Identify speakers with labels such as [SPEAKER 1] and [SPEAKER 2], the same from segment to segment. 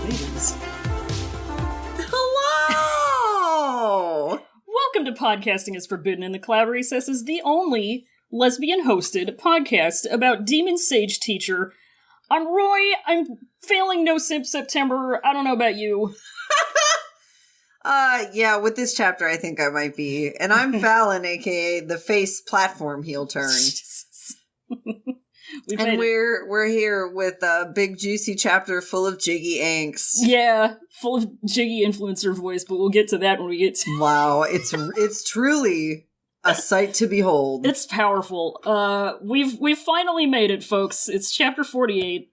[SPEAKER 1] Please.
[SPEAKER 2] Hello!
[SPEAKER 1] Welcome to Podcasting is Forbidden in the Cloud Recesses, the only lesbian-hosted podcast about Demon Sage Teacher. I'm Roy. I'm failing No Simp September. I don't know about you.
[SPEAKER 2] Yeah, with this chapter, I think I might be. And I'm Fallon, aka the face platform heel turn. And we're here with a big juicy chapter full of Jiggy angst.
[SPEAKER 1] Yeah, full of Jiggy influencer voice, but we'll get to that when we get to
[SPEAKER 2] Wow, it's truly a sight to behold.
[SPEAKER 1] It's powerful. We've finally made it, folks. It's chapter 48.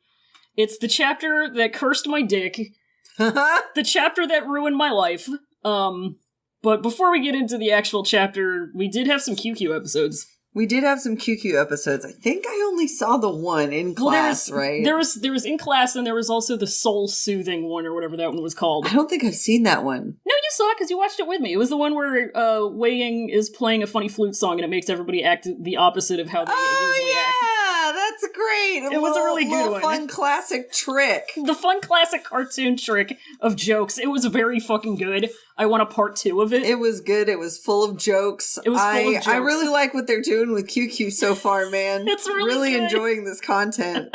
[SPEAKER 1] It's the chapter that cursed my dick. The chapter that ruined my life. But before we get into the actual chapter, we did have some QQ episodes.
[SPEAKER 2] We did have some QQ episodes. I think I only saw the one in class, right?
[SPEAKER 1] There was in class, and there was also the soul-soothing one, or whatever that one was called.
[SPEAKER 2] I don't think I've seen that one.
[SPEAKER 1] No, you saw it, because you watched it with me. It was the one where Wei Ying is playing a funny flute song, and it makes everybody act the opposite of how they usually act.
[SPEAKER 2] Yeah, that's great.
[SPEAKER 1] It was a really good one.
[SPEAKER 2] Fun classic trick.
[SPEAKER 1] The fun classic cartoon trick of jokes. It was very fucking good. I want a part 2 of it.
[SPEAKER 2] It was good. It was full of jokes.
[SPEAKER 1] It was full of jokes.
[SPEAKER 2] I really like what they're doing with QQ so far, man.
[SPEAKER 1] It's really good.
[SPEAKER 2] Enjoying this content.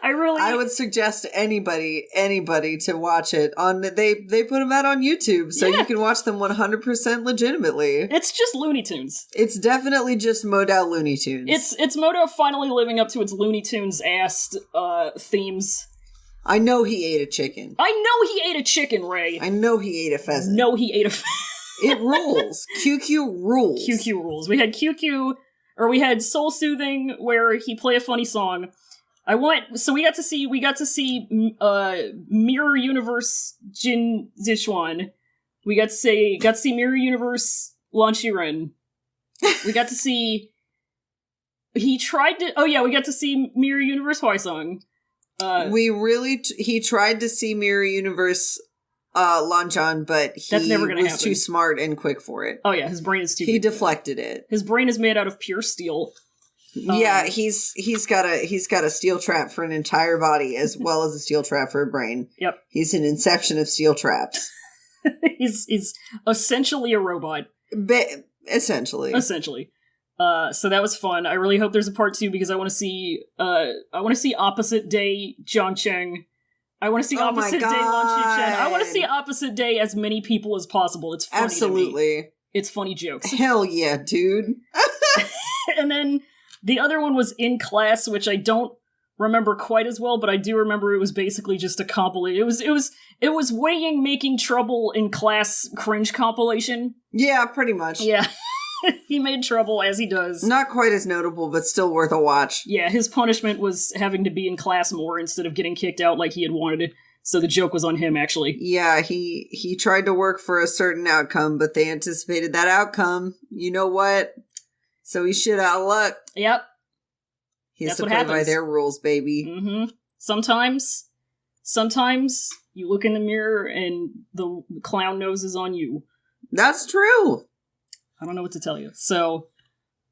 [SPEAKER 1] I
[SPEAKER 2] would suggest anybody to watch it on. They put them out on YouTube, so you can watch them 100% legitimately.
[SPEAKER 1] It's just Looney Tunes.
[SPEAKER 2] It's definitely just Modal Looney Tunes.
[SPEAKER 1] It's Modo finally living up to its Looney Tunes ass themes.
[SPEAKER 2] I know he ate a chicken.
[SPEAKER 1] I know he ate a chicken, Ray.
[SPEAKER 2] I know he ate a pheasant.
[SPEAKER 1] No, he ate a
[SPEAKER 2] It rules. QQ rules.
[SPEAKER 1] QQ rules. We had we had Soul Soothing, where he play a funny song. We got to see Mirror Universe Jin Zichuan. We got to see Mirror Universe Lan Xichen. We got to see we got to see Mirror Universe Huaisong.
[SPEAKER 2] He tried to see Mirror Universe Lan Xichen, but
[SPEAKER 1] that's never gonna
[SPEAKER 2] was
[SPEAKER 1] happen.
[SPEAKER 2] Too smart and quick for it.
[SPEAKER 1] Oh yeah, his brain is too
[SPEAKER 2] He deflected it.
[SPEAKER 1] His brain is made out of pure steel.
[SPEAKER 2] Yeah, he's got a steel trap for an entire body as well as a steel trap for a brain.
[SPEAKER 1] Yep.
[SPEAKER 2] He's an inception of steel traps.
[SPEAKER 1] He's essentially a robot.
[SPEAKER 2] Essentially.
[SPEAKER 1] So that was fun. I really hope there's a part 2 because I want to see Opposite Day John Cheng. I want to see Opposite Day Lan Xichen. I want to see Opposite Day as many people as possible. It's funny.
[SPEAKER 2] Absolutely.
[SPEAKER 1] To me. It's funny jokes.
[SPEAKER 2] Hell yeah, dude.
[SPEAKER 1] And then the other one was In Class, which I don't remember quite as well, but I do remember it was basically just a compilation. It was Wei Ying making trouble in class cringe compilation.
[SPEAKER 2] Yeah, pretty much.
[SPEAKER 1] Yeah. He made trouble, as he does.
[SPEAKER 2] Not quite as notable, but still worth a watch.
[SPEAKER 1] Yeah, his punishment was having to be in class more instead of getting kicked out like he had wanted. So the joke was on him, actually.
[SPEAKER 2] Yeah, he tried to work for a certain outcome, but they anticipated that outcome. You know what? So he's shit out of luck.
[SPEAKER 1] Yep.
[SPEAKER 2] He has to play by their rules, baby.
[SPEAKER 1] Mm-hmm. Sometimes you look in the mirror and the clown nose is on you.
[SPEAKER 2] That's true.
[SPEAKER 1] I don't know what to tell you.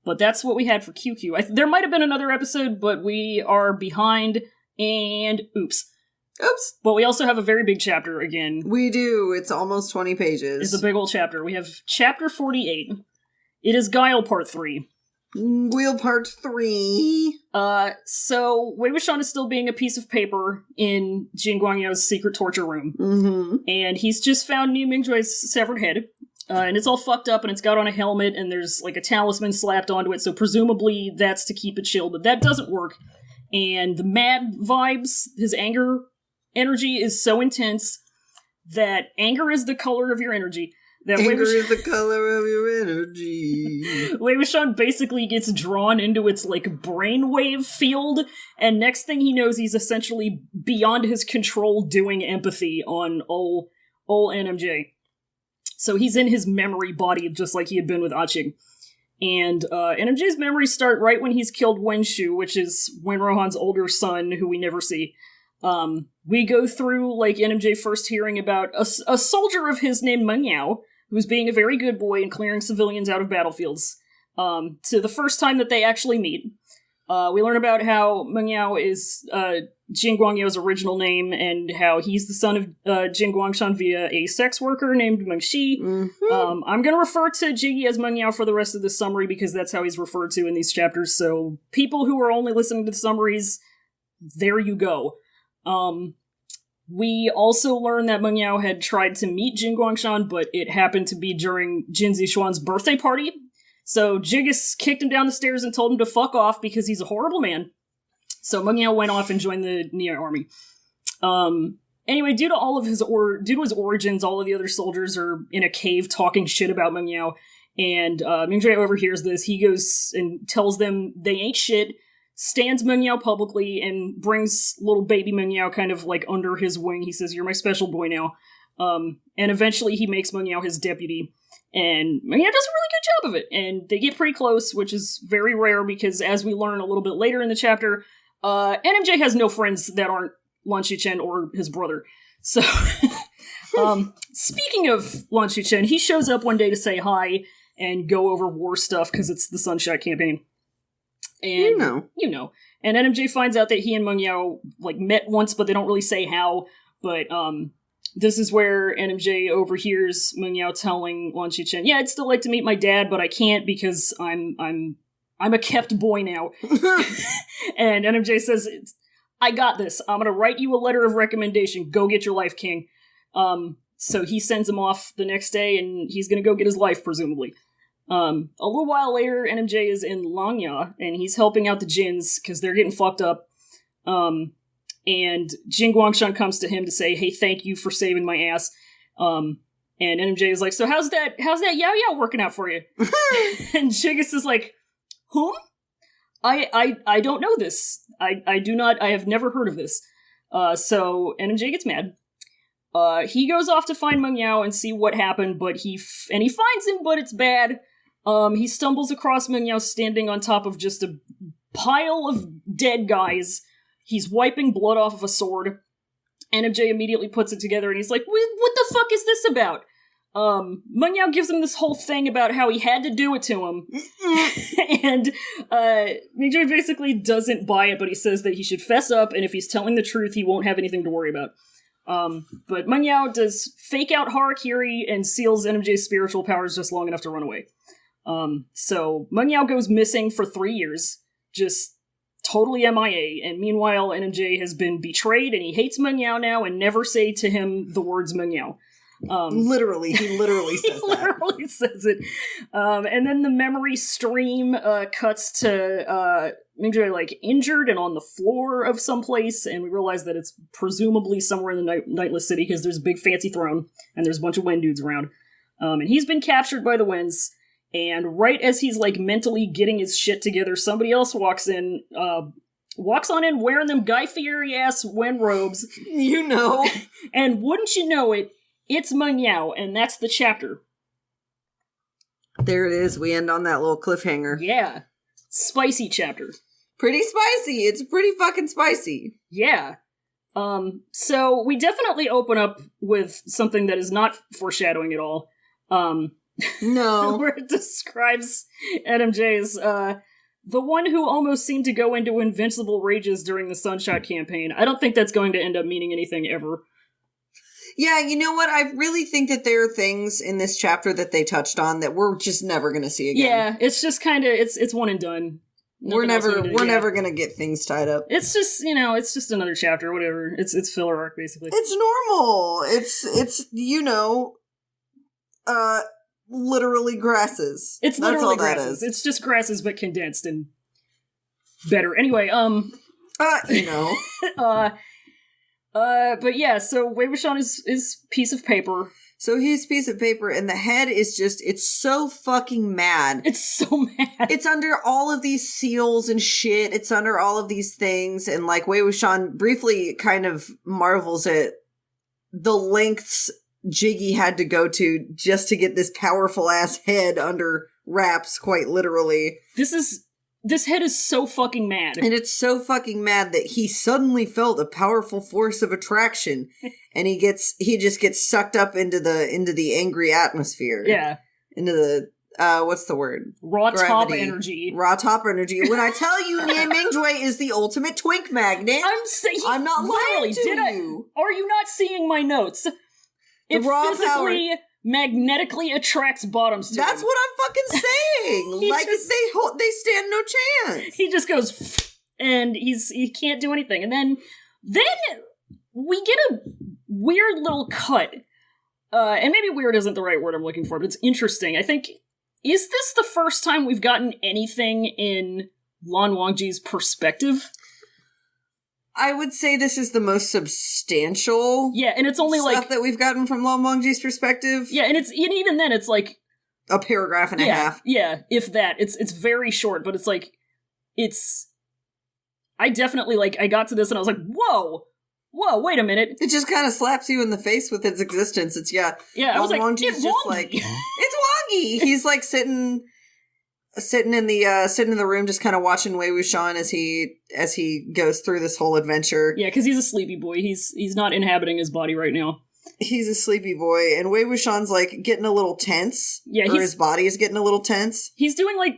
[SPEAKER 1] But that's what we had for QQ. There might have been another episode, but we are behind, and oops. But we also have a very big chapter again.
[SPEAKER 2] We do. It's almost 20 pages.
[SPEAKER 1] It's a big old chapter. We have chapter 48. It is Guile Part 3.
[SPEAKER 2] Guile Part 3.
[SPEAKER 1] So Wei Wuxian is still being a piece of paper in Jin Guangyao's secret torture room.
[SPEAKER 2] Mm-hmm.
[SPEAKER 1] And he's just found Nie Mingjue's severed head. And it's all fucked up, and it's got on a helmet, and there's like a talisman slapped onto it, so presumably that's to keep it chill, but that doesn't work. And the mad vibes, his anger energy is so intense that anger is the color of your energy.
[SPEAKER 2] Anger is the color of your energy.
[SPEAKER 1] Wei Wuxian basically gets drawn into its, like, brainwave field, and next thing he knows, he's essentially beyond his control doing empathy on ol' NMJ. So he's in his memory body, just like he had been with Aching. And NMJ's memories start right when he's killed Wenshu, which is Wen Rohan's older son, who we never see. We go through, like, NMJ first hearing about a soldier of his named Mingjue, who's being a very good boy and clearing civilians out of battlefields. To the first time that they actually meet. We learn about how Mingjue is Jin Guangyou's original name and how he's the son of Jin Guangshan via a sex worker named Mengxi.
[SPEAKER 2] Mm-hmm.
[SPEAKER 1] I'm going to refer to Jiggy as Mengyao for the rest of the summary because that's how he's referred to in these chapters. So people who are only listening to the summaries, there you go. We also learned that Mengyao had tried to meet Jin Guangshan, but it happened to be during Jin Zixuan's birthday party. So Jiggis kicked him down the stairs and told him to fuck off because he's a horrible man. So Mengyao went off and joined the Nie army. Anyway, due to his origins, all of the other soldiers are in a cave talking shit about Mengyao. And Mingjue overhears this. He goes and tells them they ain't shit, stands Mengyao publicly, and brings little baby Mengyao kind of like under his wing. He says, "You're my special boy now." And eventually he makes Mengyao his deputy. And Mengyao does a really good job of it. And they get pretty close, which is very rare because as we learn a little bit later in the chapter, NMJ has no friends that aren't Lan Xichen or his brother. So, speaking of Lan Xichen, he shows up one day to say hi and go over war stuff because it's the Sunshot campaign. And, you know. And NMJ finds out that he and Mengyao, like, met once, but they don't really say how. But, this is where NMJ overhears Mengyao telling Lan Xichen, "Yeah, I'd still like to meet my dad, but I can't because I'm a kept boy now." And NMJ says, "I got this. I'm gonna write you a letter of recommendation. Go get your life, King." So he sends him off the next day, and he's gonna go get his life, presumably. A little while later, NMJ is in Langya, and he's helping out the Jins, because they're getting fucked up. And Jin Guangshan comes to him to say, "Hey, thank you for saving my ass." And NMJ is like, "So how's that Yao Yao working out for you?" And Jiggis is like, "Whom? I don't know this. I have never heard of this." So NMJ gets mad. He goes off to find Mengyao and see what happened, but he finds him, but it's bad. He stumbles across Mengyao standing on top of just a pile of dead guys. He's wiping blood off of a sword. NMJ immediately puts it together and he's like, what the fuck is this about? Mengyao gives him this whole thing about how he had to do it to him. And Mingjue basically doesn't buy it, but he says that he should fess up, and if he's telling the truth, he won't have anything to worry about. But Mengyao does fake out Harakiri and seals NMJ's spiritual powers just long enough to run away. So Mengyao goes missing for 3 years, just totally MIA, and meanwhile NMJ has been betrayed and he hates Mengyao now and never say to him the words Mengyao.
[SPEAKER 2] He literally says that.
[SPEAKER 1] He literally says it. And then the memory stream cuts to Mingjue like injured and on the floor of some place, and we realize that it's presumably somewhere in the Nightless City because there's a big fancy throne and there's a bunch of Wen dudes around. And he's been captured by the Wens, and right as he's like mentally getting his shit together, somebody else walks on in wearing them Guy Fieri-ass Wen robes.
[SPEAKER 2] You know.
[SPEAKER 1] And wouldn't you know it, it's Mengyao, and that's the chapter.
[SPEAKER 2] There it is. We end on that little cliffhanger.
[SPEAKER 1] Yeah. Spicy chapter.
[SPEAKER 2] Pretty spicy. It's pretty fucking spicy.
[SPEAKER 1] Yeah. So we definitely open up with something that is not foreshadowing at all.
[SPEAKER 2] No.
[SPEAKER 1] Where it describes NMJ's, the one who almost seemed to go into invincible rages during the Sunshot campaign. I don't think that's going to end up meaning anything ever.
[SPEAKER 2] Yeah, you know what? I really think that there are things in this chapter that they touched on that we're just never going to see again.
[SPEAKER 1] Yeah, it's just kind of, it's one and done.
[SPEAKER 2] We're never going to get things tied up.
[SPEAKER 1] It's just, it's just another chapter, whatever. It's filler arc, basically.
[SPEAKER 2] It's normal. It's literally grasses.
[SPEAKER 1] It's literally grasses. It's just grasses, but condensed and better. Anyway, but yeah, so Wei Wuxian is piece of paper.
[SPEAKER 2] So he's a piece of paper, and the head is just, it's so fucking mad.
[SPEAKER 1] It's so mad.
[SPEAKER 2] It's under all of these seals and shit. It's under all of these things, and like Wei Wuxian briefly kind of marvels at the lengths Jiggy had to go to just to get this powerful ass head under wraps, quite literally.
[SPEAKER 1] This head is so fucking mad.
[SPEAKER 2] And it's so fucking mad that he suddenly felt a powerful force of attraction, and he just gets sucked up into the angry atmosphere.
[SPEAKER 1] Yeah.
[SPEAKER 2] Into the what's the word?
[SPEAKER 1] Raw
[SPEAKER 2] Gravity.
[SPEAKER 1] top energy.
[SPEAKER 2] Raw top energy. When I tell you Nie Mingjue is the ultimate twink magnet, I'm not lying to you.
[SPEAKER 1] Are you not seeing my notes? It
[SPEAKER 2] raw
[SPEAKER 1] physically, magnetically attracts bottoms to
[SPEAKER 2] That's
[SPEAKER 1] him.
[SPEAKER 2] what I'm fucking saying. Like, they stand no chance.
[SPEAKER 1] He just goes, and he can't do anything. And then we get a weird little cut. And maybe weird isn't the right word I'm looking for, but it's interesting. I think, is this the first time we've gotten anything in Lan Wangji's perspective?
[SPEAKER 2] I would say this is the most substantial
[SPEAKER 1] and it's only
[SPEAKER 2] stuff that we've gotten from Lan Wangji's perspective.
[SPEAKER 1] Yeah, and even then it's like
[SPEAKER 2] a paragraph and a half.
[SPEAKER 1] Yeah, if that. It's very short, but it's like I definitely I got to this and I was like, whoa, wait a minute.
[SPEAKER 2] It just kind of slaps you in the face with its existence. It's
[SPEAKER 1] I was like,
[SPEAKER 2] Wangji's just like it's Wongy. He's like sitting in the room, just kind of watching Wei Wuxian as he goes through this whole adventure.
[SPEAKER 1] Yeah, because he's a sleepy boy. He's not inhabiting his body right now.
[SPEAKER 2] He's a sleepy boy, and Wei Wuxian's like getting a little tense. Yeah, his body is getting a little tense.
[SPEAKER 1] He's doing like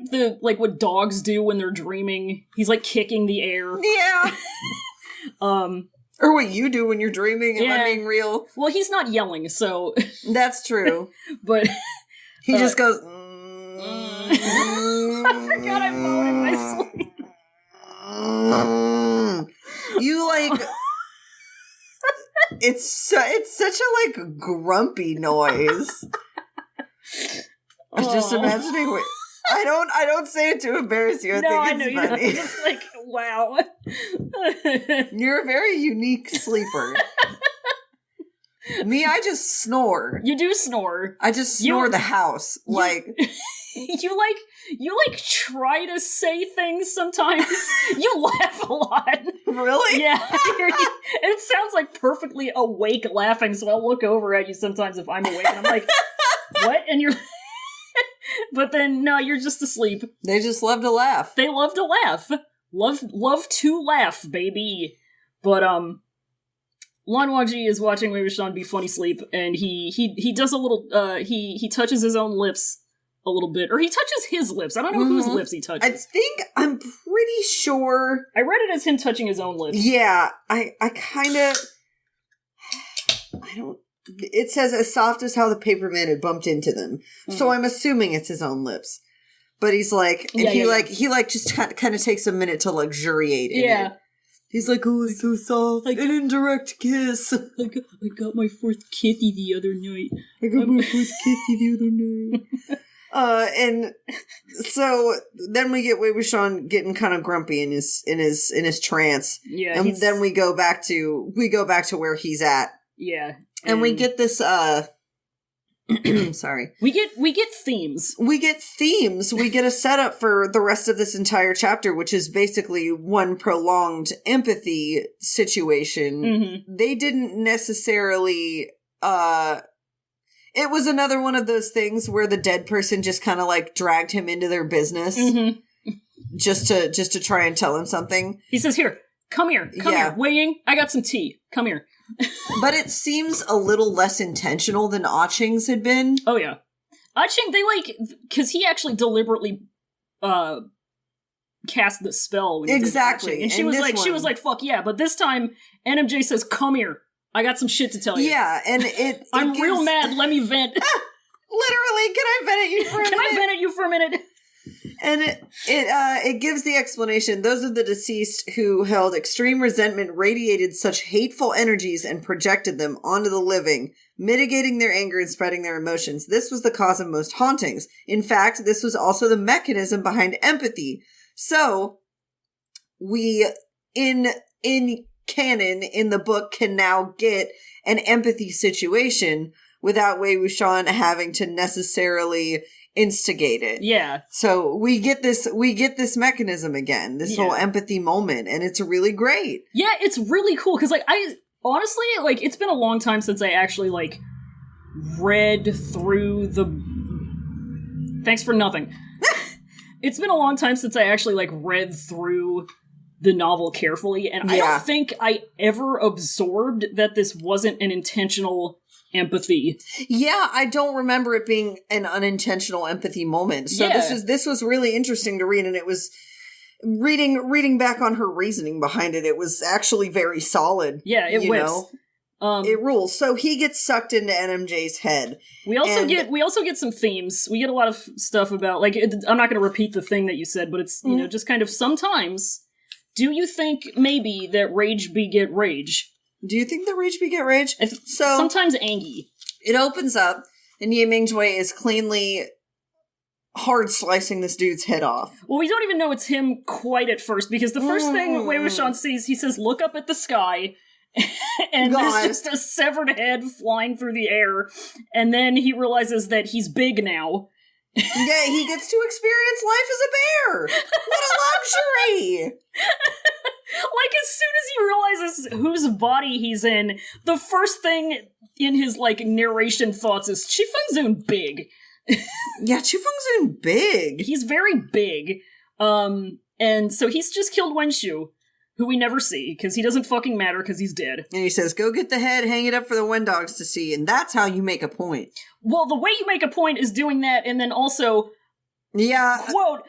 [SPEAKER 1] what dogs do when they're dreaming. He's like kicking the air.
[SPEAKER 2] Yeah. Or what you do when you're dreaming. Am I being real?
[SPEAKER 1] Well, he's not yelling, so
[SPEAKER 2] that's true.
[SPEAKER 1] But
[SPEAKER 2] he just goes.
[SPEAKER 1] I forgot I moaned in my sleep.
[SPEAKER 2] You like. It's such a grumpy noise. I was just imagining. I don't say it to embarrass you. I think it's funny.
[SPEAKER 1] I'm just like, wow.
[SPEAKER 2] You're a very unique sleeper. Me, I just snore.
[SPEAKER 1] You do snore.
[SPEAKER 2] I just snore the house.
[SPEAKER 1] You try to say things sometimes. You laugh a lot.
[SPEAKER 2] Really?
[SPEAKER 1] Yeah. It sounds like perfectly awake laughing, so I'll look over at you sometimes if I'm awake and I'm like, what? And you're but then no, you're just asleep.
[SPEAKER 2] They just love to laugh.
[SPEAKER 1] They love to laugh. Love to laugh, baby. But Lan Wangji is watching Wei Wuxian be funny sleep, and he does a little he touches his own lips a little bit, or he touches his lips. I don't know whose lips he touches.
[SPEAKER 2] I'm pretty sure
[SPEAKER 1] I read it as him touching his own lips.
[SPEAKER 2] Yeah, I kind of I don't. It says as soft as how the paperman had bumped into them, so I'm assuming it's his own lips. But he's like, and he just kind of takes a minute to luxuriate in it. He's like, oh, it's so soft. An indirect kiss.
[SPEAKER 1] I got my fourth kitty the other night.
[SPEAKER 2] And so then we get Wei Wuxian getting kind of grumpy in his trance.
[SPEAKER 1] Yeah.
[SPEAKER 2] And then we go back to where he's at.
[SPEAKER 1] Yeah.
[SPEAKER 2] And we get this sorry.
[SPEAKER 1] We get themes.
[SPEAKER 2] We get themes. We get a setup for the rest of this entire chapter, which is basically one prolonged empathy situation. Mm-hmm. They didn't necessarily it was another one of those things where the dead person just kind of dragged him into their business just to try and tell him something.
[SPEAKER 1] He says, "Here, come here, Wei Ying. I got some tea. Come here."
[SPEAKER 2] But it seems a little less intentional than Ah Ching's had been.
[SPEAKER 1] Oh yeah, Ah Ching, because he actually deliberately cast the spell when he
[SPEAKER 2] exactly,
[SPEAKER 1] and she was like, "Fuck yeah!" But this time, NMJ says, "Come here. I got some shit to tell you."
[SPEAKER 2] Yeah, and
[SPEAKER 1] I'm real mad. Let me vent.
[SPEAKER 2] Literally, can I vent at you for a minute?
[SPEAKER 1] Can I vent at you for a minute?
[SPEAKER 2] And it gives the explanation. Those of the deceased who held extreme resentment radiated such hateful energies and projected them onto the living, mitigating their anger and spreading their emotions. This was the cause of most hauntings. In fact, this was also the mechanism behind empathy. So, we, in canon, in the book, can now get an empathy situation without Wei Wuxian having to necessarily instigate it.
[SPEAKER 1] Yeah.
[SPEAKER 2] So we get this mechanism again, this whole empathy moment, and it's really great.
[SPEAKER 1] Yeah, it's really cool, because I honestly, it's been a long time since I actually read through the thanks for nothing. It's been a long time since I actually read through the novel carefully, and I don't think I ever absorbed that this wasn't an intentional empathy.
[SPEAKER 2] Yeah, I don't remember it being an unintentional empathy moment. So
[SPEAKER 1] Yeah.
[SPEAKER 2] this was really interesting to read, and it was reading back on her reasoning behind it. It was actually very solid.
[SPEAKER 1] Yeah, it whips.
[SPEAKER 2] It rules. So he gets sucked into NMJ's head.
[SPEAKER 1] We also get some themes. We get a lot of stuff about, like, I'm not going to repeat the thing that you said, but it's, you know, just kind of sometimes, do you think maybe that rage beget rage?
[SPEAKER 2] Do you think that rage beget rage? So
[SPEAKER 1] sometimes angy.
[SPEAKER 2] It opens up, and Nie Mingjue is cleanly hard slicing this dude's head off.
[SPEAKER 1] Well, we don't even know it's him quite at first, because the first thing Wei Wuxian sees, he says, look up at the sky, and there's just a severed head flying through the air, and then he realizes that he's big now.
[SPEAKER 2] Yeah, he gets to experience life as a bear! What a luxury!
[SPEAKER 1] Like, as soon as he realizes whose body he's in, the first thing in his, like, narration thoughts is, Chifengzun big.
[SPEAKER 2] Yeah, Chifengzun big.
[SPEAKER 1] He's very big. And so he's just killed Wenshu, who we never see, because he doesn't fucking matter, because he's dead.
[SPEAKER 2] And he says, go get the head, hang it up for the Wendogs to see, and that's how you make a point.
[SPEAKER 1] Well, the way you make a point is doing that, and then also, quote,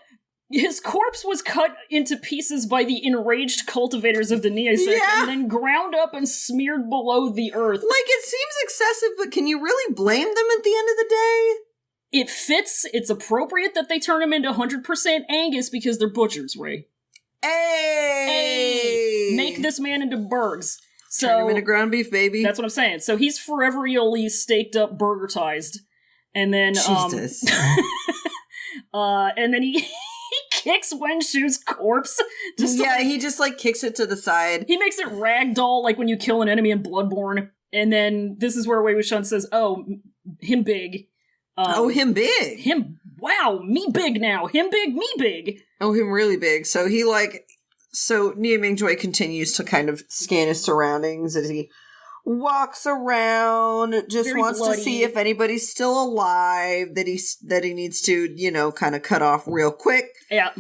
[SPEAKER 1] his corpse was cut into pieces by the enraged cultivators of the Nie sect, and then ground up and smeared below the earth.
[SPEAKER 2] Like, it seems excessive, but can you really blame them at the end of the day?
[SPEAKER 1] It fits, it's appropriate that they turn him into 100% Angus because they're butchers, Ray.
[SPEAKER 2] Hey!
[SPEAKER 1] Make this man into burgs. So,
[SPEAKER 2] turn him into ground beef, baby.
[SPEAKER 1] That's what I'm saying. So he's foreverly staked up, burgertized. And then,
[SPEAKER 2] Jesus.
[SPEAKER 1] and then he kicks Wenshu's corpse.
[SPEAKER 2] He just, like, kicks it to the side.
[SPEAKER 1] He makes it ragdoll, like when you kill an enemy in Bloodborne. And then this is where Wei Wuxian says, oh, him big.
[SPEAKER 2] Him big.
[SPEAKER 1] Wow, me big now. Him big, me big.
[SPEAKER 2] Oh, him really big. So Nie Mingjue continues to kind of scan his surroundings as he walks around, just
[SPEAKER 1] Very
[SPEAKER 2] wants
[SPEAKER 1] bloody.
[SPEAKER 2] to see if anybody's still alive that he needs to, kind of cut off real quick.
[SPEAKER 1] Yeah.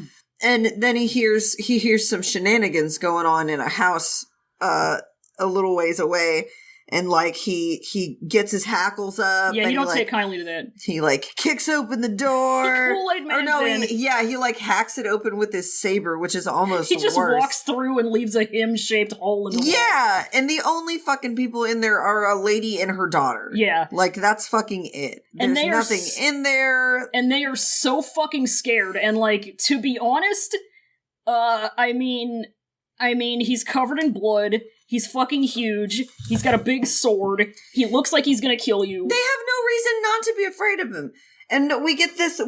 [SPEAKER 2] And then he hears some shenanigans going on in a house a little ways away. And, like, he gets his hackles up.
[SPEAKER 1] Yeah,
[SPEAKER 2] and
[SPEAKER 1] you don't take kindly to that.
[SPEAKER 2] He, like, kicks open the door.
[SPEAKER 1] The Kool-Aid man's in.
[SPEAKER 2] He, like, hacks it open with his saber, which is almost
[SPEAKER 1] He just
[SPEAKER 2] worse.
[SPEAKER 1] walks through and leaves a him-shaped hole in the wall.
[SPEAKER 2] Yeah, and the only fucking people in there are a lady and her daughter.
[SPEAKER 1] Yeah.
[SPEAKER 2] Like, that's fucking it. There's nothing in there.
[SPEAKER 1] And they are so fucking scared. And, like, to be honest, I mean, he's covered in blood. He's fucking huge. He's got a big sword. He looks like he's gonna kill you.
[SPEAKER 2] They have no reason not to be afraid of him. And we get this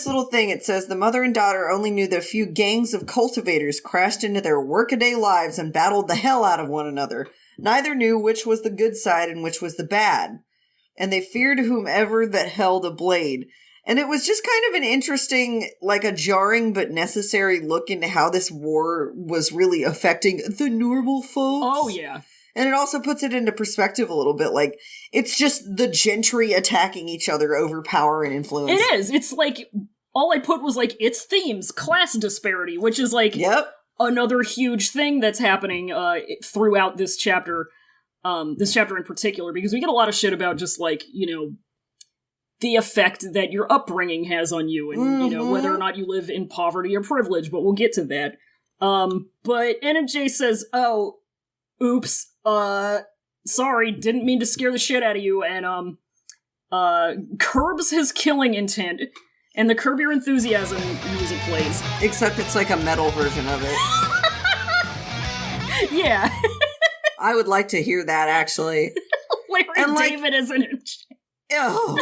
[SPEAKER 2] little thing. It says the mother and daughter only knew that a few gangs of cultivators crashed into their workaday lives and battled the hell out of one another. Neither knew which was the good side and which was the bad. And they feared whomever that held a blade. And it was just kind of an interesting, like a jarring but necessary look into how this war was really affecting the normal folks.
[SPEAKER 1] Oh, yeah.
[SPEAKER 2] And it also puts it into perspective a little bit. Like, it's just the gentry attacking each other over power and influence.
[SPEAKER 1] It is. It's like, all I put was like, its themes, class disparity, which is like another huge thing that's happening throughout this chapter in particular, because we get a lot of shit about just like, the effect that your upbringing has on you, and whether or not you live in poverty or privilege, but we'll get to that. But NMJ says, oh, oops, sorry, didn't mean to scare the shit out of you, and curbs his killing intent, and the Curb Your Enthusiasm music plays.
[SPEAKER 2] Except it's like a metal version of it.
[SPEAKER 1] Yeah.
[SPEAKER 2] I would like to hear that, actually.
[SPEAKER 1] Larry David is an MJ.
[SPEAKER 2] Oh,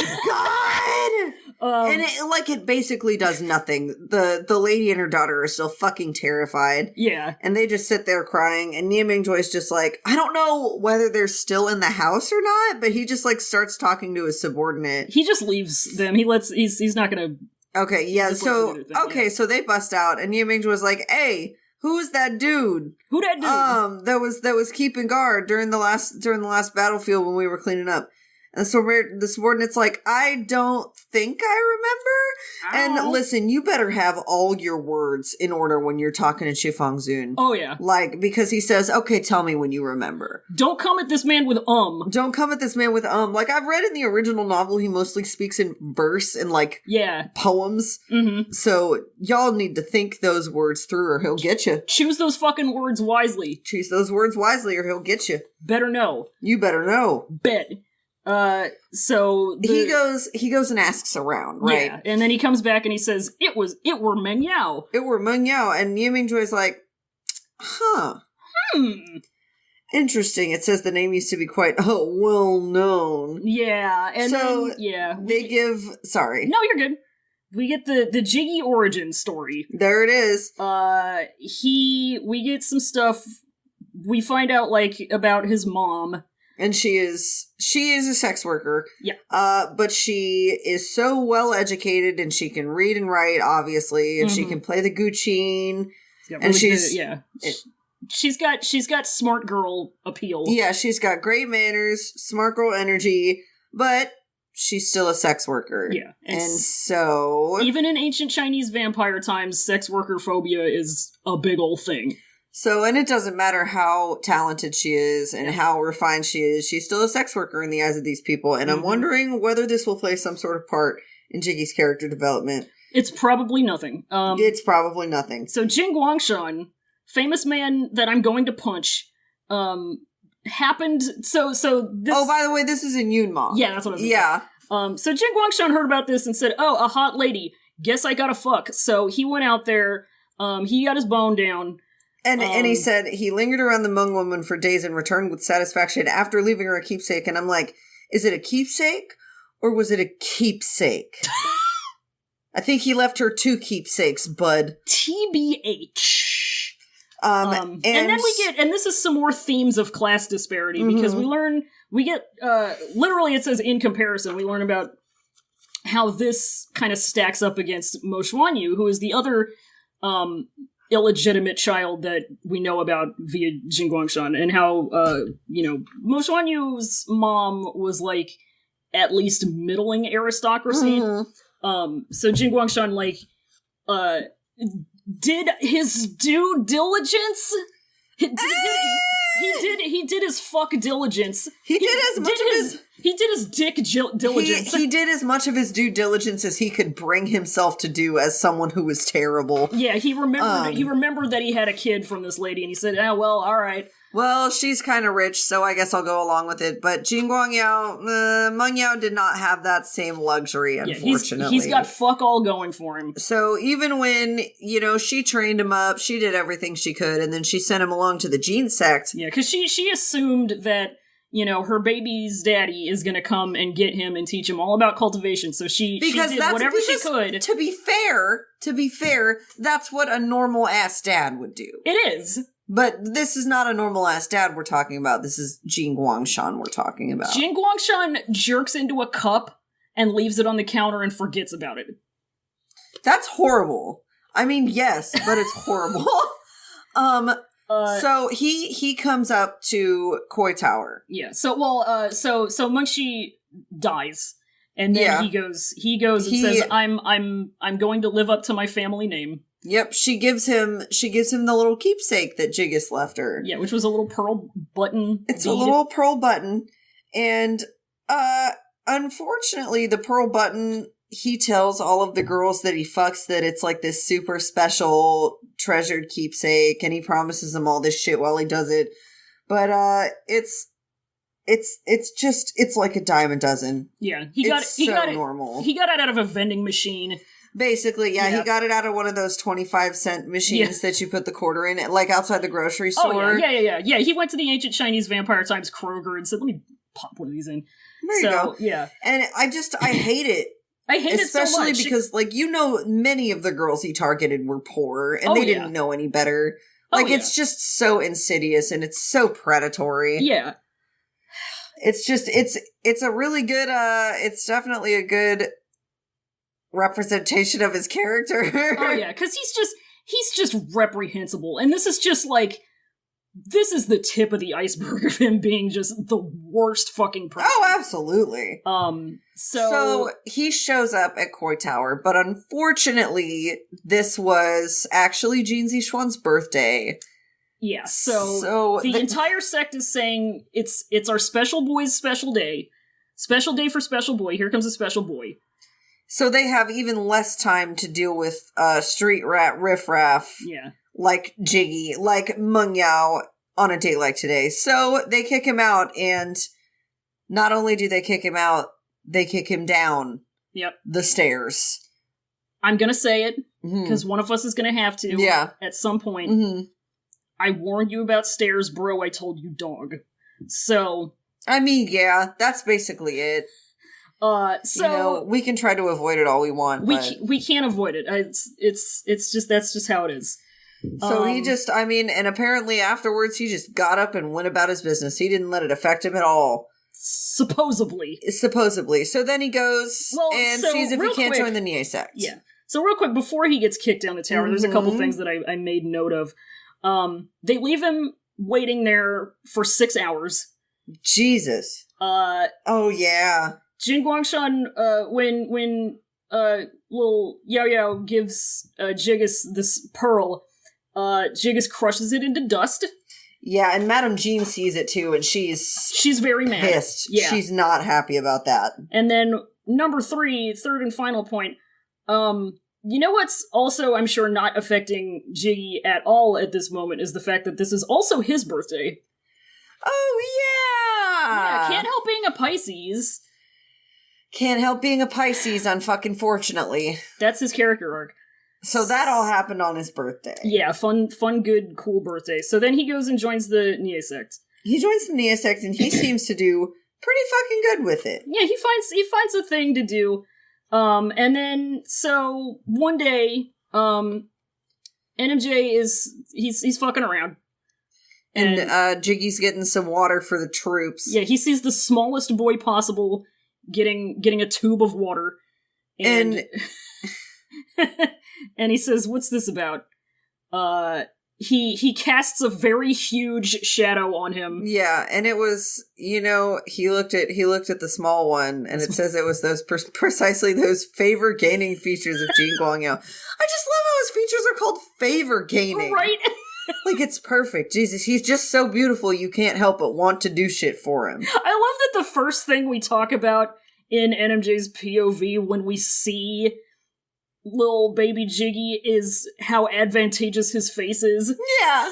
[SPEAKER 2] God! And it basically does nothing. The lady and her daughter are still fucking terrified.
[SPEAKER 1] Yeah.
[SPEAKER 2] And they just sit there crying, and Nie Mingjue's just like, I don't know whether they're still in the house or not, but he just, like, starts talking to his subordinate.
[SPEAKER 1] He just leaves them. He's not gonna...
[SPEAKER 2] Okay, yeah, so they bust out, and Nie Mingjue's like, hey, who's that dude?
[SPEAKER 1] Who that dude?
[SPEAKER 2] That was keeping guard during the last battlefield when we were cleaning up. And so the subordinate's like, I don't think I remember. And listen, you better have all your words in order when you're talking to Chifeng Zun.
[SPEAKER 1] Oh, yeah.
[SPEAKER 2] Like, because he says, okay, tell me when you remember.
[SPEAKER 1] Don't come at this man with
[SPEAKER 2] Don't come at this man with Like, I've read in the original novel, he mostly speaks in verse and, like, poems.
[SPEAKER 1] Mm-hmm.
[SPEAKER 2] So, y'all need to think those words through or he'll get you.
[SPEAKER 1] Choose those fucking words wisely.
[SPEAKER 2] Choose those words wisely or he'll get you.
[SPEAKER 1] Better know.
[SPEAKER 2] You better know.
[SPEAKER 1] Bet. So
[SPEAKER 2] he goes and asks around, right?
[SPEAKER 1] Yeah, and then he comes back and he says, it were Mingjue.
[SPEAKER 2] It were Mingjue, and Nie Mingjue's like, interesting. It says the name used to be quite well known.
[SPEAKER 1] Yeah, and
[SPEAKER 2] so
[SPEAKER 1] then,
[SPEAKER 2] they give. Sorry,
[SPEAKER 1] no, you're good. We get the Jiggy origin story.
[SPEAKER 2] There it is.
[SPEAKER 1] We get some stuff. We find out like about his mom.
[SPEAKER 2] And she is a sex worker.
[SPEAKER 1] Yeah.
[SPEAKER 2] But she is so well educated and she can read and write, obviously, and she can play the guqin.
[SPEAKER 1] Yeah,
[SPEAKER 2] and
[SPEAKER 1] she's got smart girl appeal.
[SPEAKER 2] Yeah, she's got great manners, smart girl energy, but she's still a sex worker.
[SPEAKER 1] Yeah.
[SPEAKER 2] And so
[SPEAKER 1] even in ancient Chinese vampire times, sex worker phobia is a big old thing.
[SPEAKER 2] So, and it doesn't matter how talented she is and how refined she is, she's still a sex worker in the eyes of these people. And I'm wondering whether this will play some sort of part in Jiggy's character development.
[SPEAKER 1] It's probably nothing.
[SPEAKER 2] It's probably nothing.
[SPEAKER 1] So Jing Guangshan, famous man that I'm going to punch, happened, so this...
[SPEAKER 2] Oh, by the way, this is in Yunma.
[SPEAKER 1] Yeah, that's what I was
[SPEAKER 2] Yeah.
[SPEAKER 1] So Jing Guangshan heard about this and said, oh, a hot lady, guess I gotta fuck. So he went out there, he got his bone down.
[SPEAKER 2] And he said he lingered around the Hmong woman for days and returned with satisfaction after leaving her a keepsake. And I'm like, is it a keepsake or was it a keepsake? I think he left her 2 keepsakes, bud.
[SPEAKER 1] TBH.
[SPEAKER 2] And
[SPEAKER 1] then we get, and this is some more themes of class disparity because we get, literally it says in comparison, we learn about how this kind of stacks up against Mo Xuanyu, who is the other, illegitimate child that we know about via Jing Guangshan, and how, Mo Xuanyu's mom was, like, at least middling aristocracy. So Jing Guangshan, like, did his due diligence? He did his fuck diligence. He did his dick diligence.
[SPEAKER 2] He did as much of his due diligence as he could bring himself to do as someone who was terrible.
[SPEAKER 1] Yeah, he remembered that he had a kid from this lady, and he said, "Oh well, all right.
[SPEAKER 2] Well, she's kind of rich, so I guess I'll go along with it." But Jing Mingjue did not have that same luxury, unfortunately.
[SPEAKER 1] He's got fuck all going for him.
[SPEAKER 2] So even when, she trained him up, she did everything she could, and then she sent him along to the Gene sect.
[SPEAKER 1] Yeah, because she assumed that, her baby's daddy is going to come and get him and teach him all about cultivation. So she did whatever she could.
[SPEAKER 2] To be fair, that's what a normal ass dad would do.
[SPEAKER 1] It is.
[SPEAKER 2] But this is not a normal-ass dad we're talking about. This is Jing Guangshan we're talking about.
[SPEAKER 1] Jing Guangshan jerks into a cup and leaves it on the counter and forgets about it.
[SPEAKER 2] That's horrible. I mean, yes, but it's horrible. So he comes up to Koi Tower.
[SPEAKER 1] Yeah. So Mengshi dies, and then he goes and says, "I'm going to live up to my family name."
[SPEAKER 2] Yep, she gives him the little keepsake that Jiggis left her.
[SPEAKER 1] Yeah, which was a little pearl button.
[SPEAKER 2] It's a little pearl button, and unfortunately, the pearl button, he tells all of the girls that he fucks that it's like this super special treasured keepsake, and he promises them all this shit while he does it. But it's like a dime a dozen.
[SPEAKER 1] Yeah, he got
[SPEAKER 2] normal.
[SPEAKER 1] He got it out of a vending machine.
[SPEAKER 2] Basically, yeah, he got it out of one of those 25-cent machines that you put the quarter in, like outside the grocery store.
[SPEAKER 1] Oh, yeah. Yeah, he went to the ancient Chinese vampire times Kroger and said, let me pop one of these in.
[SPEAKER 2] There you go.
[SPEAKER 1] Yeah.
[SPEAKER 2] And I hate it.
[SPEAKER 1] I hate it so much.
[SPEAKER 2] Especially because, many of the girls he targeted were poor, and they didn't know any better. It's just so insidious, and it's so predatory.
[SPEAKER 1] Yeah.
[SPEAKER 2] It's just, it's a really good, it's definitely a good representation of his character.
[SPEAKER 1] Oh yeah, because he's just reprehensible, and this is just like this is the tip of the iceberg of him being just the worst fucking person.
[SPEAKER 2] Oh, absolutely.
[SPEAKER 1] So
[SPEAKER 2] he shows up at Koi Tower, but unfortunately, this was actually Jin Zixuan's birthday.
[SPEAKER 1] Yeah, so the entire sect is saying it's our special boy's special day. Special day for special boy. Here comes a special boy.
[SPEAKER 2] So they have even less time to deal with street rat riffraff.
[SPEAKER 1] Yeah.
[SPEAKER 2] Like Jiggy, like Mingjue on a day like today. So they kick him out, and not only do they kick him out, they kick him down the stairs.
[SPEAKER 1] I'm gonna say it, because one of us is gonna have to at some point.
[SPEAKER 2] Mm-hmm.
[SPEAKER 1] I warned you about stairs, bro. I told you dog. So...
[SPEAKER 2] I mean, yeah, that's basically it.
[SPEAKER 1] So...
[SPEAKER 2] we can try to avoid it all we want,
[SPEAKER 1] we can't avoid it. It's just, that's just how it is.
[SPEAKER 2] So he just, and apparently afterwards he just got up and went about his business. He didn't let it affect him at all.
[SPEAKER 1] Supposedly.
[SPEAKER 2] So then he goes sees if he can't join the Nie sect.
[SPEAKER 1] Yeah. So real quick, before he gets kicked down the tower, there's a couple things that I made note of. They leave him waiting there for 6 hours.
[SPEAKER 2] Jesus. Oh yeah.
[SPEAKER 1] Jin Guangshan, when little Yao Yao gives Jiggis this pearl, Jiggis crushes it into dust.
[SPEAKER 2] Yeah, and Madame Jean sees it too, and she's
[SPEAKER 1] very mad.
[SPEAKER 2] Pissed.
[SPEAKER 1] Yeah.
[SPEAKER 2] She's not happy about that.
[SPEAKER 1] And then number 3, third and final point, you know what's also, I'm sure, not affecting Jiggy at all at this moment is the fact that this is also his birthday.
[SPEAKER 2] Oh, yeah!
[SPEAKER 1] Yeah, can't help being a Pisces.
[SPEAKER 2] Can't help being a Pisces, unfucking-fortunately.
[SPEAKER 1] That's his character arc.
[SPEAKER 2] So that all happened on his birthday.
[SPEAKER 1] Yeah, fun, good, cool birthday. So then he goes and joins the Nie sect.
[SPEAKER 2] He joins the Nie sect, and he seems to do pretty fucking good with it.
[SPEAKER 1] Yeah, he finds a thing to do. And then, so, one day, NMJ he's fucking around.
[SPEAKER 2] And Jiggy's getting some water for the troops.
[SPEAKER 1] Yeah, he sees the smallest boy possible getting a tube of water. And and he says, "What's this about?" He casts a very huge shadow on him.
[SPEAKER 2] Yeah, and it was, he looked at the small one, and it says it was those precisely those favor gaining features of Jin Guangyao. I just love how his features are called favor gaining.
[SPEAKER 1] Right?
[SPEAKER 2] Like, it's perfect. Jesus, he's just so beautiful you can't help but want to do shit for him.
[SPEAKER 1] I love that the first thing we talk about in NMJ's POV when we see little baby Jiggy is how advantageous his face is.
[SPEAKER 2] Yeah.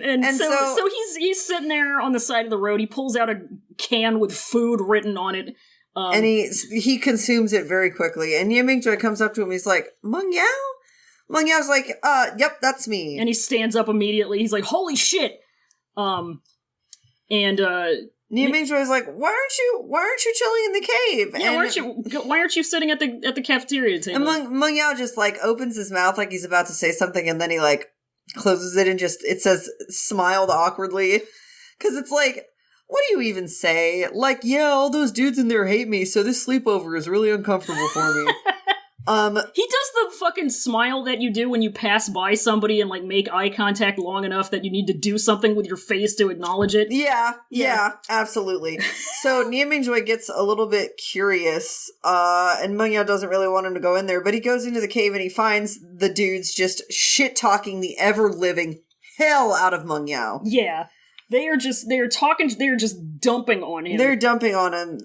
[SPEAKER 1] and so he's sitting there on the side of the road. He pulls out a can with food written on it.
[SPEAKER 2] And he consumes it very quickly. And Nie Mingjue comes up to him. He's like, Mingjue? Mingyue's like, yep, that's me.
[SPEAKER 1] And he stands up immediately. He's like, holy shit! Nie
[SPEAKER 2] Mingjue is like, why aren't you chilling in the cave?
[SPEAKER 1] Yeah, why aren't you sitting at the cafeteria table?
[SPEAKER 2] And Mingjue just like opens his mouth like he's about to say something, and then he like closes it and it says smiled awkwardly. Cause it's like, what do you even say? Like, yeah, all those dudes in there hate me, so this sleepover is really uncomfortable for me.
[SPEAKER 1] He does the fucking smile that you do when you pass by somebody and, like, make eye contact long enough that you need to do something with your face to acknowledge it.
[SPEAKER 2] Yeah, absolutely. So Nie Mingjue gets a little bit curious, and Mingjue doesn't really want him to go in there, but he goes into the cave and he finds the dudes just shit-talking the ever-living hell out of Mingjue.
[SPEAKER 1] Yeah. They're just dumping on him.
[SPEAKER 2] They're dumping on him.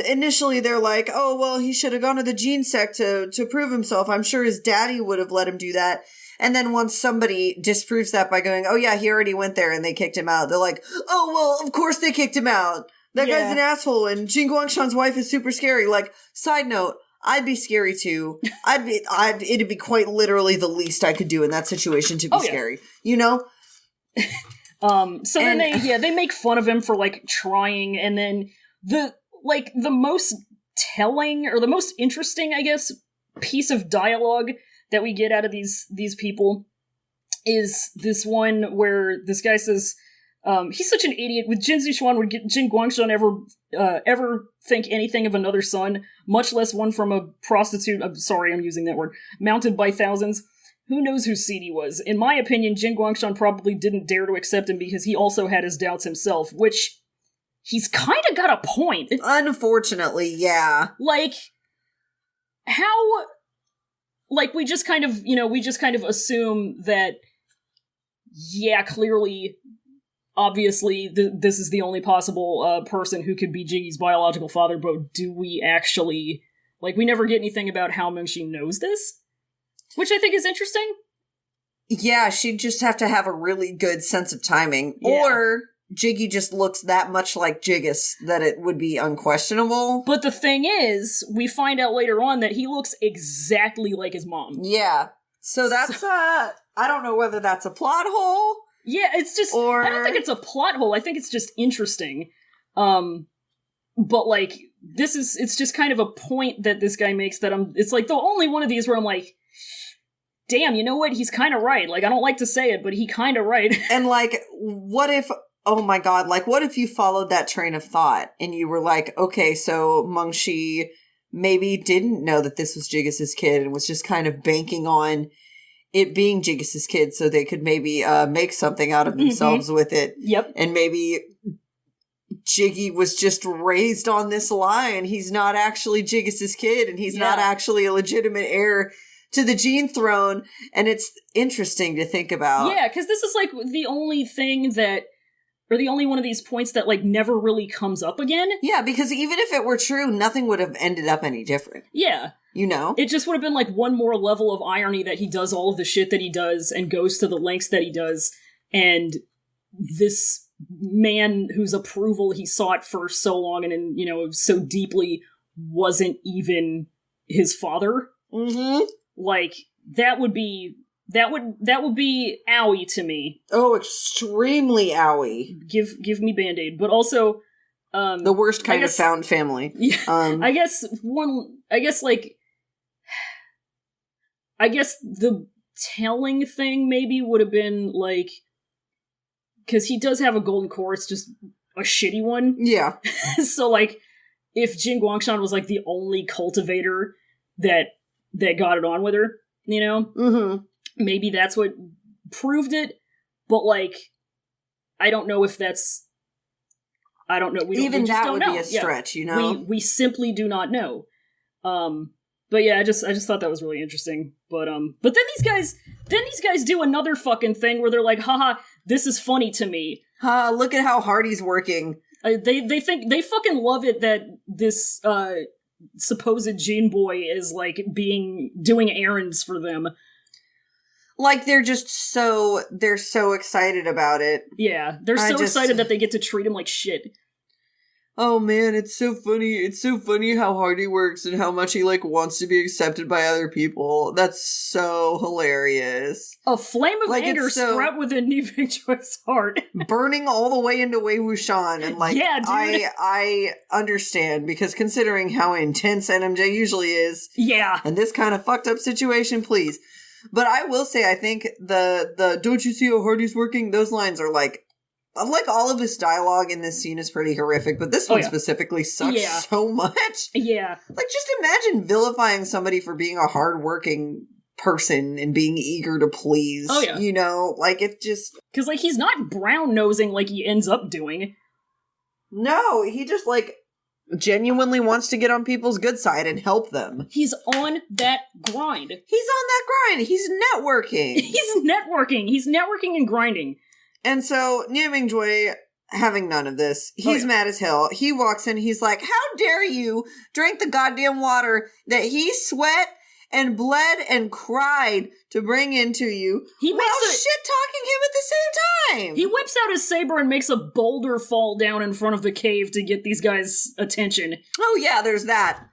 [SPEAKER 2] Initially they're like, oh, well, he should have gone to the Gene sect to prove himself. I'm sure his daddy would have let him do that. And then once somebody disproves that by going, oh yeah, he already went there and they kicked him out, they're like, oh, well, of course they kicked him out. That guy's an asshole and Jin Guangshan's wife is super scary. Like, side note, I'd be scary too. It'd be quite literally the least I could do in that situation to be scary. You know?
[SPEAKER 1] Then they make fun of him for, like, trying, and then the most telling, or the most interesting, I guess, piece of dialogue that we get out of these people is this one where this guy says, he's such an idiot. With Jin Zixuan, would Jin Guangshan ever think anything of another son, much less one from a prostitute, I'm sorry, I'm using that word, mounted by thousands, who knows who Seedy was? In my opinion, Jin Guangshan probably didn't dare to accept him because he also had his doubts himself, which he's kind of got a point.
[SPEAKER 2] Unfortunately, yeah.
[SPEAKER 1] Like, how... Like, we just kind of assume that, yeah, clearly, obviously, this is the only possible person who could be Jiggy's biological father, but do we actually... Like, we never get anything about how Mengshi knows this, which I think is interesting.
[SPEAKER 2] Yeah, she'd just have to have a really good sense of timing.
[SPEAKER 1] Yeah.
[SPEAKER 2] Or Jiggy just looks that much like Jiggis that it would be unquestionable.
[SPEAKER 1] But the thing is, we find out later on that he looks exactly like his mom.
[SPEAKER 2] Yeah. So that's, I don't know whether that's a plot hole.
[SPEAKER 1] Yeah, it's just,
[SPEAKER 2] or...
[SPEAKER 1] I don't think it's a plot hole, I think it's just interesting. But, like, it's just kind of a point that this guy makes that it's like the only one of these where I'm like, damn, you know what, he's kind of right. Like, I don't like to say it, but he kind of right.
[SPEAKER 2] And, like, what if, oh my god, like, what if you followed that train of thought and you were like, okay, so Mengshi maybe didn't know that this was Jiggis's kid and was just kind of banking on it being Jiggis's kid so they could maybe make something out of themselves with it.
[SPEAKER 1] Yep.
[SPEAKER 2] And maybe Jiggy was just raised on this lie and he's not actually Jiggis's kid and he's not actually a legitimate heir to the gene throne. And it's interesting to think about.
[SPEAKER 1] Yeah, because this is like the only thing that, or the only one of these points that like never really comes up again.
[SPEAKER 2] Yeah, because even if it were true, nothing would have ended up any different.
[SPEAKER 1] Yeah.
[SPEAKER 2] You know?
[SPEAKER 1] It just would have been like one more level of irony that he does all of the shit that he does and goes to the lengths that he does. And this man whose approval he sought for so long and, you know, so deeply wasn't even his father.
[SPEAKER 2] Mm-hmm.
[SPEAKER 1] Like, that would be owie to me.
[SPEAKER 2] Oh, extremely owie.
[SPEAKER 1] Give me Band-Aid. But also,
[SPEAKER 2] the worst kind of found family.
[SPEAKER 1] Yeah. I guess the telling thing maybe would have been like, because he does have a golden core, it's just a shitty one.
[SPEAKER 2] Yeah.
[SPEAKER 1] So like, if Jin Guangshan was like the only cultivator that got it on with her, you know, maybe that's what proved it. But like, I don't know if that's. I don't know. We just
[SPEAKER 2] that
[SPEAKER 1] don't
[SPEAKER 2] would
[SPEAKER 1] know.
[SPEAKER 2] be a stretch, you know.
[SPEAKER 1] We simply do not know. But yeah, I just thought that was really interesting. But then these guys do another fucking thing where they're like, haha, this is funny to me.
[SPEAKER 2] Look at how hard he's working.
[SPEAKER 1] They think they fucking love it that this supposed Jin boy is like doing errands for them.
[SPEAKER 2] Like they're so excited about it.
[SPEAKER 1] Yeah, they're so excited that they get to treat him like shit.
[SPEAKER 2] Oh man, it's so funny. It's so funny how hard he works and how much he like wants to be accepted by other people. That's so hilarious.
[SPEAKER 1] A flame of anger sprout within Nie Mingjue's heart.
[SPEAKER 2] Burning all the way into Wei Wuxian. And like,
[SPEAKER 1] yeah, dude.
[SPEAKER 2] I understand because considering how intense NMJ usually is.
[SPEAKER 1] Yeah.
[SPEAKER 2] And this kind of fucked up situation, please. But I will say, I think the don't you see how hard he's working? Those lines are like all of this dialogue in this scene is pretty horrific, but this one specifically sucks so much.
[SPEAKER 1] Yeah.
[SPEAKER 2] Like, just imagine vilifying somebody for being a hardworking person and being eager to please.
[SPEAKER 1] Oh, yeah.
[SPEAKER 2] You know, like, it just...
[SPEAKER 1] Because, like, he's not brown-nosing like he ends up doing.
[SPEAKER 2] No, he just, like, genuinely wants to get on people's good side and help them.
[SPEAKER 1] He's on that grind.
[SPEAKER 2] He's on that grind. He's networking.
[SPEAKER 1] He's networking and grinding.
[SPEAKER 2] And so, Nie Mingjue, having none of this, he's mad as hell. He walks in, he's like, how dare you drink the goddamn water that he sweat and bled and cried to bring into you while shit-talking him at the same time?
[SPEAKER 1] He whips out his saber and makes a boulder fall down in front of the cave to get these guys' attention.
[SPEAKER 2] Oh yeah, there's that.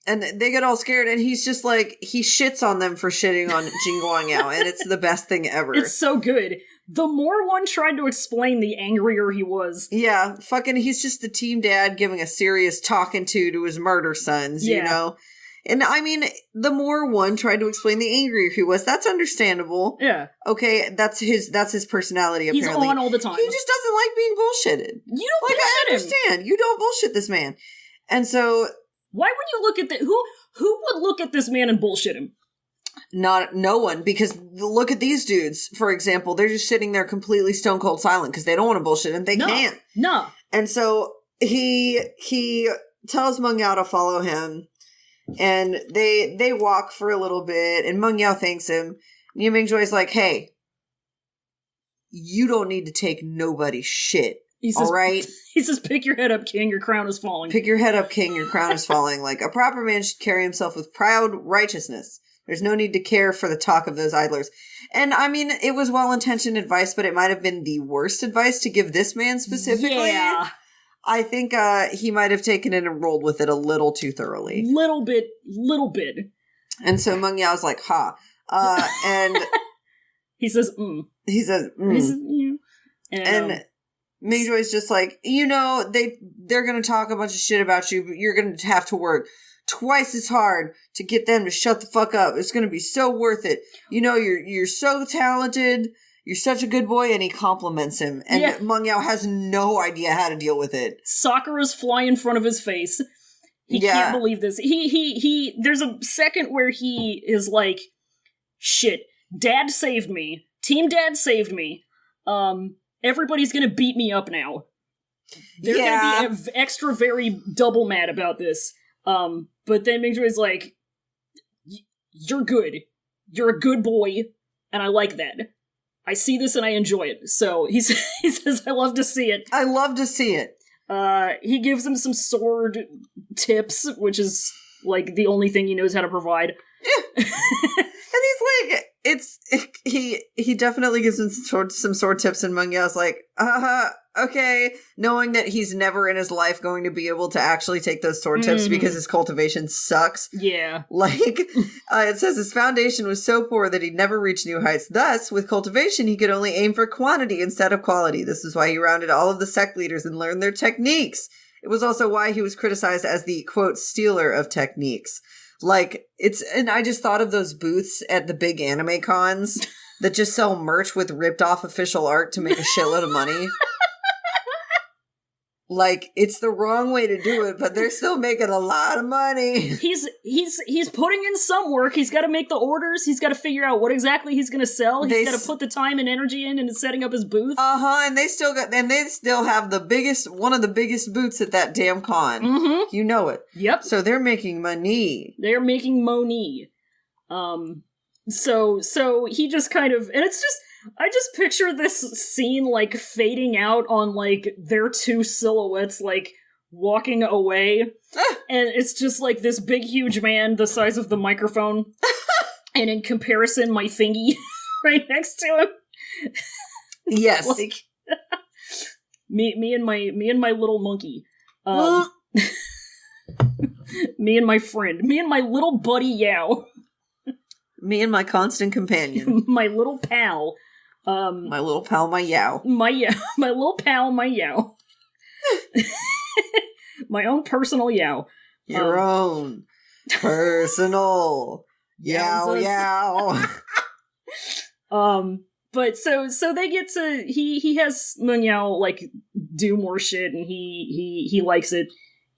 [SPEAKER 2] And they get all scared, and he's just like, he shits on them for shitting on Jin Guangyao, and it's the best thing ever.
[SPEAKER 1] It's so good. The more one tried to explain, the angrier he was.
[SPEAKER 2] Yeah, fucking, he's just the teen dad giving a serious talking to his murder sons, you know? And I mean, the more one tried to explain, the angrier he was. That's understandable.
[SPEAKER 1] Yeah.
[SPEAKER 2] Okay, that's his personality, apparently.
[SPEAKER 1] He's on all the time.
[SPEAKER 2] He just doesn't like being bullshitted.
[SPEAKER 1] You don't bullshit
[SPEAKER 2] I understand. You don't bullshit this man. And so...
[SPEAKER 1] Why would you look at who would look at this man and bullshit him?
[SPEAKER 2] No one, because look at these dudes, for example. They're just sitting there completely stone cold silent because they don't want to bullshit and they can't.
[SPEAKER 1] No.
[SPEAKER 2] And so he tells Meng Yao to follow him, and they walk for a little bit, and Meng Yao thanks him. Nie Mingjue's like, hey, you don't need to take nobody's shit. He says, all right?
[SPEAKER 1] He says, pick your head up, king, your crown is falling.
[SPEAKER 2] Pick your head up, king, your crown is falling. Like, a proper man should carry himself with proud righteousness. There's no need to care for the talk of those idlers. And, I mean, it was well-intentioned advice, but it might have been the worst advice to give this man specifically. Yeah. I think he might have taken it and rolled with it a little too thoroughly.
[SPEAKER 1] Little bit.
[SPEAKER 2] And so Meng Yao's like, ha. And...
[SPEAKER 1] he says,
[SPEAKER 2] He says,
[SPEAKER 1] He says, mm.
[SPEAKER 2] And Mingjue's just like, they're going to talk a bunch of shit about you, but you're going to have to work twice as hard to get them to shut the fuck up. It's going to be so worth it. You're so talented. You're such a good boy. And he compliments him. And Meng Yao has no idea how to deal with it. Sakura's
[SPEAKER 1] fly in front of his face. He can't believe this. He there's a second where he is like, shit, Dad saved me. Team Dad saved me. Everybody's gonna beat me up now. They're gonna be extra very double mad about this. But then Mingjue's like, you're good. You're a good boy, and I like that. I see this and I enjoy it. So he says, I love to see it.
[SPEAKER 2] I love to see it.
[SPEAKER 1] He gives him some sword tips, which is, like, the only thing he knows how to provide.
[SPEAKER 2] Yeah. And he's like, he definitely gives him some sword tips, and Meng Yao's like, okay, knowing that he's never in his life going to be able to actually take those sword tips because his cultivation sucks.
[SPEAKER 1] Yeah.
[SPEAKER 2] Like, it says his foundation was so poor that he'd never reach new heights. Thus, with cultivation, he could only aim for quantity instead of quality. This is why he rounded all of the sect leaders and learned their techniques. It was also why he was criticized as the, quote, stealer of techniques. Like, and I just thought of those booths at the big anime cons that just sell merch with ripped off official art to make a shitload of money. Like, it's the wrong way to do it, but they're still making a lot of money.
[SPEAKER 1] He's putting in some work. He's got to make the orders. He's got to figure out what exactly he's going to sell. He's got to put the time and energy in setting up his booth.
[SPEAKER 2] And they still have one of the biggest booths at that damn con.
[SPEAKER 1] Mm-hmm.
[SPEAKER 2] You know it.
[SPEAKER 1] Yep.
[SPEAKER 2] So they're making money.
[SPEAKER 1] They're making money. So he just kind of, and it's just, I just picture this scene, like, fading out on, like, their two silhouettes, like, walking away. And it's just, like, this big, huge man the size of the microphone. And in comparison, my thingy right next to him.
[SPEAKER 2] Yes.
[SPEAKER 1] Like, me and my little monkey. Me and my friend. Me and my little buddy Yao.
[SPEAKER 2] Me and my constant companion.
[SPEAKER 1] My little pal.
[SPEAKER 2] My little pal, my Yao.
[SPEAKER 1] My little pal, my Yao. My own personal Yao.
[SPEAKER 2] Your own personal Yao Yao.
[SPEAKER 1] But so they get to, he has Meng Yao, like, do more shit, and he likes it.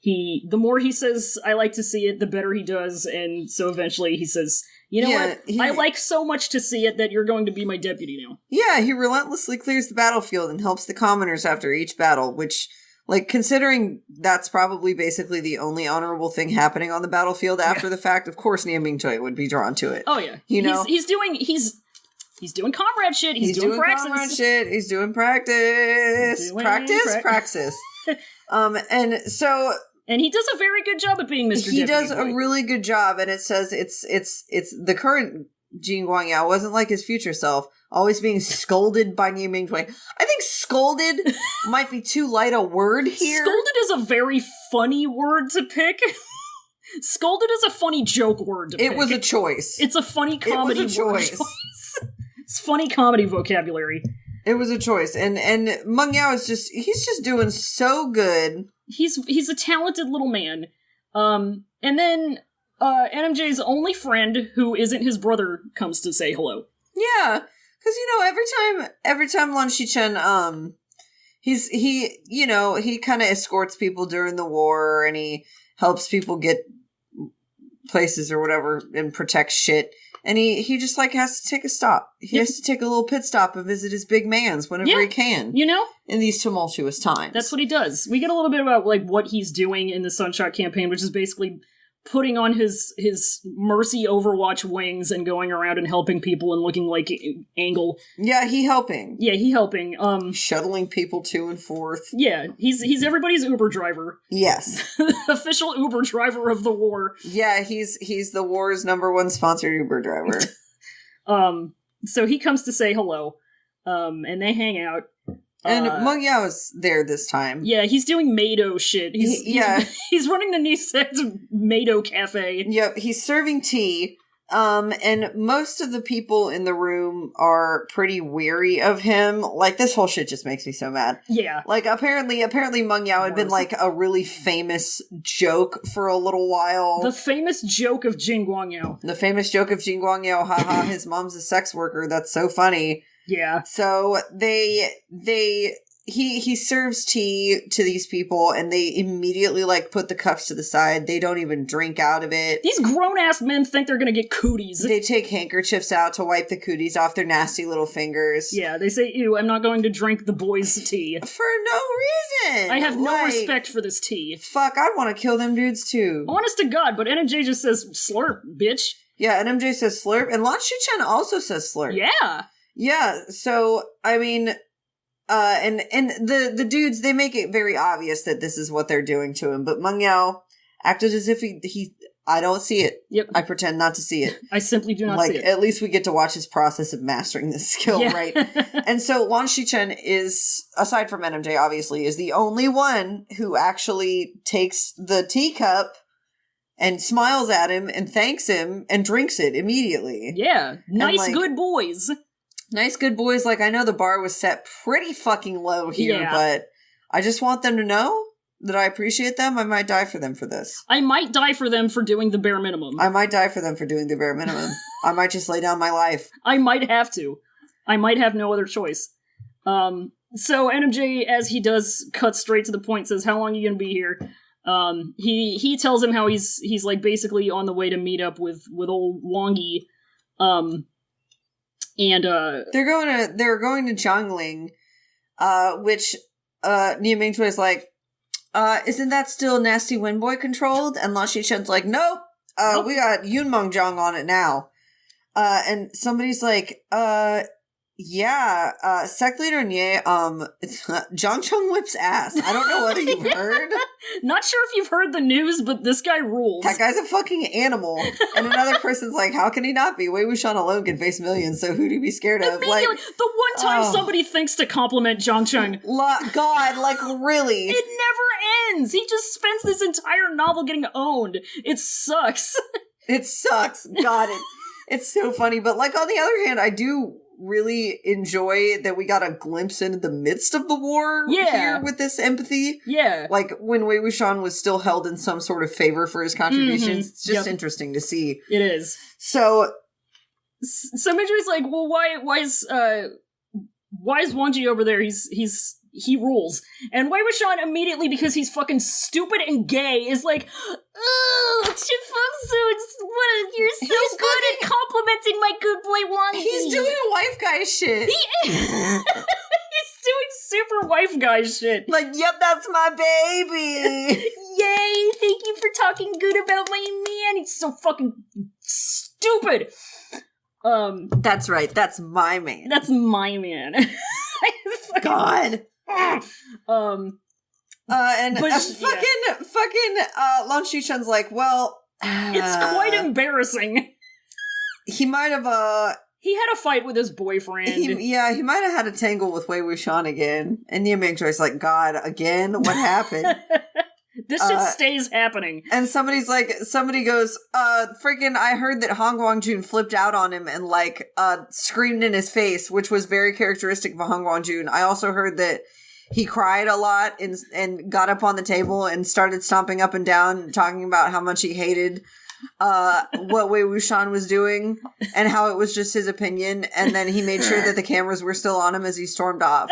[SPEAKER 1] The more he says, I like to see it, the better he does, and so eventually he says, you know what? I like so much to see it that you're going to be my deputy now.
[SPEAKER 2] Yeah, he relentlessly clears the battlefield and helps the commoners after each battle, which, like, considering that's probably basically the only honorable thing happening on the battlefield after the fact, of course Nie Mingjue would be drawn to it.
[SPEAKER 1] Oh yeah.
[SPEAKER 2] You know?
[SPEAKER 1] He's doing comrade shit, he's doing praxis.
[SPEAKER 2] Comrade shit, he's doing practice. Praxis.
[SPEAKER 1] And he does a very good job at being Mr. Deputy.
[SPEAKER 2] He does a really good job, and it says it's the current Jin Guangyao wasn't like his future self, always being scolded by Nie Mingjue. I think scolded might be too light a word here.
[SPEAKER 1] Scolded is a very funny word to pick. Scolded is a funny joke word to pick.
[SPEAKER 2] It was a choice.
[SPEAKER 1] It's a funny comedy choice. It's funny comedy vocabulary.
[SPEAKER 2] It was a choice, and Meng Yao is he's just doing so good.
[SPEAKER 1] He's a talented little man. And then NMJ's only friend, who isn't his brother, comes to say hello.
[SPEAKER 2] Yeah, because every time Lan Xichen, he kind of escorts people during the war, and he helps people get places or whatever and protects shit. And he just, like, has to take a stop. He has to take a little pit stop and visit his big mans whenever he can.
[SPEAKER 1] You know?
[SPEAKER 2] In these tumultuous times.
[SPEAKER 1] That's what he does. We get a little bit about, like, what he's doing in the Sunshot campaign, which is basically putting on his Mercy Overwatch wings and going around and helping people and looking like Angle.
[SPEAKER 2] Yeah, he helping.
[SPEAKER 1] Yeah, he helping.
[SPEAKER 2] Shuttling people to and forth.
[SPEAKER 1] Yeah, he's everybody's Uber driver.
[SPEAKER 2] Yes.
[SPEAKER 1] Official Uber driver of the war.
[SPEAKER 2] Yeah, he's the war's #1 sponsored Uber driver.
[SPEAKER 1] So he comes to say hello. And they hang out.
[SPEAKER 2] And Mingjue is there this time.
[SPEAKER 1] Yeah, he's doing Mado shit. He's running the Niset's Mado cafe.
[SPEAKER 2] Yep, he's serving tea. And most of the people in the room are pretty weary of him. Like, this whole shit just makes me so mad.
[SPEAKER 1] Yeah.
[SPEAKER 2] Like, apparently Mingjue had been, like, a really famous joke for a little while.
[SPEAKER 1] The famous joke of Jin Guangyao.
[SPEAKER 2] The famous joke of Jin Guangyao. Haha, his mom's a sex worker. That's so funny.
[SPEAKER 1] Yeah.
[SPEAKER 2] So he serves tea to these people and they immediately like put the cups to the side. They don't even drink out of it.
[SPEAKER 1] These grown-ass men think they're gonna get cooties.
[SPEAKER 2] They take handkerchiefs out to wipe the cooties off their nasty little fingers.
[SPEAKER 1] Yeah, they say, ew, I'm not going to drink the boys' tea.
[SPEAKER 2] For no reason!
[SPEAKER 1] I have no respect for this tea.
[SPEAKER 2] Fuck, I'd want to kill them dudes too.
[SPEAKER 1] Honest to God, but NMJ just says, slurp, bitch.
[SPEAKER 2] Yeah, NMJ says slurp, and Lan Xichen also says slurp.
[SPEAKER 1] Yeah!
[SPEAKER 2] Yeah, so, I mean, and the dudes, they make it very obvious that this is what they're doing to him, but Mingjue acted as if I don't see it.
[SPEAKER 1] Yep.
[SPEAKER 2] I pretend not to see it.
[SPEAKER 1] I simply do not see it.
[SPEAKER 2] Like, at least we get to watch his process of mastering this skill, right? And so Lan Xichen is, aside from NMJ, obviously, is the only one who actually takes the teacup and smiles at him and thanks him and drinks it immediately.
[SPEAKER 1] Yeah. Nice, good boys.
[SPEAKER 2] Nice, good boys. Like, I know the bar was set pretty fucking low here, but I just want them to know that I appreciate them. I might die for them for this.
[SPEAKER 1] I might die for them for doing the bare minimum.
[SPEAKER 2] I might die for them for doing the bare minimum. I might just lay down my life.
[SPEAKER 1] I might have to. I might have no other choice. So NMJ, as he does, cuts straight to the point, says, how long are you gonna be here? He tells him how he's like basically on the way to meet up with old Wongi. And
[SPEAKER 2] they're going to Jiangling, which Nie Mingjue is like, isn't that still Nasty Windboy controlled? And Lan Xichen's like, nope. We got Yunmengjiang on it now. And somebody's like, yeah, sect leader Nie, Zhang Cheng whips ass. I don't know whether you've heard.
[SPEAKER 1] Not sure if you've heard the news, but this guy rules.
[SPEAKER 2] That guy's a fucking animal. And another person's like, how can he not be? Wei Wuxian alone can face millions, so who'd he be scared of? Like,
[SPEAKER 1] the one time somebody thinks to compliment Zhang Cheng.
[SPEAKER 2] God, like, really?
[SPEAKER 1] It never ends! He just spends this entire novel getting owned. It sucks.
[SPEAKER 2] It sucks. God, it's so funny. But, like, on the other hand, I do really enjoy that we got a glimpse into the midst of the war here with this empathy. Yeah. Like, when Wei Wuxian was still held in some sort of favor for his contributions. It's just interesting to see.
[SPEAKER 1] It is.
[SPEAKER 2] So
[SPEAKER 1] Minjue's like, well, why is Wonji over there? He rules. And Wei Wuxian immediately, because he's fucking stupid and gay, is like, oh, you're so good at complimenting my good boy Wonji.
[SPEAKER 2] He's doing wife guy shit.
[SPEAKER 1] He is. He's doing super wife guy shit.
[SPEAKER 2] Like, yep, that's my baby.
[SPEAKER 1] Yay, thank you for talking good about my man. He's so fucking stupid.
[SPEAKER 2] That's right, that's my man.
[SPEAKER 1] That's my man.
[SPEAKER 2] God. And Lan Xichen's like, well,
[SPEAKER 1] it's quite embarrassing.
[SPEAKER 2] He might have
[SPEAKER 1] he had a fight with his boyfriend.
[SPEAKER 2] He might have had a tangle with Wei Wuxian again. And Nie Mingjue's like, God, again? What happened?
[SPEAKER 1] This shit stays happening.
[SPEAKER 2] And somebody goes, freaking, I heard that Han Guangjun flipped out on him and, like, screamed in his face, which was very characteristic of Han Guangjun. I also heard that he cried a lot and got up on the table and started stomping up and down, talking about how much he hated what Wei Wuxian was doing and how it was just his opinion. And then he made sure that the cameras were still on him as he stormed off.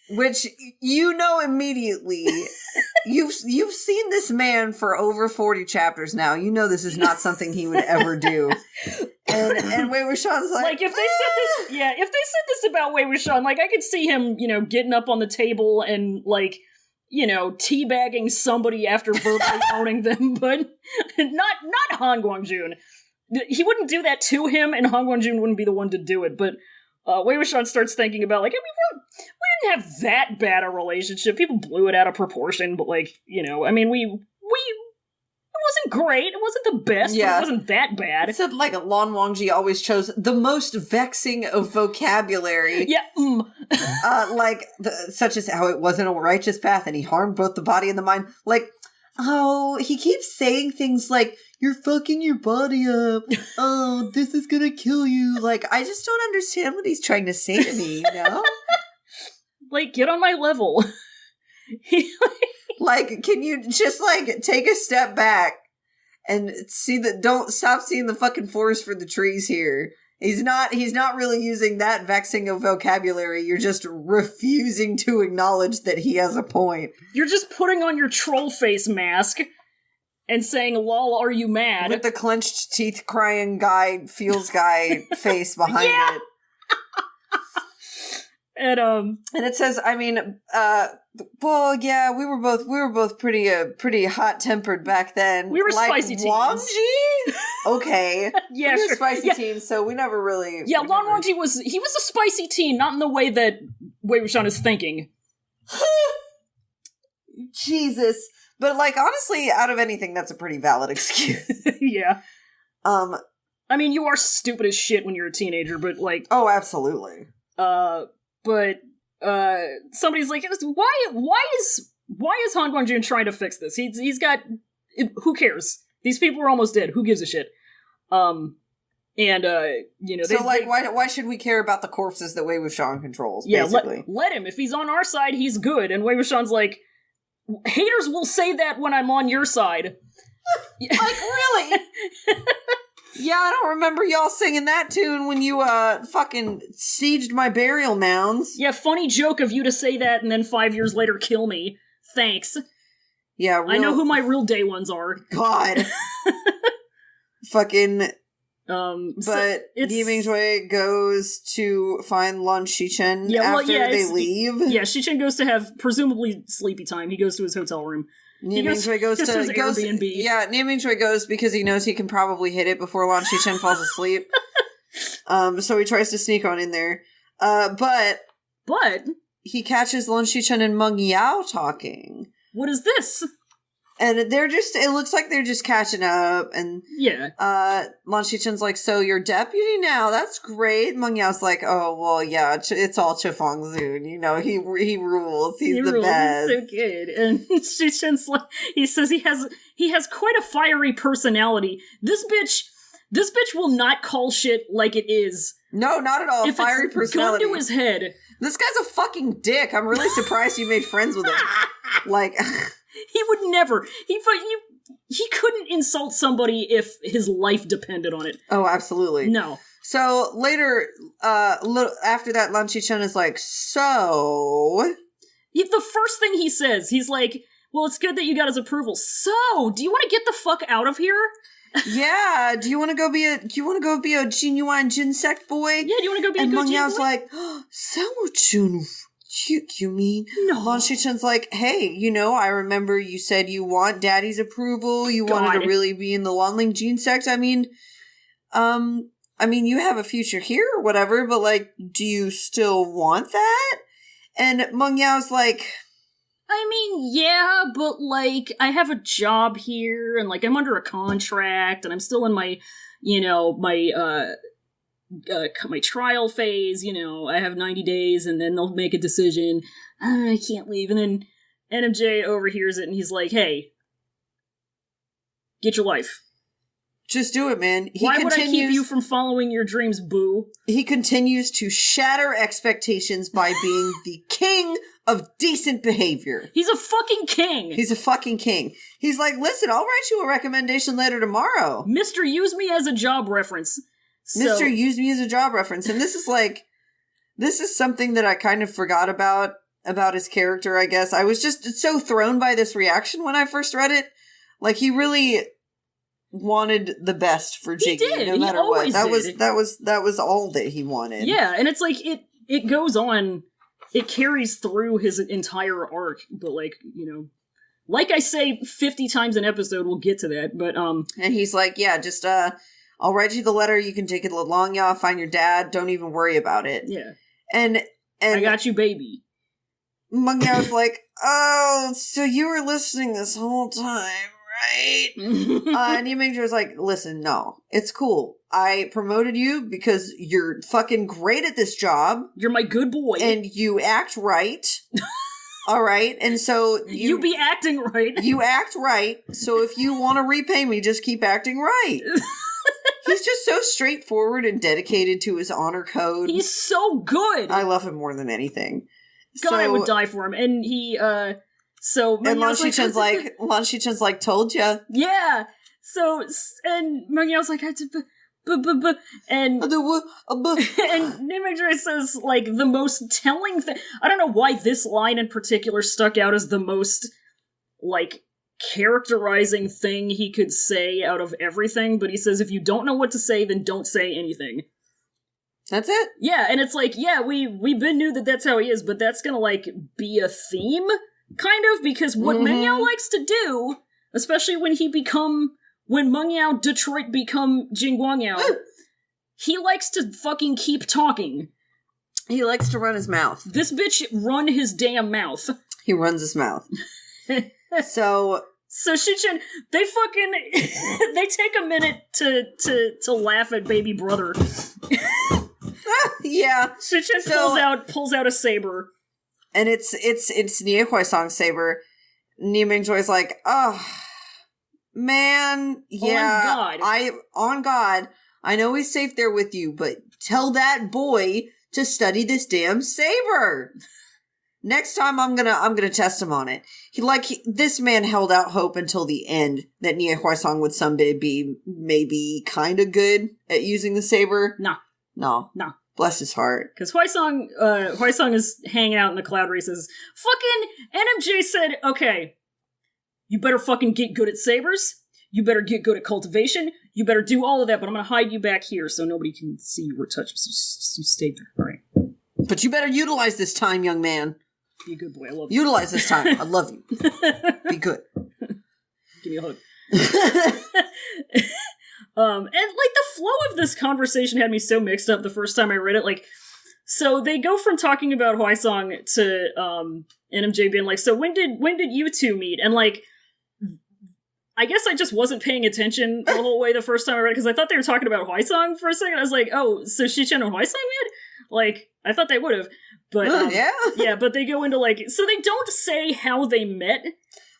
[SPEAKER 2] Which, you know immediately, you've seen this man for over 40 chapters now. You know this is not something he would ever do. And Wei Wuxian's
[SPEAKER 1] like, if they said this about Wei Wuxian, like, I could see him, getting up on the table and, like, teabagging somebody after verbally owning them, but not Han Guangjun. He wouldn't do that to him, and Han Guangjun wouldn't be the one to do it, but Wei Wuxian starts thinking about, like, I mean, we didn't have that bad a relationship. People blew it out of proportion, but, like, I mean, it wasn't great. It wasn't the best, but it wasn't that bad.
[SPEAKER 2] Except, like, Lan Wangji always chose the most vexing of vocabulary.
[SPEAKER 1] Yeah,
[SPEAKER 2] such as how it wasn't a righteous path and he harmed both the body and the mind. Like, oh, he keeps saying things like, you're fucking your body up. Oh, this is gonna kill you. Like, I just don't understand what he's trying to say to me,
[SPEAKER 1] Like, get on my level.
[SPEAKER 2] Like, can you just, like, take a step back and don't stop seeing the fucking forest for the trees here. He's not really using that vexing of vocabulary. You're just refusing to acknowledge that he has a point.
[SPEAKER 1] You're just putting on your troll face mask and saying, lol, are you mad?
[SPEAKER 2] With the clenched teeth crying feels guy face behind it.
[SPEAKER 1] And
[SPEAKER 2] it says, I mean, well, yeah, we were both pretty hot-tempered back then.
[SPEAKER 1] We were
[SPEAKER 2] like
[SPEAKER 1] spicy teens.
[SPEAKER 2] Wangji? Okay.
[SPEAKER 1] Yeah,
[SPEAKER 2] we were
[SPEAKER 1] sure.
[SPEAKER 2] spicy teens, so we never really...
[SPEAKER 1] Yeah, Lan Wangji was a spicy teen, not in the way that Wei Wuxian is thinking.
[SPEAKER 2] Jesus. But, like, honestly, out of anything, that's a pretty valid excuse.
[SPEAKER 1] Yeah. I mean, you are stupid as shit when you're a teenager, but, like...
[SPEAKER 2] Oh, absolutely.
[SPEAKER 1] But somebody's like, why is Han Guangjun trying to fix this? He's got, who cares? These people are almost dead. Who gives a shit? So
[SPEAKER 2] why should we care about the corpses that Wei Wuxian controls? Basically,
[SPEAKER 1] let him. If he's on our side, he's good. And Wei Wuxian's like, haters will say that when I'm on your side.
[SPEAKER 2] Like, really? Yeah, I don't remember y'all singing that tune when you, fucking sieged my burial mounds.
[SPEAKER 1] Yeah, funny joke of you to say that and then 5 years later kill me. Thanks.
[SPEAKER 2] Yeah,
[SPEAKER 1] I know who my real day ones are.
[SPEAKER 2] God. Fucking...
[SPEAKER 1] But
[SPEAKER 2] Nie Mingjue goes to find Lan Xichen after they leave.
[SPEAKER 1] Yeah, Xichen goes to have, presumably, sleepy time. He goes to his hotel room.
[SPEAKER 2] Nie Mingjue goes to his Airbnb. Yeah, Nie Mingjue goes because he knows he can probably hit it before Lan Xichen falls asleep. So he tries to sneak on in there. But he catches Lan Xichen and Meng Yao talking.
[SPEAKER 1] What is this?
[SPEAKER 2] And it looks like they're just catching up, and
[SPEAKER 1] yeah.
[SPEAKER 2] Lan Xichen's like, so you're deputy now? That's great. Meng Yao's like, oh, well, yeah, it's all Chifeng Zun. He rules. He's the best.
[SPEAKER 1] He's so good. And Xichen's like, he says he has quite a fiery personality. This bitch will not call shit like it is.
[SPEAKER 2] No, not at all.
[SPEAKER 1] If
[SPEAKER 2] fiery personality.
[SPEAKER 1] Gun to his head.
[SPEAKER 2] This guy's a fucking dick. I'm really surprised you made friends with him. Like...
[SPEAKER 1] He would never. He couldn't insult somebody if his life depended on it.
[SPEAKER 2] Oh, absolutely.
[SPEAKER 1] No.
[SPEAKER 2] So later, after that, Lan Xichen is like, so...
[SPEAKER 1] The first thing he says, he's like, well, it's good that you got his approval. So, do you want to get the fuck out of here?
[SPEAKER 2] Yeah, do you want to go be a genuine Jinsect boy?
[SPEAKER 1] Yeah, do you want to go be a good
[SPEAKER 2] Meng Yao's like, so Jun... You mean?
[SPEAKER 1] No.
[SPEAKER 2] Lan Xichen's like, hey, I remember you said you want daddy's approval. You wanted to really be in the Lanling gene sect. I mean, you have a future here or whatever, but, like, do you still want that? And Meng Yao's like...
[SPEAKER 1] I mean, yeah, but, like, I have a job here, and, like, I'm under a contract, and I'm still in my, my trial phase, I have 90 days and then they'll make a decision. I can't leave. And then NMJ overhears it and he's like, hey, get your life.
[SPEAKER 2] Just do it, man.
[SPEAKER 1] Why would I keep you from following your dreams, boo?
[SPEAKER 2] He continues to shatter expectations by being the king of decent behavior.
[SPEAKER 1] He's a fucking king.
[SPEAKER 2] He's a fucking king. He's like, listen, I'll write you a recommendation letter tomorrow.
[SPEAKER 1] Mr. Use me as a job reference.
[SPEAKER 2] Mr. Used me as a job reference. And this is something that I kind of forgot about about his character, I guess. I was just so thrown by this reaction when I first read it. Like, he really wanted the best for Jiggy, no matter what. That was all that he wanted.
[SPEAKER 1] Yeah, and it's like, it goes on, it carries through his entire arc, but like, you know, like I say 50 times an episode, we'll get to that, but
[SPEAKER 2] And he's like, yeah, just, I'll write you the letter, you can take it to Long Yaw, find your dad, don't even worry about it.
[SPEAKER 1] Yeah.
[SPEAKER 2] And
[SPEAKER 1] I got you, baby.
[SPEAKER 2] Mingjue was like, oh, so you were listening this whole time, right? And Nie Mingjue was like, listen, no, it's cool. I promoted you because you're fucking great at this job.
[SPEAKER 1] You're my good boy.
[SPEAKER 2] And you act right. All right. And so
[SPEAKER 1] you be acting right.
[SPEAKER 2] You act right. So if you want to repay me, just keep acting right. He's just so straightforward and dedicated to his honor code.
[SPEAKER 1] He's so good.
[SPEAKER 2] I love him more than anything.
[SPEAKER 1] God, I would die for him. And he, so...
[SPEAKER 2] And Lan Xichen's like, told ya.
[SPEAKER 1] Yeah. So, and Mingjue like, and Nie Mingjue says, like, the most telling thing... I don't know why this line in particular stuck out as the most, like, characterizing thing he could say out of everything, but he says, if you don't know what to say, then don't say anything.
[SPEAKER 2] That's it?
[SPEAKER 1] Yeah, and it's like, yeah, we been knew that that's how he is, but that's gonna, like, be a theme, kind of, because what Mingjue likes to do, especially when Mingjue Detroit become Jingguangyao, he likes to fucking keep talking.
[SPEAKER 2] He likes to run his mouth.
[SPEAKER 1] This bitch run his damn mouth.
[SPEAKER 2] He runs his mouth. So
[SPEAKER 1] Xichen, they fucking they take a minute to laugh at baby brother.
[SPEAKER 2] Yeah.
[SPEAKER 1] Xichen pulls out a saber.
[SPEAKER 2] And it's Nie Huaisong's saber. Nie Mingjue's like, oh man, yeah. On God, I know he's safe there with you, but tell that boy to study this damn saber. Next time I'm gonna test him on it. This man held out hope until the end that Nie Huaisong would someday be maybe kind of good at using the saber. No. Bless his heart.
[SPEAKER 1] Because Huaisong is hanging out in the cloud races. Fucking NMJ said, okay, you better fucking get good at sabers. You better get good at cultivation. You better do all of that, but I'm gonna hide you back here so nobody can see you or touch you. So you stay there, all right?
[SPEAKER 2] But you better utilize this time, young man.
[SPEAKER 1] Be a good boy. I love you.
[SPEAKER 2] Utilize this time. I love you. Be good.
[SPEAKER 1] Give me a hug. And like the flow of this conversation had me so mixed up the first time I read it. Like, so they go from talking about Huaisong to NMJ being like, so when did you two meet? And like, I guess I just wasn't paying attention the whole way the first time I read it because I thought they were talking about Huaisong for a second. I was like, oh, so Xichen and Huaisong met? Like, I thought they would have. But yeah, but they go into like, so they don't say how they met.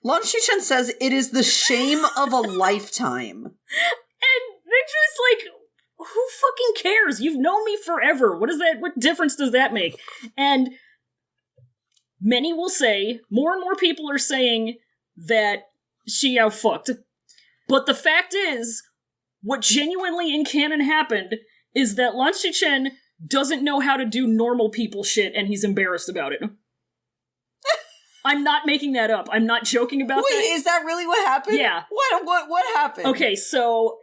[SPEAKER 2] Lan Xichen says it is the shame of a lifetime.
[SPEAKER 1] And Victor's like, who fucking cares? You've known me forever. What difference does that make? And many will say, more and more people are saying that Xiao fucked. But the fact is, what genuinely in canon happened is that Lan Xichen doesn't know how to do normal people shit, and he's embarrassed about it. I'm not making that up. I'm not joking about that.
[SPEAKER 2] Wait, is that really what happened?
[SPEAKER 1] Yeah.
[SPEAKER 2] What happened?
[SPEAKER 1] Okay, so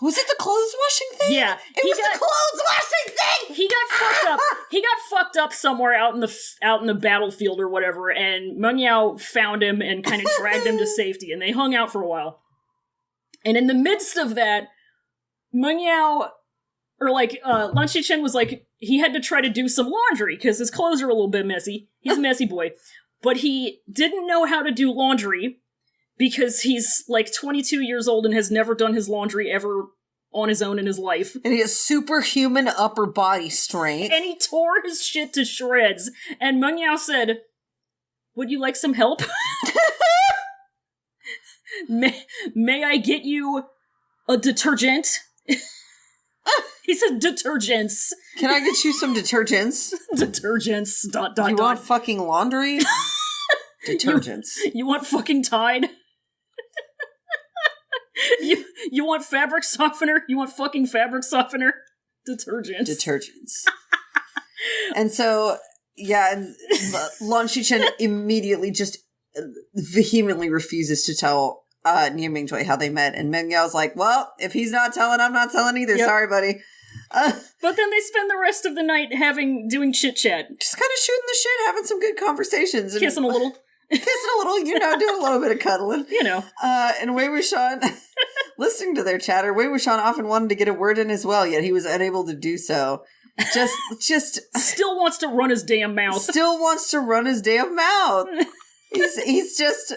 [SPEAKER 2] was it the clothes washing thing?
[SPEAKER 1] Yeah.
[SPEAKER 2] It was the clothes washing thing!
[SPEAKER 1] He got fucked up. He got fucked up somewhere out in the battlefield or whatever, and Mingjue found him and kind of dragged him to safety, and they hung out for a while. And in the midst of that, Mingjue... Lan Xichen was like, he had to try to do some laundry, because his clothes are a little bit messy. He's a messy boy. But he didn't know how to do laundry, because he's, 22 years old and has never done his laundry ever on his own in his life.
[SPEAKER 2] And he has superhuman upper body strength.
[SPEAKER 1] And he tore his shit to shreds. And Mingjue said, would you like some help? May I get you a detergent? He said detergence.
[SPEAKER 2] Can I get you some detergents?
[SPEAKER 1] Detergents.
[SPEAKER 2] You want fucking laundry? Detergents.
[SPEAKER 1] You want fucking Tide? you want fabric softener? You want fucking fabric softener? Detergents.
[SPEAKER 2] And so, Yeah, and Lan Xichen immediately just vehemently refuses to tell Nie Mingjue how they met, and Mengyao's like, well, if he's not telling, I'm not telling either. Yep. Sorry, buddy.
[SPEAKER 1] But then they spend the rest of the night doing chit-chat.
[SPEAKER 2] Just kind of shooting the shit, having some good conversations. And
[SPEAKER 1] kissing a little.
[SPEAKER 2] Kissing a little, doing a little bit of cuddling. And Wei Wuxian, listening to their chatter, Wei Wuxian often wanted to get a word in as well, yet he was unable to do so. Just
[SPEAKER 1] still wants to run his damn mouth.
[SPEAKER 2] He's just,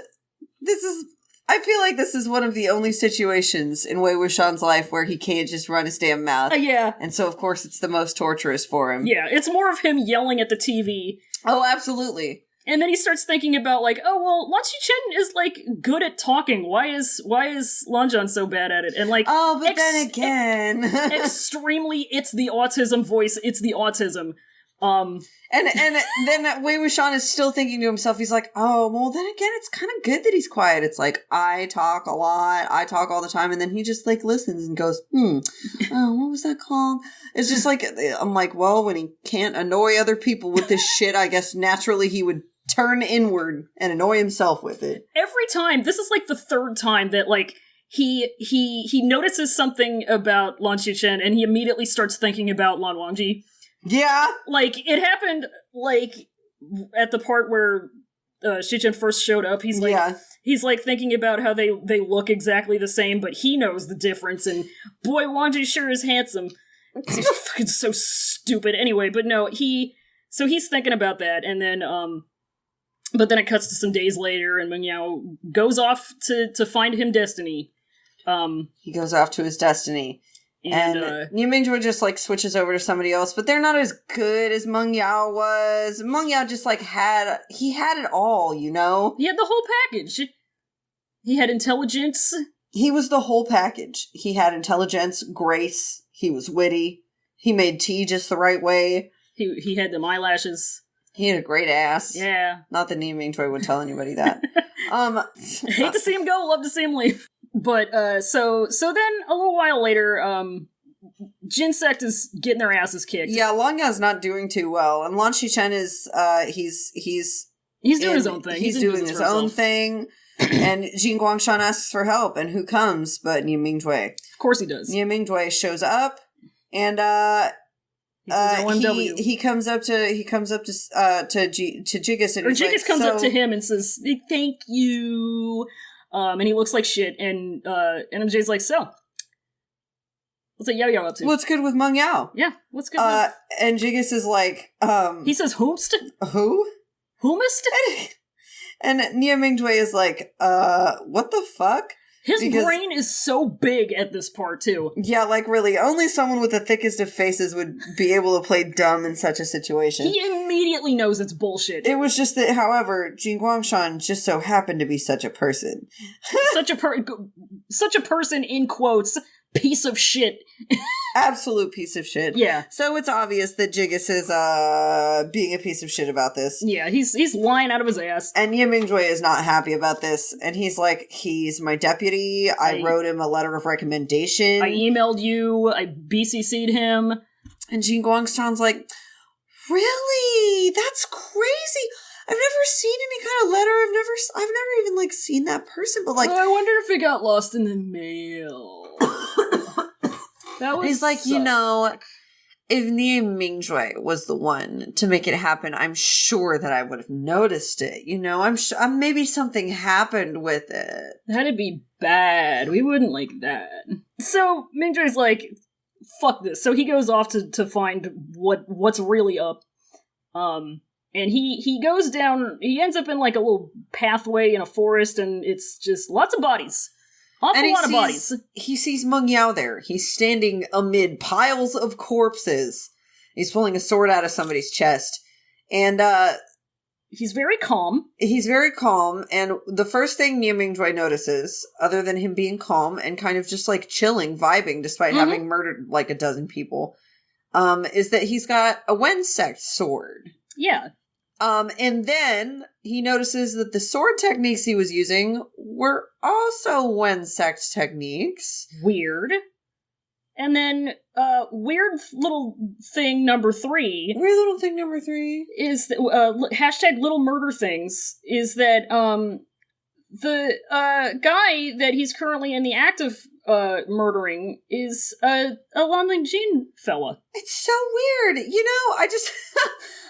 [SPEAKER 2] I feel like this is one of the only situations in Wei Wuxian's life where he can't just run his damn mouth.
[SPEAKER 1] Yeah.
[SPEAKER 2] And so, of course, it's the most torturous for him.
[SPEAKER 1] Yeah, it's more of him yelling at the TV.
[SPEAKER 2] Oh, absolutely.
[SPEAKER 1] And then he starts thinking about, like, oh, well, Lan Xichen is, like, good at talking. Why is Lanjan so bad at it? And, like...
[SPEAKER 2] Oh, but then again...
[SPEAKER 1] extremely, it's the autism voice, it's the autism.
[SPEAKER 2] And then Wei Wuxian is still thinking to himself, he's like, oh, well, then again, it's kind of good that he's quiet. It's like, I talk a lot, I talk all the time, and then he just, like, listens and goes, oh, what was that called? It's just like, I'm like, well, when he can't annoy other people with this shit, I guess naturally he would turn inward and annoy himself with it.
[SPEAKER 1] Every time, this is, like, the third time that, like, he notices something about Lan Xichen, and he immediately starts thinking about Lan Wangji.
[SPEAKER 2] Yeah.
[SPEAKER 1] Like, it happened, like, at the part where Xichen first showed up. He's like thinking about how they look exactly the same, but he knows the difference, and boy, Wangji sure is handsome. He's fucking so stupid. Anyway, but no, he's thinking about that, and then, but then it cuts to some days later, and Mingjue goes off to find him destiny.
[SPEAKER 2] He goes off to his destiny. And Nie Mingjue just, like, switches over to somebody else, but they're not as good as Mingjue was. Mingjue just, like, had it all, He had the whole package.
[SPEAKER 1] He had intelligence.
[SPEAKER 2] He was the whole package. He had intelligence, grace, he was witty, he made tea just the right way.
[SPEAKER 1] He had them eyelashes.
[SPEAKER 2] He had a great ass.
[SPEAKER 1] Yeah.
[SPEAKER 2] Not that Nie Mingjue would tell anybody that.
[SPEAKER 1] Hate to see him go, love to see him leave. But, so then, a little while later, Jinsect is getting their asses kicked.
[SPEAKER 2] Yeah, Langya's not doing too well, and Lan Xichen is, he's
[SPEAKER 1] doing his own thing.
[SPEAKER 2] He's doing his own thing, and Jin Guangshan asks for help, and who comes but Nie Mingjue?
[SPEAKER 1] Of course he does.
[SPEAKER 2] Nie Mingjue shows up, and, he comes up to Jiggis, and
[SPEAKER 1] Jiggis comes up to him and says, thank you. And he looks like shit, and NMJ's like, so, what's that Yao up to?
[SPEAKER 2] What's good with Mingjue?
[SPEAKER 1] Yeah, what's good with...
[SPEAKER 2] And Jiggis is like,
[SPEAKER 1] he says, whomst?
[SPEAKER 2] Who?
[SPEAKER 1] Whomest?
[SPEAKER 2] And Nie Mingjue is like, what the fuck?
[SPEAKER 1] His brain is so big at this part, too.
[SPEAKER 2] Yeah, like, really, only someone with the thickest of faces would be able to play dumb in such a situation.
[SPEAKER 1] He immediately knows it's bullshit.
[SPEAKER 2] It was just that, however, Jin Guangshan just so happened to be such a person.
[SPEAKER 1] such a person, in quotes, piece of shit.
[SPEAKER 2] Absolute piece of shit.
[SPEAKER 1] Yeah.
[SPEAKER 2] So it's obvious that Jiggis is being a piece of shit about this.
[SPEAKER 1] Yeah, he's lying out of his ass.
[SPEAKER 2] And Nie Mingjue is not happy about this. And he's like, he's my deputy. I wrote him a letter of recommendation.
[SPEAKER 1] I emailed you. I BCC'd him.
[SPEAKER 2] And Jin Guangshan's like, really? That's crazy. I've never seen any kind of letter. I've never even, like, seen that person. But, like,
[SPEAKER 1] I wonder if it got lost in the mail.
[SPEAKER 2] He's like, if Nie Mingjue was the one to make it happen, I'm sure that I would have noticed it. I'm maybe something happened with it.
[SPEAKER 1] That'd be bad. We wouldn't like that. So Mingjue's like, fuck this. So he goes off to find what's really up. And he goes down. He ends up in, like, a little pathway in a forest, and it's just lots of bodies. Awful lot of bodies.
[SPEAKER 2] He sees Mingjue there. He's standing amid piles of corpses. He's pulling a sword out of somebody's chest. And,
[SPEAKER 1] he's very calm.
[SPEAKER 2] And the first thing Nie Mingjue notices, other than him being calm and kind of just, like, chilling, vibing, despite having murdered, like, a dozen people, is that he's got a Wen sect sword.
[SPEAKER 1] Yeah.
[SPEAKER 2] And then he notices that the sword techniques he was using were also Wen sect techniques.
[SPEAKER 1] Weird. And then, weird little thing number 3.
[SPEAKER 2] Weird little thing number 3
[SPEAKER 1] is that, hashtag little murder things is that, the, guy that he's currently in the act of, murdering is, a Lan Xichen fella.
[SPEAKER 2] It's so weird. You know, I just,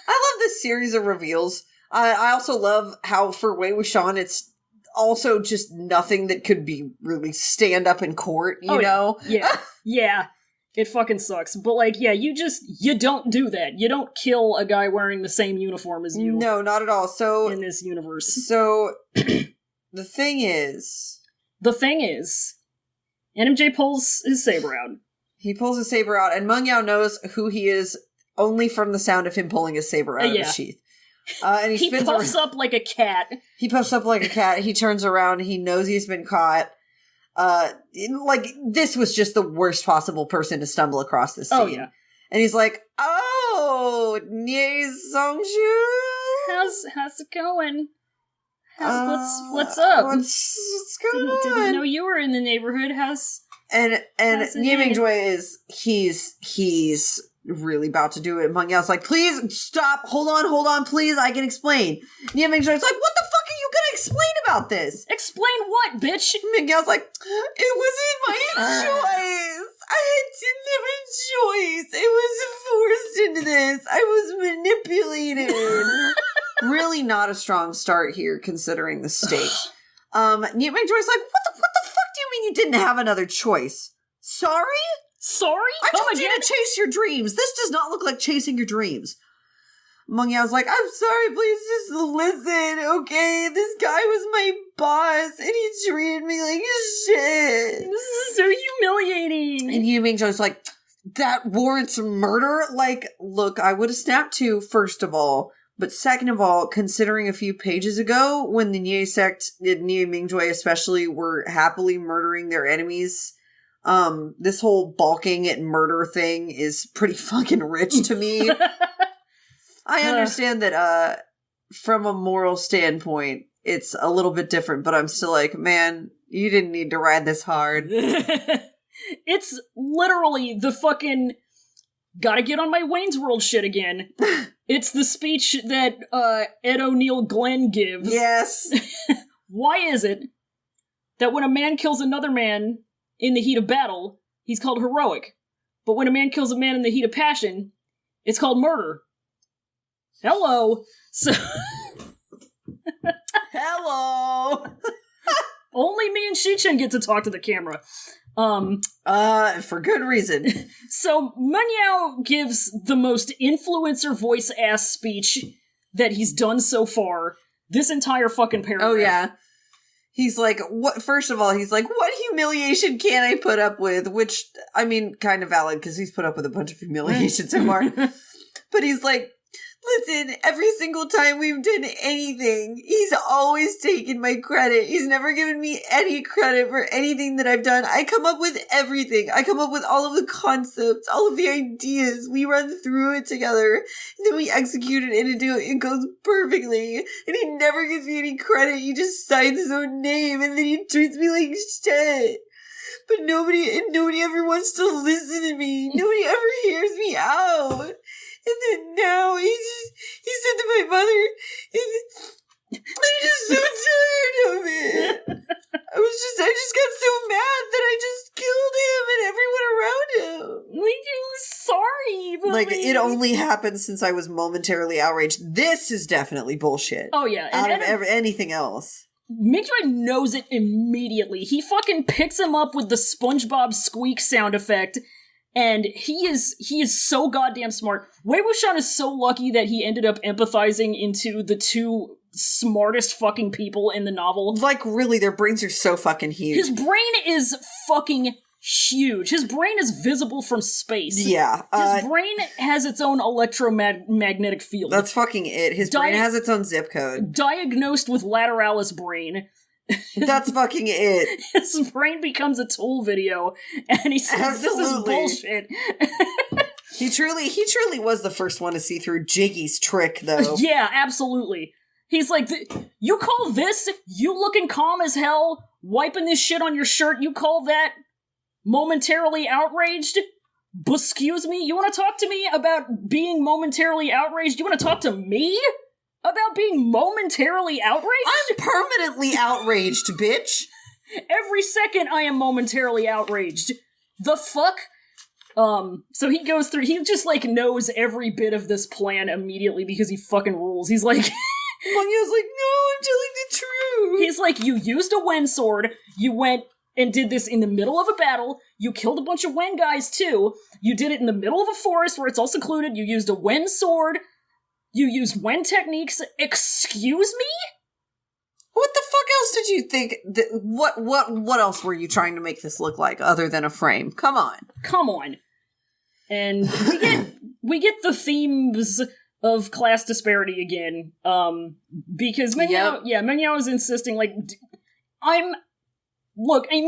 [SPEAKER 2] I love this series of reveals. I also love how for Wei Wuxian, it's also just nothing that could be really stand up in court, you know?
[SPEAKER 1] Yeah. Yeah. It fucking sucks. But, like, yeah, you don't do that. You don't kill a guy wearing the same uniform as you.
[SPEAKER 2] No, not at all. So,
[SPEAKER 1] in this universe.
[SPEAKER 2] So, the thing is,
[SPEAKER 1] NMJ pulls his saber out.
[SPEAKER 2] He pulls his saber out, and Mingjue knows who he is only from the sound of him pulling his saber out of his sheath. And he
[SPEAKER 1] puffs up like a cat.
[SPEAKER 2] He puffs up like a cat. He turns around. He knows he's been caught. Like, this was just the worst possible person to stumble across this scene.
[SPEAKER 1] Oh, yeah.
[SPEAKER 2] And he's like, oh, Nie Mingjue?
[SPEAKER 1] How's it going? What's up?
[SPEAKER 2] What's going on?
[SPEAKER 1] Didn't know you were in the neighborhood.
[SPEAKER 2] And Nie Mingjue is, he's really about to do it. Mingyue's like, please stop. Hold on, please. I can explain. Nie Mingjue's like, what the fuck are you gonna explain about this?
[SPEAKER 1] Explain what, bitch?
[SPEAKER 2] Mingyue's like, it wasn't my choice. I had to live in choice. I was forced into this. I was manipulated. Really not a strong start here, considering the stakes. Nie Mingjue's like, what the fuck do you mean you didn't have another choice? Sorry? I told you to chase your dreams. This does not look like chasing your dreams. Mingyue's like, I'm sorry, please just listen, okay? This guy was my boss, and he treated me like shit.
[SPEAKER 1] This is so humiliating.
[SPEAKER 2] And Nie Mingjue's like, that warrants murder? Like, look, I would have snapped too, first of all. But second of all, considering a few pages ago, when the Nie sect, Nie Mingjue especially, were happily murdering their enemies, this whole balking at murder thing is pretty fucking rich to me. I understand that, from a moral standpoint, it's a little bit different, but I'm still like, man, you didn't need to ride this hard.
[SPEAKER 1] It's literally the fucking gotta get on my Wayne's World shit again. It's the speech that, Ed O'Neill Glenn gives.
[SPEAKER 2] Yes.
[SPEAKER 1] Why is it that when a man kills another man in the heat of battle, he's called heroic. But when a man kills a man in the heat of passion, it's called murder. Hello. So
[SPEAKER 2] hello.
[SPEAKER 1] Only me and Xichen get to talk to the camera.
[SPEAKER 2] For good reason.
[SPEAKER 1] So Mingjue gives the most influencer voice ass speech that he's done so far. This entire fucking paragraph.
[SPEAKER 2] Oh yeah. He's like, what? First of all, he's like, what humiliation can I put up with? Which, I mean, kind of valid, because he's put up with a bunch of humiliation so far. But he's like, listen, every single time we've done anything, he's always taken my credit. He's never given me any credit for anything that I've done. I come up with everything. I come up with all of the concepts, all of the ideas. We run through it together, and then we execute it, and it goes perfectly. And he never gives me any credit. He just signs his own name, and then he treats me like shit. But nobody ever wants to listen to me. Nobody ever hears me out. And then now he said to my mother, I'm just so tired of it. I just got so mad that I just killed him and everyone around him.
[SPEAKER 1] Like, I'm sorry, but
[SPEAKER 2] like it only happened since I was momentarily outraged. This is definitely bullshit.
[SPEAKER 1] Oh yeah,
[SPEAKER 2] out of anything else.
[SPEAKER 1] Mingjue knows it immediately. He fucking picks him up with the SpongeBob squeak sound effect. And he is so goddamn smart. Wei Wuxian is so lucky that he ended up empathizing into the two smartest fucking people in the novel.
[SPEAKER 2] Like, really, their brains are so fucking huge.
[SPEAKER 1] His brain is fucking huge. His brain is visible from space.
[SPEAKER 2] Yeah.
[SPEAKER 1] His brain has its own electromagnetic field.
[SPEAKER 2] That's fucking it. His brain has its own zip code.
[SPEAKER 1] Diagnosed with lateralis brain.
[SPEAKER 2] That's fucking it.
[SPEAKER 1] His brain becomes a tool video, and he says, "This is bullshit."
[SPEAKER 2] He truly was the first one to see through Jiggy's trick, though.
[SPEAKER 1] Yeah, absolutely. He's like, "You call this? You looking calm as hell, wiping this shit on your shirt? You call that momentarily outraged? Excuse me? You want to talk to me about being momentarily outraged? You want to talk to me about being momentarily outraged?
[SPEAKER 2] I'm permanently outraged, bitch.
[SPEAKER 1] Every second I am momentarily outraged. The fuck? So he goes through, he just, like, knows every bit of this plan immediately because he fucking rules. He's like...
[SPEAKER 2] Mengyao's like, no, I'm telling the truth.
[SPEAKER 1] He's like, you used a Wen sword, you went and did this in the middle of a battle, you killed a bunch of Wen guys too, you did it in the middle of a forest where it's all secluded, you used a Wen sword, you used Wen techniques, excuse me?
[SPEAKER 2] What the fuck else did you think? What else were you trying to make this look like other than a frame? Come on.
[SPEAKER 1] Come on. And we get the themes of class disparity again, because Mingjue is insisting, like, I'm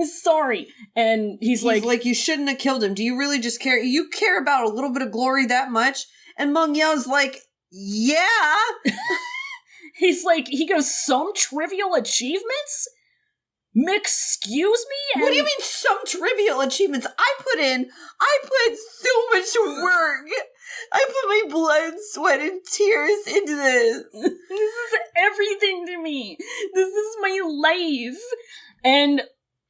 [SPEAKER 1] sorry, and he's like,
[SPEAKER 2] you shouldn't have killed him. Do you really just care? You care about a little bit of glory that much? And Mengyue's like, yeah.
[SPEAKER 1] He's like, he goes, some trivial achievements? Excuse me? And
[SPEAKER 2] what do you mean some trivial achievements? I put so much work. I put my blood, sweat, and tears into this.
[SPEAKER 1] This is everything to me. This is my life. And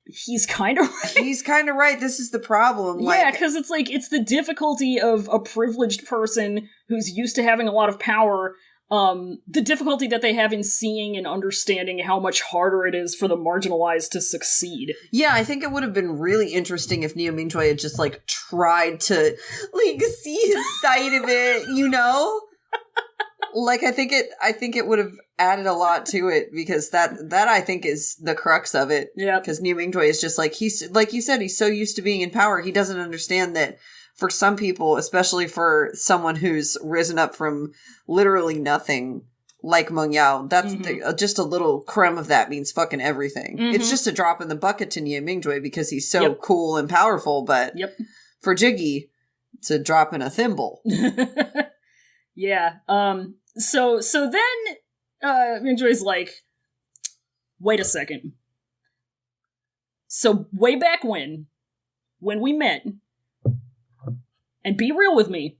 [SPEAKER 1] he's kind of right.
[SPEAKER 2] He's kind of right. This is the problem.
[SPEAKER 1] Yeah, because it's like, it's the difficulty of a privileged person who's used to having a lot of power, the difficulty that they have in seeing and understanding how much harder it is for the marginalized to succeed.
[SPEAKER 2] Yeah, I think it would have been really interesting if Nie Mingjue had just, like, tried to, like, see his side of it, you know? Like, I think it would have added a lot to it, because that I think is the crux of it.
[SPEAKER 1] Yeah.
[SPEAKER 2] Because Nie Mingjue is just, like, he's, like you said, he's so used to being in power, he doesn't understand that for some people, especially for someone who's risen up from literally nothing, like Mengyue, that's just a little crumb of that means fucking everything. Mm-hmm. It's just a drop in the bucket to Nie Mingjue because he's so cool and powerful, but for Jiggy, it's a drop in a thimble.
[SPEAKER 1] Yeah. So then, Mingjue's like, wait a second. So way back when we met, and be real with me,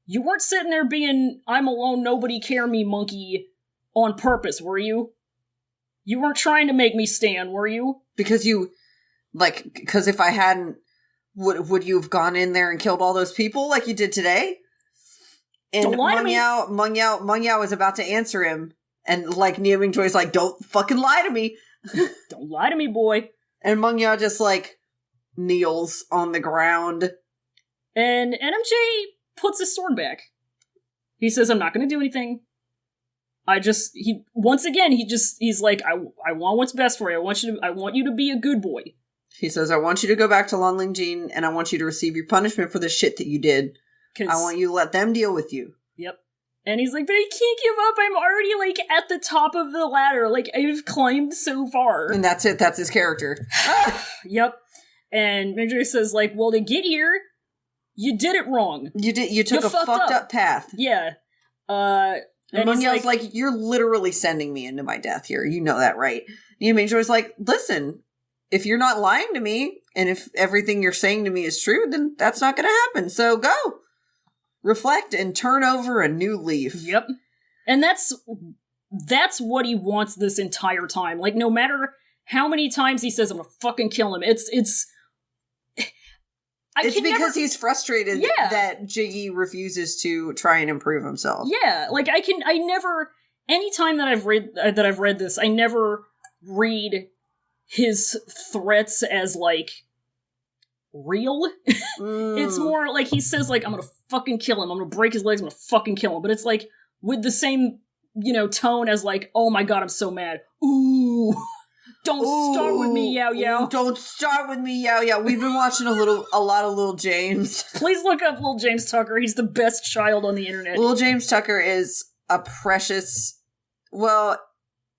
[SPEAKER 1] you weren't sitting there being, I'm alone, nobody care me monkey on purpose, were you? You weren't trying to make me stand, were you?
[SPEAKER 2] Because if I hadn't, would you have gone in there and killed all those people like you did today? And Mengyue was about to answer him, and like Nie Mingjue's like, don't fucking lie to me.
[SPEAKER 1] Don't lie to me, boy.
[SPEAKER 2] And Mengyue just like kneels on the ground.
[SPEAKER 1] And NMJ puts his sword back. He says, I'm not going to do anything. He's like, I want what's best for you. I want you to be a good boy.
[SPEAKER 2] He says, I want you to go back to Lanlingjin, and I want you to receive your punishment for the shit that you did. I want you to let them deal with you.
[SPEAKER 1] Yep. And he's like, but I can't give up. I'm already, like, at the top of the ladder. Like, I've climbed so far.
[SPEAKER 2] And that's it. That's his character.
[SPEAKER 1] Yep. And Mingjue says, like, well, to get here, you did it wrong.
[SPEAKER 2] You took a fucked up path.
[SPEAKER 1] Yeah.
[SPEAKER 2] And Mengyao's like, you're literally sending me into my death here. You know that, right? Nie Mingjue's like, listen, if you're not lying to me, and if everything you're saying to me is true, then that's not going to happen. So go. Reflect and turn over a new leaf.
[SPEAKER 1] Yep. And that's what he wants this entire time. Like, no matter how many times he says, I'm gonna fucking kill him, it's
[SPEAKER 2] because he's frustrated that Jiggy refuses to try and improve himself.
[SPEAKER 1] Yeah, like anytime that I've read this, I never read his threats as like real. It's more like he says like, I'm gonna fucking kill him, I'm gonna break his legs, I'm gonna fucking kill him. But it's like with the same, tone as like, oh my god, I'm so mad. Ooh. Don't start with me, Yao Yao.
[SPEAKER 2] Don't start with me, Yao Yao. We've been watching a lot of Lil James.
[SPEAKER 1] Please look up Lil James Tucker. He's the best child on the internet.
[SPEAKER 2] Lil James Tucker is a precious... Well,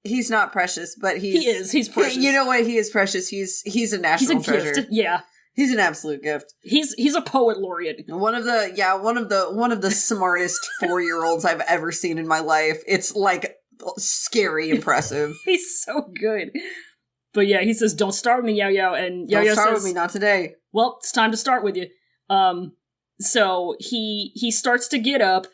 [SPEAKER 2] he's not precious, but he is.
[SPEAKER 1] He's precious.
[SPEAKER 2] You know what? He is precious. He's a national treasure.
[SPEAKER 1] Gift. Yeah.
[SPEAKER 2] He's an absolute gift.
[SPEAKER 1] He's a poet laureate.
[SPEAKER 2] One of the smartest 4-year-olds I've ever seen in my life. It's like scary impressive.
[SPEAKER 1] He's so good. But yeah, he says, "Don't start with me, Yao Yao," and Yao Yao
[SPEAKER 2] start
[SPEAKER 1] says,
[SPEAKER 2] with me, not today.
[SPEAKER 1] "Well, it's time to start with you." So he starts to get up,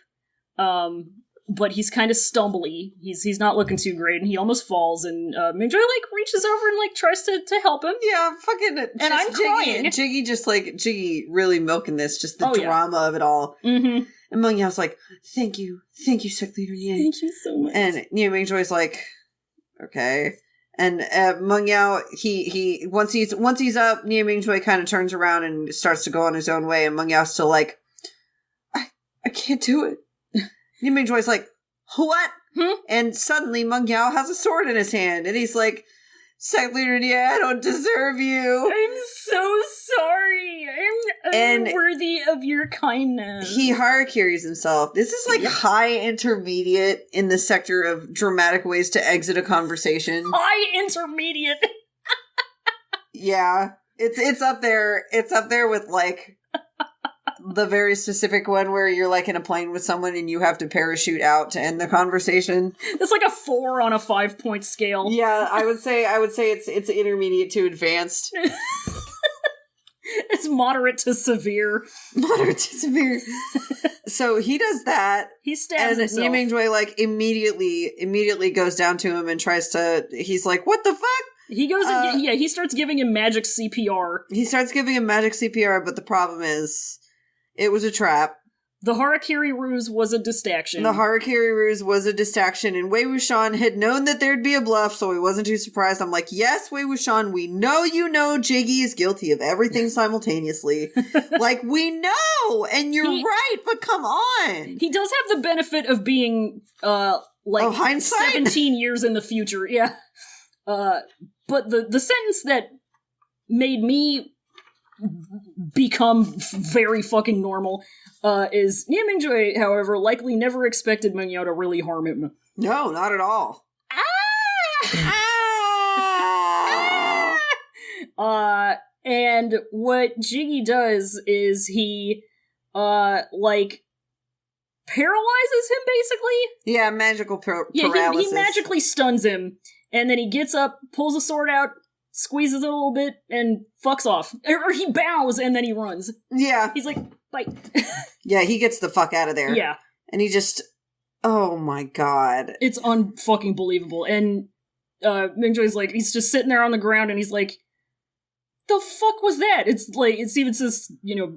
[SPEAKER 1] but he's kind of stumbly. He's not looking too great, and he almost falls. And Mingjue reaches over and tries to help him.
[SPEAKER 2] Yeah, fucking.
[SPEAKER 1] And I'm crying.
[SPEAKER 2] Jiggy really milking this, just the drama of it all.
[SPEAKER 1] Mm-hmm.
[SPEAKER 2] And Meng Yao's like, "Thank you, Sect Leader Nie.
[SPEAKER 1] Thank you so much."
[SPEAKER 2] And Nie Mingjue's like, "Okay." And Meng Yao, he once he's up, Nie Mingjue kind of turns around and starts to go on his own way, and Meng Yao's still like, I can't do it. Nie Mingjue's like, what? And suddenly Meng Yao has a sword in his hand, and he's like, Sect Leader Nie, I don't deserve you.
[SPEAKER 1] I'm so sorry. I'm unworthy of your kindness.
[SPEAKER 2] He harakiris himself. This is high intermediate in the sector of dramatic ways to exit a conversation.
[SPEAKER 1] High intermediate.
[SPEAKER 2] Yeah. It's up there. It's up there with the very specific one where you're in a plane with someone and you have to parachute out to end the conversation.
[SPEAKER 1] It's like a 4 on a 5-point scale.
[SPEAKER 2] Yeah, I would say it's intermediate to advanced.
[SPEAKER 1] It's moderate to severe.
[SPEAKER 2] Moderate to severe. So he does that.
[SPEAKER 1] He stabs himself.
[SPEAKER 2] And Nie Mingjue immediately goes down to him and tries to. He's like, "What the fuck?"
[SPEAKER 1] He goes he starts giving him magic CPR.
[SPEAKER 2] He starts giving him magic CPR, but the problem is, it was a trap.
[SPEAKER 1] The Harakiri ruse was a distraction.
[SPEAKER 2] And Wei Wuxian had known that there'd be a bluff, so he wasn't too surprised. I'm like, yes, Wei Wuxian, we know you know Jiggy is guilty of everything simultaneously. We know! And you're right, but come on!
[SPEAKER 1] He does have the benefit of being,
[SPEAKER 2] hindsight?
[SPEAKER 1] 17 years in the future, yeah. But the sentence that made me become very fucking normal is Nie Mingjue, however, likely never expected Meng Yao to really harm him.
[SPEAKER 2] No, not at all.
[SPEAKER 1] And what Jiggy does is he paralyzes him, basically.
[SPEAKER 2] Yeah, magical paralysis.
[SPEAKER 1] He magically stuns him, and then he gets up, pulls a sword out, squeezes it a little bit, and fucks off. Or he bows, and then he runs.
[SPEAKER 2] Yeah.
[SPEAKER 1] He's like, bye.
[SPEAKER 2] Yeah, he gets the fuck out of there.
[SPEAKER 1] Yeah.
[SPEAKER 2] And he just... Oh my god.
[SPEAKER 1] It's unfucking believable. And Mingjue's like, he's just sitting there on the ground, and he's like, the fuck was that? It's even says,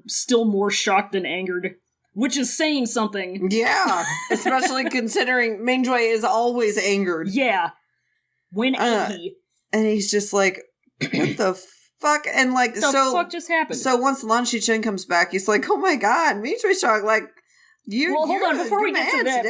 [SPEAKER 1] still more shocked than angered. Which is saying something.
[SPEAKER 2] Yeah. Especially considering Mingjue is always angered.
[SPEAKER 1] Yeah. When ain't he?
[SPEAKER 2] And he's just like, what the fuck? And
[SPEAKER 1] what the fuck just happened?
[SPEAKER 2] So once Lan Xichen comes back, he's like, oh my god, Mingjue shock, hold
[SPEAKER 1] on, before we get to that,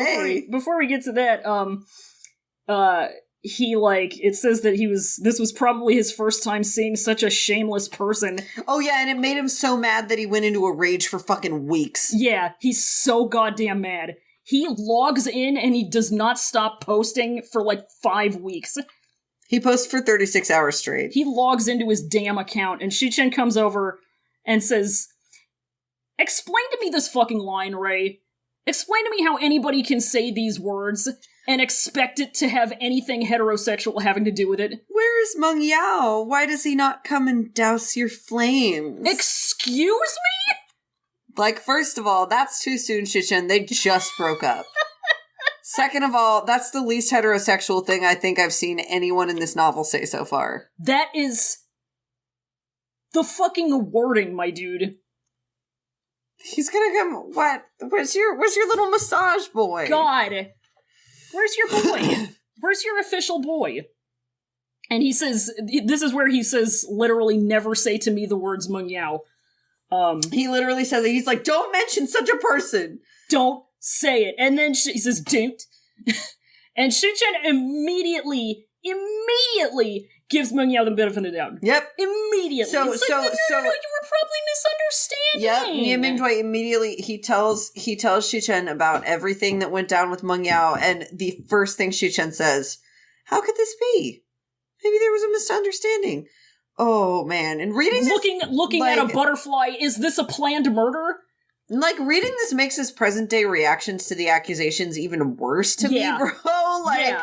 [SPEAKER 1] it says that this was probably his first time seeing such a shameless person.
[SPEAKER 2] Oh yeah, and it made him so mad that he went into a rage for fucking weeks.
[SPEAKER 1] Yeah, he's so goddamn mad. He logs in and he does not stop posting for 5 weeks.
[SPEAKER 2] He posts for 36 hours straight.
[SPEAKER 1] He logs into his damn account, and Xichen comes over and says, explain to me this fucking line, Ray. Explain to me how anybody can say these words and expect it to have anything heterosexual having to do with it.
[SPEAKER 2] Where is Meng Yao? Why does he not come and douse your flames?
[SPEAKER 1] Excuse me?
[SPEAKER 2] First of all, that's too soon, Xichen. They just broke up. Second of all, that's the least heterosexual thing I think I've seen anyone in this novel say so far.
[SPEAKER 1] That is the fucking wording, my dude.
[SPEAKER 2] He's gonna come. What? Where's your little massage boy?
[SPEAKER 1] God, where's your boy? Where's your official boy? And he says, this is where he says, literally, never say to me the words Meng Yao.
[SPEAKER 2] He literally says it. He's like, don't mention such a person.
[SPEAKER 1] Don't say it. And then he says, don't. And Xichen immediately gives Meng Yao the benefit of the doubt.
[SPEAKER 2] Yep.
[SPEAKER 1] Immediately.
[SPEAKER 2] So
[SPEAKER 1] you were probably misunderstanding.
[SPEAKER 2] Yep. Nie Mingjue immediately, he tells Xichen about everything that went down with Meng Yao, and the first thing Xichen says, how could this be? Maybe there was a misunderstanding. Oh man. And reading this,
[SPEAKER 1] looking at a butterfly, is this a planned murder?
[SPEAKER 2] Like, reading this makes his present-day reactions to the accusations even worse to me, bro. Like,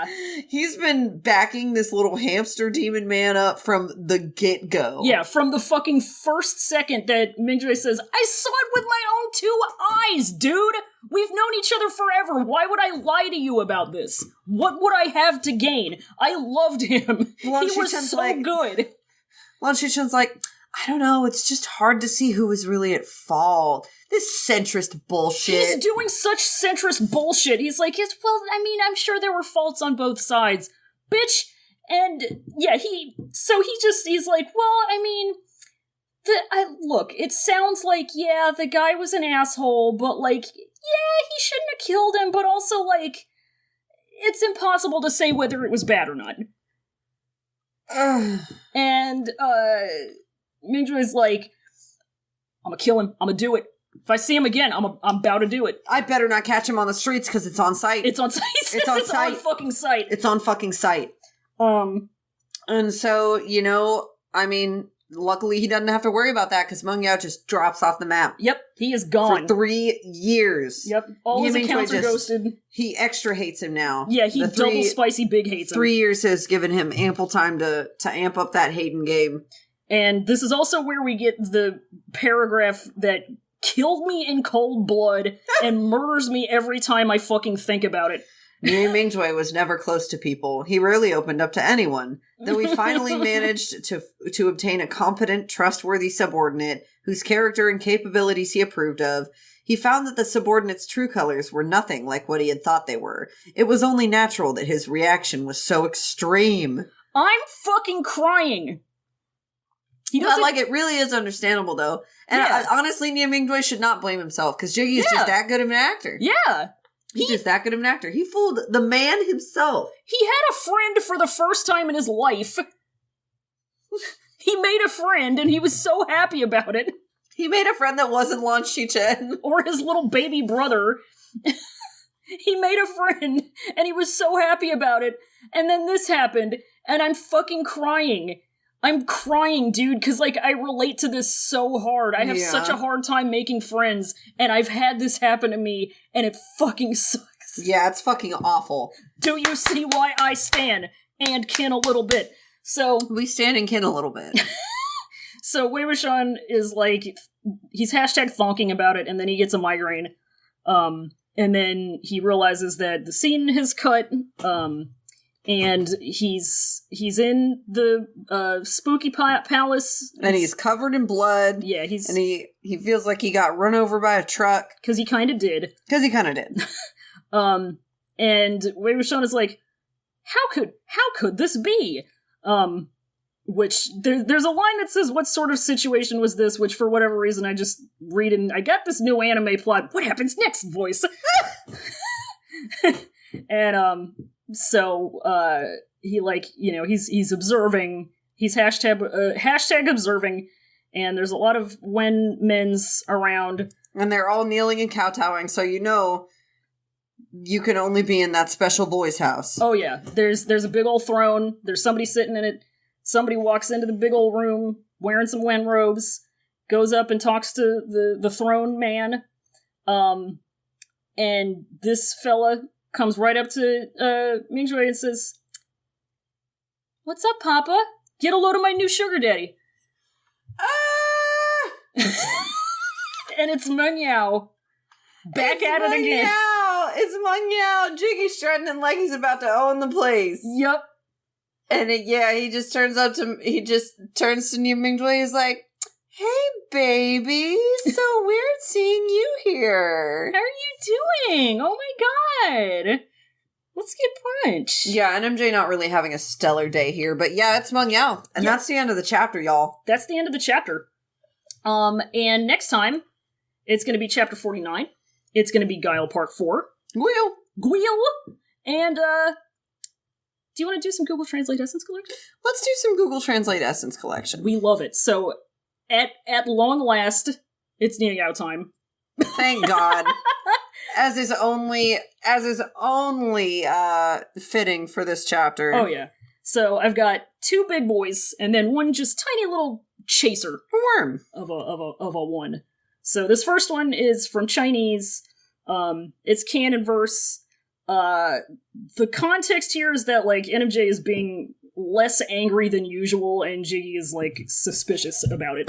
[SPEAKER 2] he's been backing this little hamster demon man up from the get-go.
[SPEAKER 1] Yeah, from the fucking first second that Mingjue says, I saw it with my own 2 eyes, dude! We've known each other forever. Why would I lie to you about this? What would I have to gain? I loved him. He was so good.
[SPEAKER 2] Lan Xichen's like, I don't know, it's just hard to see who was really at fault. This centrist bullshit.
[SPEAKER 1] He's doing such centrist bullshit. He's like, well, I mean, I'm sure there were faults on both sides. Bitch. And, yeah, he's like, well, I mean, look, it sounds like, yeah, the guy was an asshole, but, like, yeah, he shouldn't have killed him, but also, like, it's impossible to say whether it was bad or not. And, Mingjue's like, I'm gonna kill him. I'm gonna do it. If I see him again, I'm about to do it.
[SPEAKER 2] I better not catch him on the streets because it's on site.
[SPEAKER 1] It's on site. It's on fucking site.
[SPEAKER 2] It's on fucking site. And so, I mean, luckily he doesn't have to worry about that because Mingjue just drops off the map.
[SPEAKER 1] Yep, he is gone.
[SPEAKER 2] For 3 years.
[SPEAKER 1] Yep, all his accounts are ghosted.
[SPEAKER 2] He extra hates him now.
[SPEAKER 1] Yeah, he double spicy big hates him.
[SPEAKER 2] 3 years has given him ample time to amp up that hating game.
[SPEAKER 1] And this is also where we get the paragraph that killed me in cold blood and murders me every time I fucking think about it.
[SPEAKER 2] Nie Mingjue was never close to people. He rarely opened up to anyone. Though he finally managed to obtain a competent, trustworthy subordinate whose character and capabilities he approved of, he found that the subordinate's true colors were nothing like what he had thought they were. It was only natural that his reaction was so extreme.
[SPEAKER 1] I'm fucking crying.
[SPEAKER 2] It really is understandable, though. And honestly, Nie Mingjue should not blame himself, because Jiggy is just that good of an actor.
[SPEAKER 1] Yeah.
[SPEAKER 2] He's just that good of an actor. He fooled the man himself.
[SPEAKER 1] He had a friend for the first time in his life. He made a friend, and he was so happy about it.
[SPEAKER 2] He made a friend that wasn't Lan Xichen.
[SPEAKER 1] Or his little baby brother. He made a friend, and he was so happy about it. And then this happened, and I'm fucking crying. I'm crying, dude, because, like, I relate to this so hard. I have such a hard time making friends, and I've had this happen to me, and it fucking sucks.
[SPEAKER 2] Yeah, it's fucking awful.
[SPEAKER 1] Do you see why I stan and kin a little bit? So
[SPEAKER 2] we stand and kin a little bit.
[SPEAKER 1] So Wei Wuxian is, like, he's hashtag thonking about it, and then he gets a migraine. And then he realizes that the scene has cut, and he's in the spooky palace,
[SPEAKER 2] and he's covered in blood.
[SPEAKER 1] Yeah,
[SPEAKER 2] and he feels like he got run over by a truck
[SPEAKER 1] because he kind of did. And Wei Wuxian is like, how could this be? Which there's a line that says, "What sort of situation was this?" Which for whatever reason I just read, and I got this new anime plot. What happens next? Voice. And so, he, like, he's observing, he's hashtag observing, and there's a lot of Wen men's around.
[SPEAKER 2] And they're all kneeling and kowtowing, so you can only be in that special boy's house.
[SPEAKER 1] Oh yeah, there's a big old throne, there's somebody sitting in it, somebody walks into the big old room, wearing some Wen robes, goes up and talks to the throne man, and this fella comes right up to Mingjue and says, "What's up, Papa? Get a load of my new sugar daddy." And it's Mingjue. Back at it again.
[SPEAKER 2] It's Mingjue. Jiggy strutting like he's about to own the place.
[SPEAKER 1] Yep.
[SPEAKER 2] And he just turns to Nie Mingjue. He's like, "Hey, baby. So weird seeing you here.
[SPEAKER 1] How are you doing? Oh my god. Let's get punched."
[SPEAKER 2] Yeah, and MJ not really having a stellar day here, but yeah, it's Mingjue. And that's the end of the chapter, y'all.
[SPEAKER 1] That's the end of the chapter. And next time, it's going to be chapter 49. It's going to be Guile Part 4. Guile! And, do you want to do some Google Translate Essence Collection?
[SPEAKER 2] Let's do some Google Translate Essence Collection.
[SPEAKER 1] We love it. So, at long last, it's Mingjue time.
[SPEAKER 2] Thank God. As is only fitting for this chapter.
[SPEAKER 1] Oh yeah. So I've got 2 big boys and then one just tiny little chaser.
[SPEAKER 2] A worm.
[SPEAKER 1] Of a one. So this first one is from Chinese. It's canon verse. The context here is that, like, NMJ is being less angry than usual, and Jiggy is, like, suspicious about it.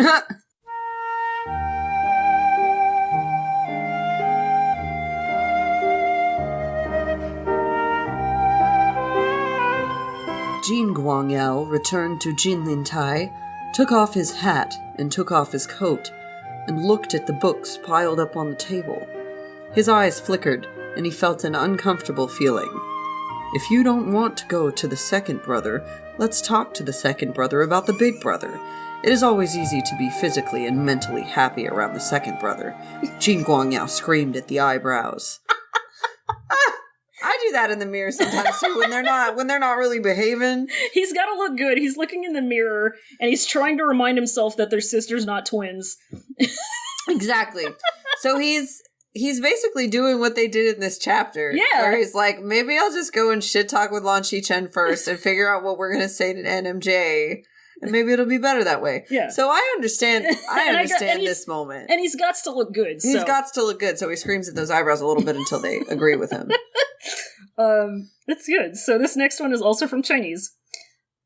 [SPEAKER 2] Jin Guangyao returned to Jinlintai, took off his hat and took off his coat, and looked at the books piled up on the table. His eyes flickered, and he felt an uncomfortable feeling. If you don't want to go to the second brother, let's talk to the second brother about the big brother. It is always easy to be physically and mentally happy around the second brother. Jin Guangyao screamed at the eyebrows. I do that in the mirror sometimes too when they're not really behaving.
[SPEAKER 1] He's got to look good. He's looking in the mirror and he's trying to remind himself that they're sisters, not twins.
[SPEAKER 2] Exactly. So he's basically doing what they did in this chapter.
[SPEAKER 1] Yeah.
[SPEAKER 2] Where he's like, maybe I'll just go and shit talk with Lan Xichen first and figure out what we're going to say to NMJ. And maybe it'll be better that way.
[SPEAKER 1] Yeah.
[SPEAKER 2] So I understand this moment.
[SPEAKER 1] And he's got to look good. So.
[SPEAKER 2] He's got to look good, so he screams at those eyebrows a little bit until they agree with him.
[SPEAKER 1] That's good. So this next one is also from Chinese.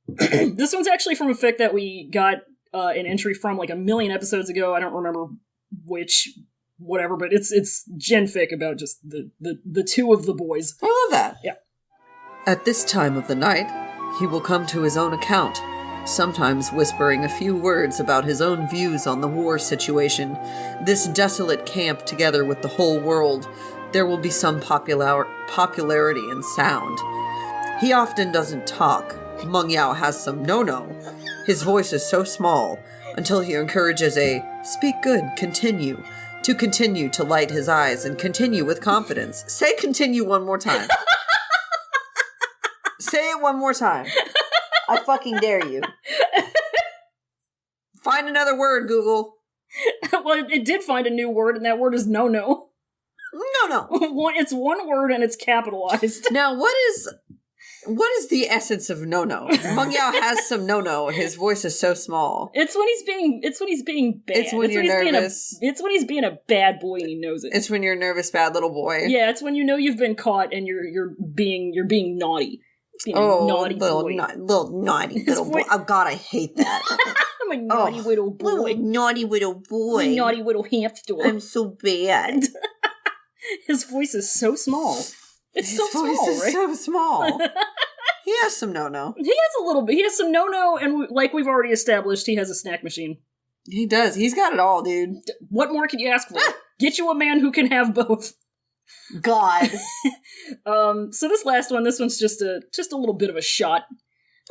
[SPEAKER 1] This one's actually from a fic that we got an entry from like a million episodes ago. I don't remember which, whatever, but it's gen fic about just the two of the boys.
[SPEAKER 2] I love that.
[SPEAKER 1] Yeah.
[SPEAKER 2] At this time of the night, he will come to his own account, sometimes whispering a few words about his own views on the war situation. This desolate camp together with the whole world, there will be some popularity and sound. He often doesn't talk. Meng Yao has some no-no. His voice is so small, until he encourages a speak good, continue, to light his eyes and continue with confidence. Say continue one more time. Say it one more time. I fucking dare you. Find another word, Google.
[SPEAKER 1] Well, it did find a new word, and that word is no-no.
[SPEAKER 2] No.
[SPEAKER 1] It's one word, and it's capitalized.
[SPEAKER 2] Now, what is the essence of no-no? Meng Yao has some no-no. His voice is so small.
[SPEAKER 1] It's when he's being bad.
[SPEAKER 2] It's when you're nervous.
[SPEAKER 1] It's when he's being a bad boy and he knows it.
[SPEAKER 2] It's when you're a nervous, bad little boy.
[SPEAKER 1] Yeah, it's when you know you've been caught and you're being naughty. Being a naughty boy.
[SPEAKER 2] Little naughty little boy. Oh God, I hate that.
[SPEAKER 1] I'm a naughty little boy.
[SPEAKER 2] Naughty little boy.
[SPEAKER 1] Naughty little hamster.
[SPEAKER 2] I'm so bad.
[SPEAKER 1] His voice is so small. It's
[SPEAKER 2] His
[SPEAKER 1] so
[SPEAKER 2] voice
[SPEAKER 1] small,
[SPEAKER 2] is
[SPEAKER 1] right?
[SPEAKER 2] so small. He has some no-no.
[SPEAKER 1] He has a little bit. He has some no-no, and like we've already established, he has a snack machine.
[SPEAKER 2] He does. He's got it all, dude.
[SPEAKER 1] What more can you ask for? Get you a man who can have both.
[SPEAKER 2] God.
[SPEAKER 1] So this last one, this one's just a little bit of a shot.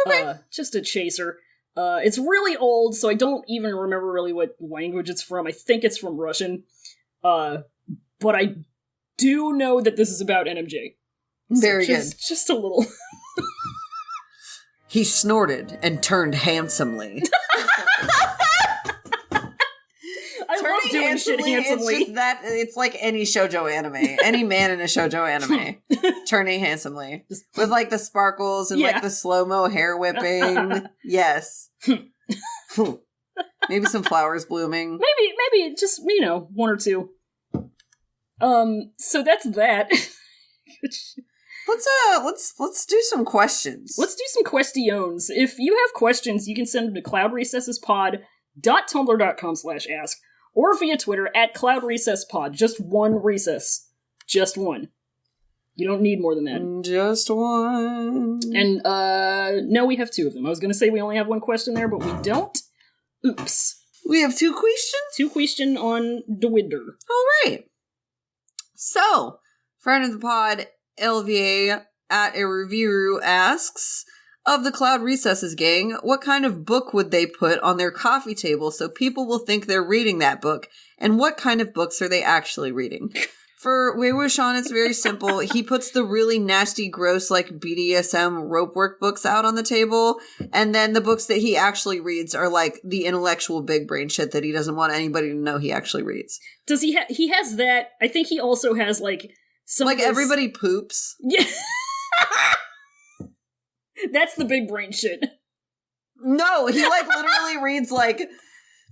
[SPEAKER 2] Okay.
[SPEAKER 1] Just a chaser. It's really old, so I don't even remember really what language it's from. I think it's from Russian. But I do know that this is about NMJ.
[SPEAKER 2] Very
[SPEAKER 1] good.
[SPEAKER 2] good.
[SPEAKER 1] Just a little.
[SPEAKER 2] He snorted and turned handsomely.
[SPEAKER 1] I love doing shit handsomely.
[SPEAKER 2] It's just that it's like any shoujo anime. Any man in a shoujo anime turning handsomely. With like the sparkles and like the slow-mo hair whipping. Yes. Maybe some flowers blooming.
[SPEAKER 1] Maybe just, one or two. So that's that.
[SPEAKER 2] Let's do some questions.
[SPEAKER 1] Let's do some questions. If you have questions, you can send them to cloudrecessespod.tumblr.com/ask or via Twitter @cloudrecesspod. Just one recess. Just one. You don't need more than that.
[SPEAKER 2] Just one.
[SPEAKER 1] And, no, we have two of them. I was gonna say we only have one question there, but we don't. Oops.
[SPEAKER 2] We have two questions?
[SPEAKER 1] Two questions on the winter.
[SPEAKER 2] All right. So, friend of the pod, Olivia @a asks, of the Cloud Recesses gang, what kind of book would they put on their coffee table so people will think they're reading that book? And what kind of books are they actually reading? For Wei Wuxian, it's very simple. He puts the really nasty, gross, like BDSM rope work books out on the table. And then the books that he actually reads are like the intellectual big brain shit that he doesn't want anybody to know he actually reads.
[SPEAKER 1] Does he he has that? I think he also has like some
[SPEAKER 2] like everybody poops.
[SPEAKER 1] Yeah. That's the big brain shit.
[SPEAKER 2] No, he like literally reads like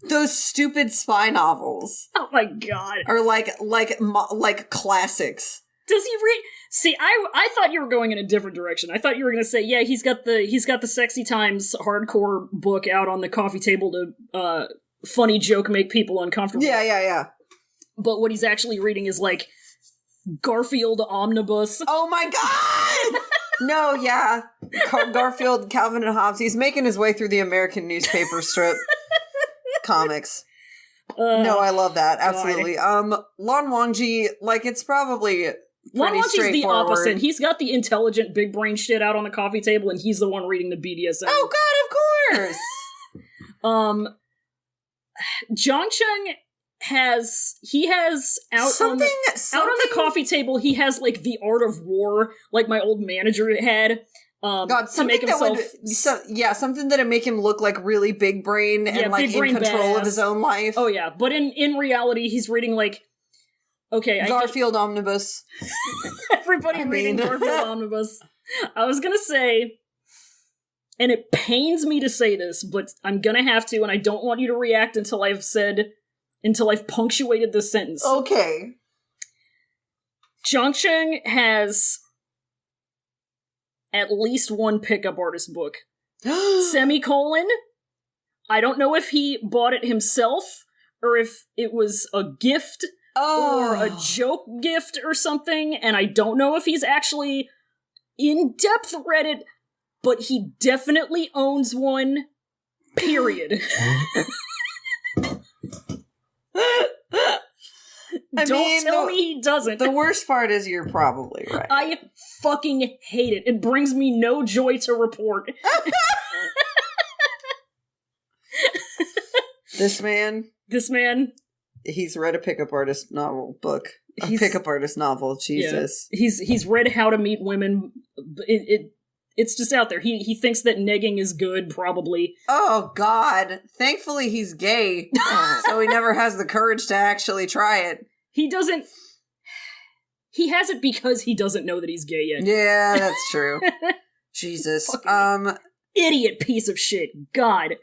[SPEAKER 2] those stupid spy novels
[SPEAKER 1] Oh my god.
[SPEAKER 2] are like classics.
[SPEAKER 1] Does he read? See, I thought you were going in a different direction. I thought you were going to say, yeah, he's got the Sexy Times hardcore book out on the coffee table to funny joke make people uncomfortable.
[SPEAKER 2] Yeah.
[SPEAKER 1] But what he's actually reading is like Garfield Omnibus.
[SPEAKER 2] Oh my god! No, yeah. Garfield, Calvin and Hobbes. He's making his way through the American newspaper strip comics. No, I love that. Absolutely. God. Lan Wangji, like, it's probably
[SPEAKER 1] Lan
[SPEAKER 2] pretty
[SPEAKER 1] Wangji's the opposite.
[SPEAKER 2] straightforward.
[SPEAKER 1] He's got the intelligent big brain shit out on the coffee table, and he's the one reading the BDSM.
[SPEAKER 2] Oh god, of course!
[SPEAKER 1] Zhangcheng has out on the coffee table, he has like the Art of War, like my old manager had.
[SPEAKER 2] God,
[SPEAKER 1] to make himself
[SPEAKER 2] something that'd make him look like really big brain and like in control of his own life.
[SPEAKER 1] Oh yeah, but in reality, he's reading like
[SPEAKER 2] Garfield Omnibus.
[SPEAKER 1] Everybody reading Garfield Omnibus. I was gonna say, and it pains me to say this, but I'm gonna have to, and I don't want you to react until I've punctuated this sentence.
[SPEAKER 2] Okay.
[SPEAKER 1] Zhangcheng has at least one pickup artist book. Semicolon. I don't know if he bought it himself or if it was a gift or a joke gift or something, and I don't know if he's actually in-depth read it, but he definitely owns one, period. Don't tell me he doesn't.
[SPEAKER 2] The worst part is you're probably right.
[SPEAKER 1] I fucking hate it. It brings me no joy to report.
[SPEAKER 2] This man,
[SPEAKER 1] he's
[SPEAKER 2] read a pickup artist novel book. Pickup artist novel, Jesus.
[SPEAKER 1] Yeah. He's read How to Meet Women. It's just out there. He thinks that negging is good, probably.
[SPEAKER 2] Oh, God. Thankfully, he's gay, so he never has the courage to actually try it.
[SPEAKER 1] He doesn't... He has it because he doesn't know that he's gay yet.
[SPEAKER 2] Yeah, that's true. Jesus.
[SPEAKER 1] Idiot piece of shit. God.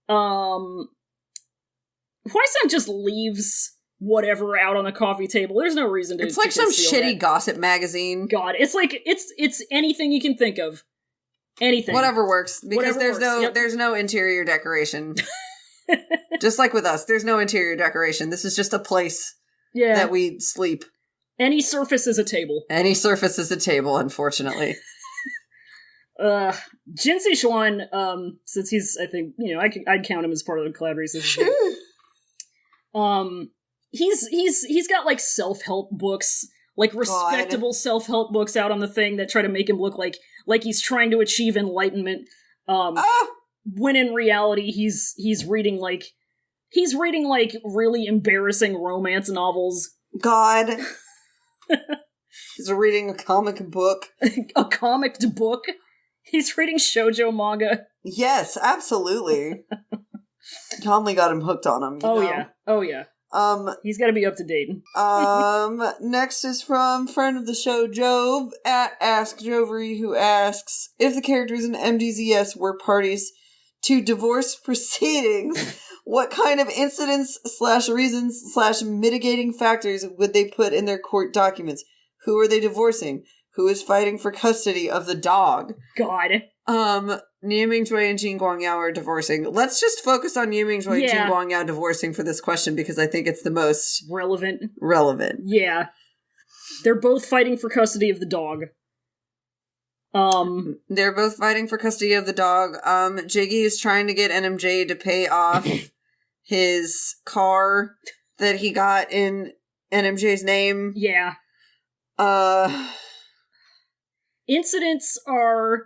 [SPEAKER 1] Huaisang just leaves whatever out on the coffee table. There's no reason to.
[SPEAKER 2] It's like some shitty gossip magazine.
[SPEAKER 1] God, it's like it's anything you can think of. Anything.
[SPEAKER 2] Whatever works. Because
[SPEAKER 1] Whatever
[SPEAKER 2] there's no interior decoration. Just like with us, there's no interior decoration. This is just a place that we sleep.
[SPEAKER 1] Any surface is a table.
[SPEAKER 2] Any surface is a table, unfortunately.
[SPEAKER 1] Jin Zixuan, since he's, I think, I'd count him as part of the collaborators. He's got like self-help books, like respectable self-help books out on the thing that try to make him look like he's trying to achieve enlightenment. When in reality he's reading like really embarrassing romance novels.
[SPEAKER 2] God. He's reading a comic book.
[SPEAKER 1] A comic book? He's reading shoujo manga.
[SPEAKER 2] Yes, absolutely. Conley got him hooked on him.
[SPEAKER 1] Oh yeah. He's got to be up to date.
[SPEAKER 2] Next is from friend of the show, Jove, at Ask Jovery, who asks, if the characters in MDZS were parties to divorce proceedings, what kind of incidents/reasons/mitigating factors would they put in their court documents? Who are they divorcing? Who is fighting for custody of the dog?
[SPEAKER 1] God.
[SPEAKER 2] Nie Mingjue and Jin Guangyao are divorcing. Let's just focus on Nie Mingjue and Jin Guangyao divorcing for this question because I think it's the most
[SPEAKER 1] relevant.
[SPEAKER 2] Yeah.
[SPEAKER 1] They're both fighting for custody of the dog.
[SPEAKER 2] They're both fighting for custody of the dog. Jiggy is trying to get NMJ to pay off his car that he got in NMJ's name.
[SPEAKER 1] Yeah. Incidents are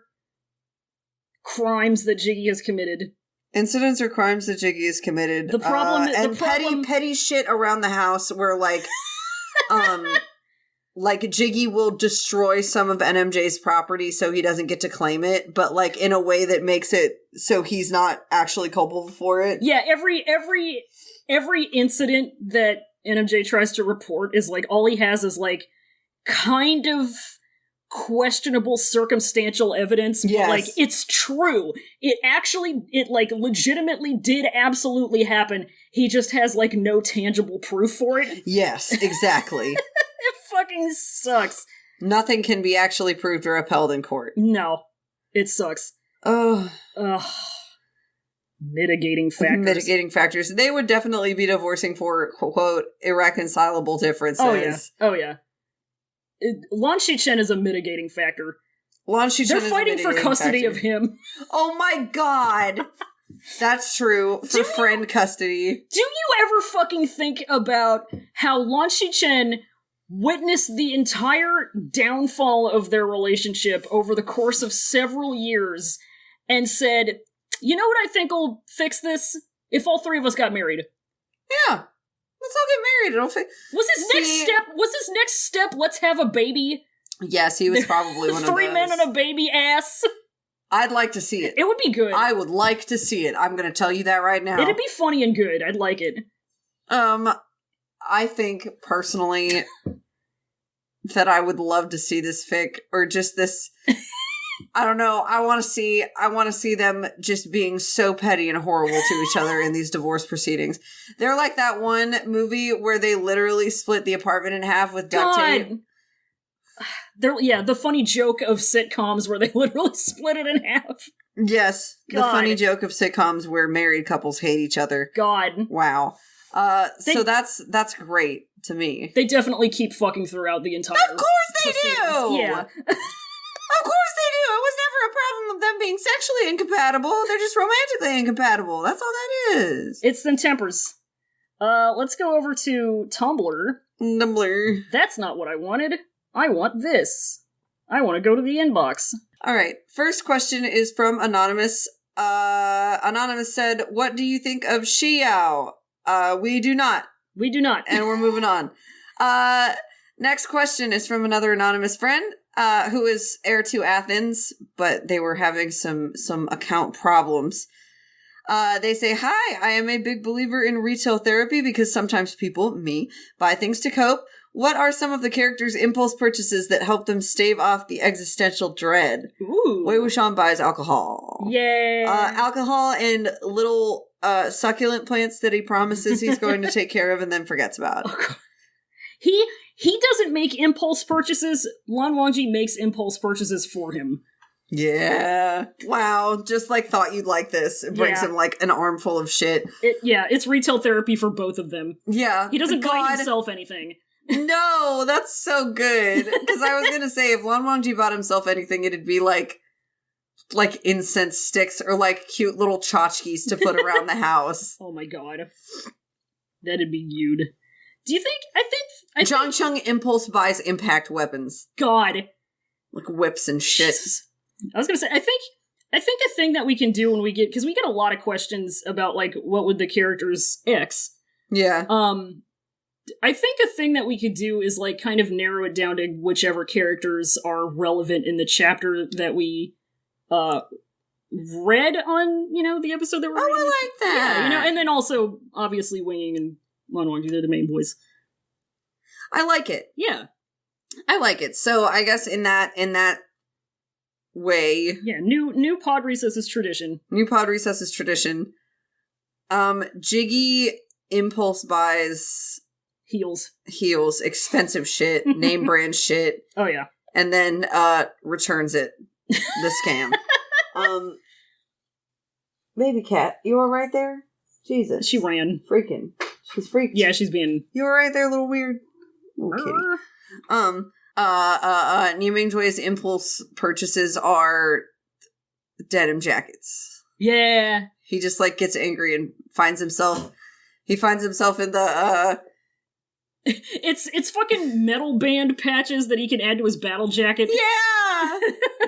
[SPEAKER 1] crimes that Jiggy has committed.
[SPEAKER 2] Incidents are crimes that Jiggy has committed.
[SPEAKER 1] The problem
[SPEAKER 2] petty shit around the house where like Jiggy will destroy some of NMJ's property so he doesn't get to claim it, but like in a way that makes it so he's not actually culpable for it.
[SPEAKER 1] Yeah, every incident that NMJ tries to report is like all he has is like kind of questionable circumstantial evidence, but, like, it's true. It, like, legitimately did absolutely happen. He just has, like, no tangible proof for it.
[SPEAKER 2] Yes, exactly.
[SPEAKER 1] It fucking sucks.
[SPEAKER 2] Nothing can be actually proved or upheld in court.
[SPEAKER 1] No. It sucks.
[SPEAKER 2] Ugh.
[SPEAKER 1] Mitigating factors.
[SPEAKER 2] Mitigating factors. They would definitely be divorcing for, quote, irreconcilable differences.
[SPEAKER 1] Oh, yeah. Lan Xichen is a mitigating factor.
[SPEAKER 2] Lan Xichen
[SPEAKER 1] They're fighting for custody of him.
[SPEAKER 2] Oh my god! That's true. For friend custody.
[SPEAKER 1] Do you ever fucking think about how Lan Xichen witnessed the entire downfall of their relationship over the course of several years and said, you know what I think will fix this? If all three of us got married.
[SPEAKER 2] Yeah. Let's all get married.
[SPEAKER 1] Was his next step, let's have a baby?
[SPEAKER 2] Yes, he was probably one of those.
[SPEAKER 1] 3 men and a baby ass.
[SPEAKER 2] I'd like to see it.
[SPEAKER 1] It would be good.
[SPEAKER 2] I would like to see it. I'm going to tell you that right now.
[SPEAKER 1] It'd be funny and good. I'd like it.
[SPEAKER 2] I think, personally, that I would love to see this fic, or just this... I don't know. I want to see them just being so petty and horrible to each other in these divorce proceedings. They're like that one movie where they literally split the apartment in half with duct tape.
[SPEAKER 1] The funny joke of sitcoms where they literally split it in half.
[SPEAKER 2] Yes, God. The funny joke of sitcoms where married couples hate each other.
[SPEAKER 1] God.
[SPEAKER 2] Wow. So that's great to me.
[SPEAKER 1] They definitely keep fucking throughout the entire
[SPEAKER 2] Of course they do!
[SPEAKER 1] Yeah.
[SPEAKER 2] Of course they do! It was never a problem of them being sexually incompatible. They're just romantically incompatible. That's all that is.
[SPEAKER 1] It's them tempers. Let's go over to Tumblr. That's not what I wanted. I want this. I want to go to the inbox.
[SPEAKER 2] Alright, first question is from Anonymous. Anonymous said, what do you think of Xiao? We do not.
[SPEAKER 1] We do not.
[SPEAKER 2] And we're moving on. Next question is from another anonymous friend, who is heir to Athens, but they were having some account problems. They say, hi, I am a big believer in retail therapy because sometimes people, me, buy things to cope. What are some of the characters' impulse purchases that help them stave off the existential dread?
[SPEAKER 1] Ooh.
[SPEAKER 2] Wei Wuxian buys alcohol.
[SPEAKER 1] Yay.
[SPEAKER 2] Alcohol and little succulent plants that he promises he's going to take care of and then forgets about.
[SPEAKER 1] Oh, he doesn't make impulse purchases. Lan Wangji makes impulse purchases for him.
[SPEAKER 2] Yeah. Wow. Just like thought you'd like this. It brings him like an armful of shit.
[SPEAKER 1] It's retail therapy for both of them.
[SPEAKER 2] Yeah.
[SPEAKER 1] He doesn't buy himself anything.
[SPEAKER 2] No, that's so good. Because I was gonna say, if Lan Wangji bought himself anything, it'd be like incense sticks or like cute little tchotchkes to put around the house.
[SPEAKER 1] Oh my god. That'd be viewed. Do you think, I think
[SPEAKER 2] Zhang impulse buys impact weapons.
[SPEAKER 1] God.
[SPEAKER 2] Like whips and shit.
[SPEAKER 1] Jesus. I was gonna say, I think a thing that we can do when we get, because we get a lot of questions about, like, what would the characters X.
[SPEAKER 2] Yeah.
[SPEAKER 1] I think a thing that we could do is, like, kind of narrow it down to whichever characters are relevant in the chapter that we, read on, the episode that we're reading.
[SPEAKER 2] I like that!
[SPEAKER 1] Yeah, and then also, obviously, Winging and Lan Wangji, they're the main boys.
[SPEAKER 2] I like it.
[SPEAKER 1] Yeah.
[SPEAKER 2] I like it. So, I guess in that way.
[SPEAKER 1] Yeah, new pod recesses tradition.
[SPEAKER 2] New pod recesses tradition. Jiggy impulse buys heels, expensive shit, name brand shit.
[SPEAKER 1] Oh yeah.
[SPEAKER 2] And then returns it. The scam. Baby cat, you were right there? Jesus.
[SPEAKER 1] She ran.
[SPEAKER 2] Freaking. She's freaking.
[SPEAKER 1] Yeah, she's being.
[SPEAKER 2] You were right there, little weird. Little kitty. Nie Mingjue's impulse purchases are denim jackets.
[SPEAKER 1] Yeah.
[SPEAKER 2] He just like gets angry and finds himself in the
[SPEAKER 1] It's fucking metal band patches that he can add to his battle jacket.
[SPEAKER 2] Yeah.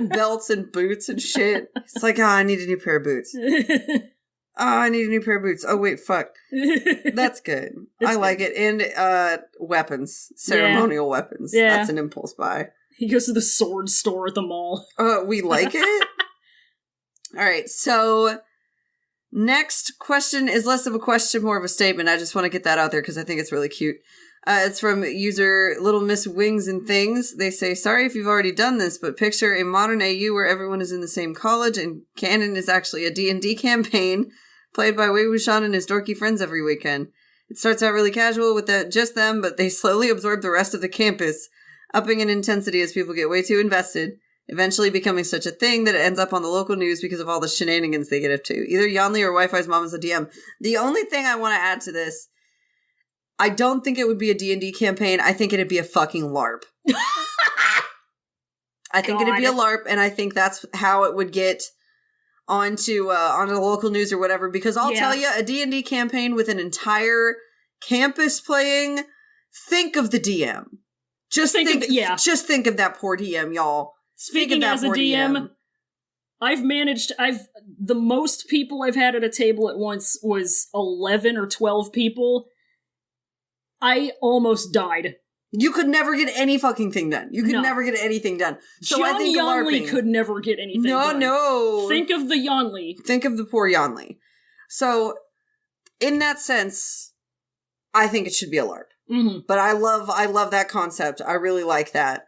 [SPEAKER 2] Belts and boots and shit. It's like, I need a new pair of boots. I need a new pair of boots. Oh wait, fuck. That's good. I like it. And weapons. Ceremonial weapons.
[SPEAKER 1] Yeah.
[SPEAKER 2] That's an impulse buy.
[SPEAKER 1] He goes to the sword store at the mall.
[SPEAKER 2] We like it? Alright, so next question is less of a question, more of a statement. I just want to get that out there because I think it's really cute. It's from user Little Miss Wings and Things. They say, sorry if you've already done this, but picture a modern AU where everyone is in the same college and canon is actually a D&D campaign played by Wei Wuxian and his dorky friends every weekend. It starts out really casual with just them, but they slowly absorb the rest of the campus, upping in intensity as people get way too invested, eventually becoming such a thing that it ends up on the local news because of all the shenanigans they get up to. Either Yanli or Wi-Fi's mom is a DM. The only thing I want to add to this, I don't think it would be a D&D campaign. I think it'd be a fucking LARP. I think it'd be a LARP, and I think that's how it would get onto the local news or whatever, because I'll tell you, a D&D campaign with an entire campus playing, think of the DM. Just think of that poor DM, y'all.
[SPEAKER 1] Speaking as a DM, the most people I've had at a table at once was 11 or 12 people. I almost died.
[SPEAKER 2] You could never get any fucking thing done. You could never get anything done. So
[SPEAKER 1] John
[SPEAKER 2] I think
[SPEAKER 1] Yonley could never get anything done.
[SPEAKER 2] No.
[SPEAKER 1] Think of the Yonley.
[SPEAKER 2] Think of the poor Yonley. So, in that sense, I think it should be a LARP.
[SPEAKER 1] Mm-hmm.
[SPEAKER 2] But I love that concept. I really like that.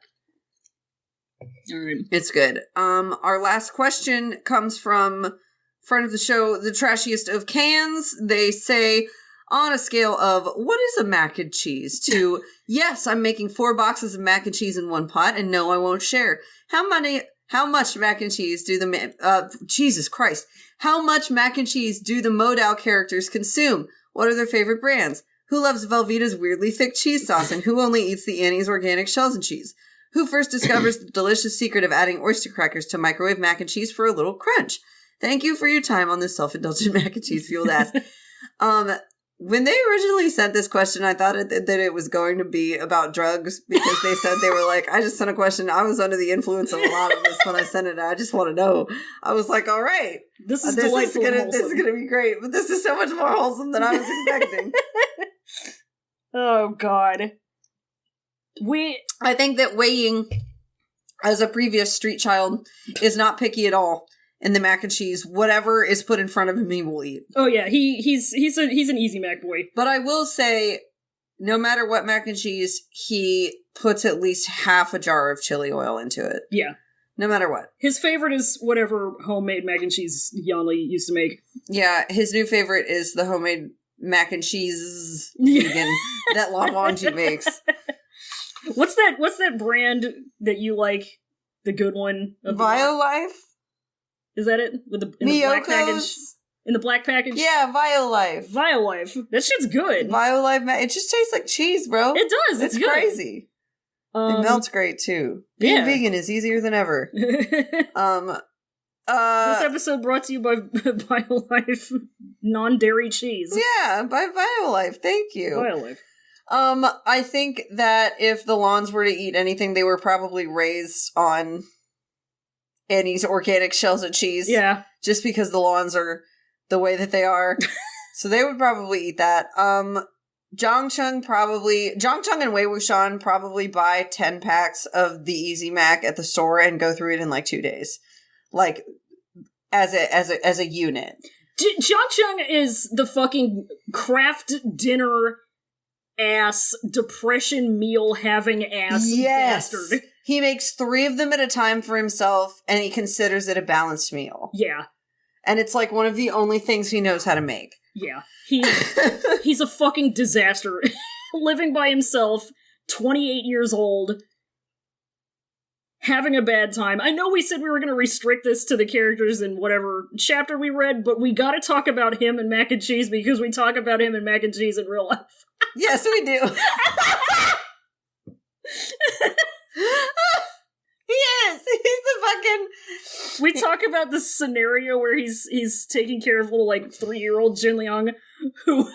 [SPEAKER 1] All right.
[SPEAKER 2] It's good. Our last question comes from friend of the show, the trashiest of cans. They say, on a scale of, what is a mac and cheese, to, yes, I'm making 4 boxes of mac and cheese in one pot, and no, I won't share. How much mac and cheese do Jesus Christ. How much mac and cheese do the Modal characters consume? What are their favorite brands? Who loves Velveeta's weirdly thick cheese sauce, and who only eats the Annie's organic shells and cheese? Who first discovers the delicious secret of adding oyster crackers to microwave mac and cheese for a little crunch? Thank you for your time on this self-indulgent mac and cheese fueled ass. When they originally sent this question, I thought that it was going to be about drugs, because they said, they were like, I just sent a question. I was under the influence of a lot of this when I sent it. I just want to know. I was like, all right.
[SPEAKER 1] This is delightful.
[SPEAKER 2] This is going to be great. But this is so much more wholesome than I was expecting.
[SPEAKER 1] Oh, God.
[SPEAKER 2] I think that Wei Ying, as a previous street child, is not picky at all. And the mac and cheese, whatever is put in front of him, he will eat.
[SPEAKER 1] Oh yeah, he's an easy Mac boy.
[SPEAKER 2] But I will say, no matter what mac and cheese, he puts at least half a jar of chili oil into it.
[SPEAKER 1] Yeah.
[SPEAKER 2] No matter what.
[SPEAKER 1] His favorite is whatever homemade mac and cheese Yanli used to make.
[SPEAKER 2] Yeah, his new favorite is the homemade mac and cheese vegan that La Wanji makes.
[SPEAKER 1] What's that brand that you like? The good one?
[SPEAKER 2] BioLife?
[SPEAKER 1] Is that it? With the black package? In the black package?
[SPEAKER 2] Yeah, BioLife.
[SPEAKER 1] BioLife. That shit's good.
[SPEAKER 2] BioLife, it just tastes like chease, bro.
[SPEAKER 1] It does. It's good.
[SPEAKER 2] Crazy. It melts great, too. Being vegan is easier than ever. This
[SPEAKER 1] episode brought to you by BioLife non-dairy cheese.
[SPEAKER 2] Yeah, by BioLife. Thank you.
[SPEAKER 1] BioLife.
[SPEAKER 2] I think that if the Lawns were to eat anything, they were probably raised on Annie's organic shells of cheese.
[SPEAKER 1] Yeah.
[SPEAKER 2] Just because the Lawns are the way that they are. So they would probably eat that. Zhangcheng and Wei Wuxian probably buy 10 packs of the Easy Mac at the store and go through it in like 2 days. Like, as a unit.
[SPEAKER 1] Zhangcheng is the fucking craft dinner ass, depression meal having ass bastard.
[SPEAKER 2] He makes 3 of them at a time for himself, and he considers it a balanced meal.
[SPEAKER 1] Yeah.
[SPEAKER 2] And it's like one of the only things he knows how to make.
[SPEAKER 1] Yeah. He's a fucking disaster. Living by himself, 28 years old, having a bad time. I know we said we were going to restrict this to the characters in whatever chapter we read, but we gotta talk about him and mac and cheese because we talk about him and mac and cheese in real life.
[SPEAKER 2] Yes, we do. He is. He's the fucking...
[SPEAKER 1] We talk about this scenario where he's taking care of little, 3-year-old Jin Liang, who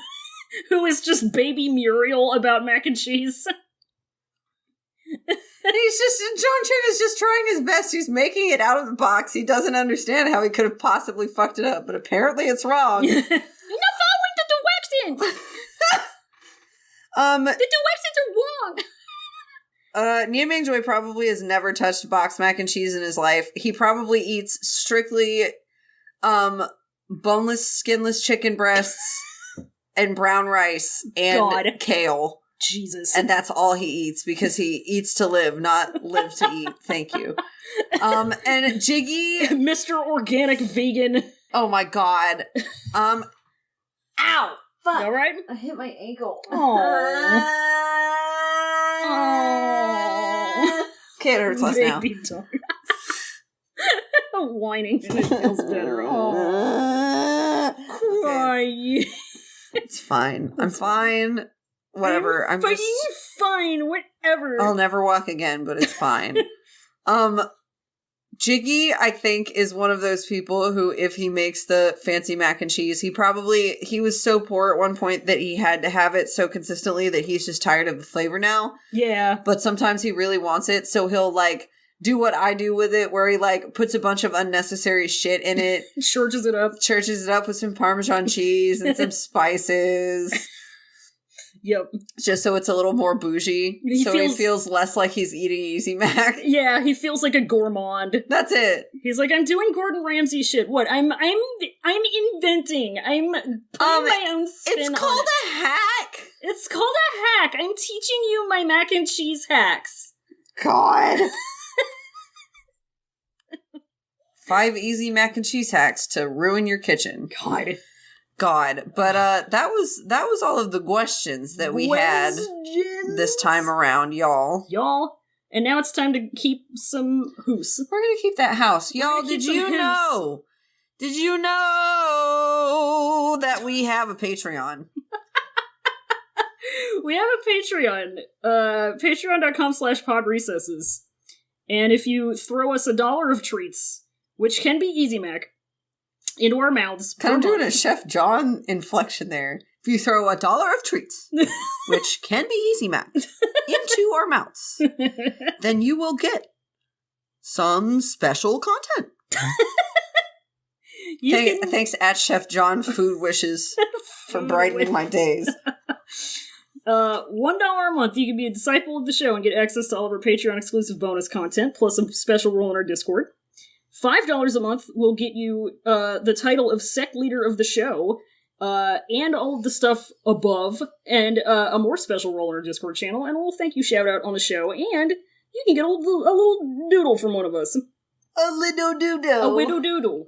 [SPEAKER 1] is just baby Muriel about mac and cheese.
[SPEAKER 2] Zhangcheng is just trying his best. He's making it out of the box. He doesn't understand how he could have possibly fucked it up, but apparently it's wrong.
[SPEAKER 1] You're not following the directions! The directions are wrong!
[SPEAKER 2] Nie Mingjue probably has never touched boxed mac and cheese in his life. He probably eats strictly, boneless, skinless chicken breasts and brown rice and kale.
[SPEAKER 1] Jesus.
[SPEAKER 2] And that's all he eats because he eats to live, not live to eat. Thank you. And Jiggy,
[SPEAKER 1] Mr. Organic Vegan.
[SPEAKER 2] oh my god. Ow! Fuck!
[SPEAKER 1] You all right?
[SPEAKER 2] I hit my ankle.
[SPEAKER 1] Aww.
[SPEAKER 2] Okay, it hurts less now.
[SPEAKER 1] Baby dog. Whining and it feels better. Aww. Cry.
[SPEAKER 2] It's fine. I'm fine. Whatever. I'm
[SPEAKER 1] fucking
[SPEAKER 2] just
[SPEAKER 1] fine. Whatever.
[SPEAKER 2] I'll never walk again, but it's fine. Jiggy, I think, is one of those people who, if he makes the fancy mac and cheese, he was so poor at one point that he had to have it so consistently that he's just tired of the flavor now.
[SPEAKER 1] Yeah.
[SPEAKER 2] But sometimes he really wants it, so he'll, like, do what I do with it, where he, like, puts a bunch of unnecessary shit in it.
[SPEAKER 1] Churches it up
[SPEAKER 2] with some Parmesan cheese and some spices.
[SPEAKER 1] Yep.
[SPEAKER 2] Just so it's a little more bougie. He feels less like he's eating Easy Mac.
[SPEAKER 1] Yeah, he feels like a gourmand.
[SPEAKER 2] That's it.
[SPEAKER 1] He's like, I'm doing Gordon Ramsay shit. What? I'm inventing. I'm putting my own spin
[SPEAKER 2] It's
[SPEAKER 1] on
[SPEAKER 2] called
[SPEAKER 1] it.
[SPEAKER 2] a hack.
[SPEAKER 1] It's called a hack. I'm teaching you my mac and cheese hacks.
[SPEAKER 2] God. 5 easy mac and cheese hacks to ruin your kitchen. God. But that was all of the questions that we had this time around, y'all.
[SPEAKER 1] And now it's time to keep some hoose.
[SPEAKER 2] We're gonna keep that house. Y'all, did you know that we have a Patreon?
[SPEAKER 1] We have a Patreon. Patreon.com/podrecesses. And if you throw us $1 of treats, which can be Easy Mac, into our mouths.
[SPEAKER 2] Kind of doing a Chef John inflection there. If you throw $1 of treats, which can be Easy Mac, into our mouths, then you will get some special content. Thanks at Chef John Food Wishes for brightening my days.
[SPEAKER 1] $1 a month, you can be a disciple of the show and get access to all of our Patreon exclusive bonus content, plus a special role in our Discord. $5 a month will get you the title of Sect Leader of the Show, and all of the stuff above, and a more special role in our Discord channel, and a little thank you shout out on the show, and you can get a little doodle from one of us.
[SPEAKER 2] A little doodle.
[SPEAKER 1] A widow doodle.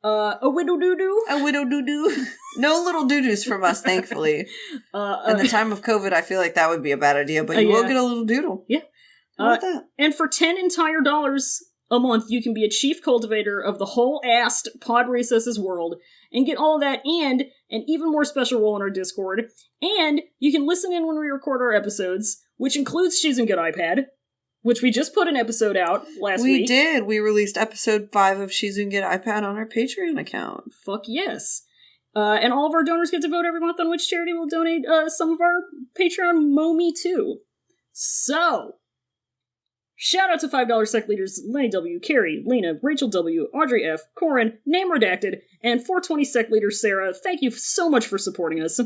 [SPEAKER 1] A widow doo-doo?
[SPEAKER 2] A widow doo-doo. No little doo-doos from us, thankfully. In the time of COVID, I feel like that would be a bad idea, but you will get a little doodle.
[SPEAKER 1] Yeah.
[SPEAKER 2] How about that?
[SPEAKER 1] And for $10 entire a month, you can be a chief cultivator of the whole-assed Pod Recesses world, and get all of that, and an even more special role in our Discord, and you can listen in when we record our episodes, which includes She's a Good iPad, which we just put an episode out last week.
[SPEAKER 2] We did. We released episode 5 of She's Gonna Get iPad on our Patreon account.
[SPEAKER 1] Fuck yes. And all of our donors get to vote every month on which charity will donate some of our Patreon Momi to. So, shout out to $5 Sect Leaders Lenny W., Carrie, Lena, Rachel W., Audrey F., Corin, Name Redacted, and 420 Sect Leader Sarah. Thank you so much for supporting us.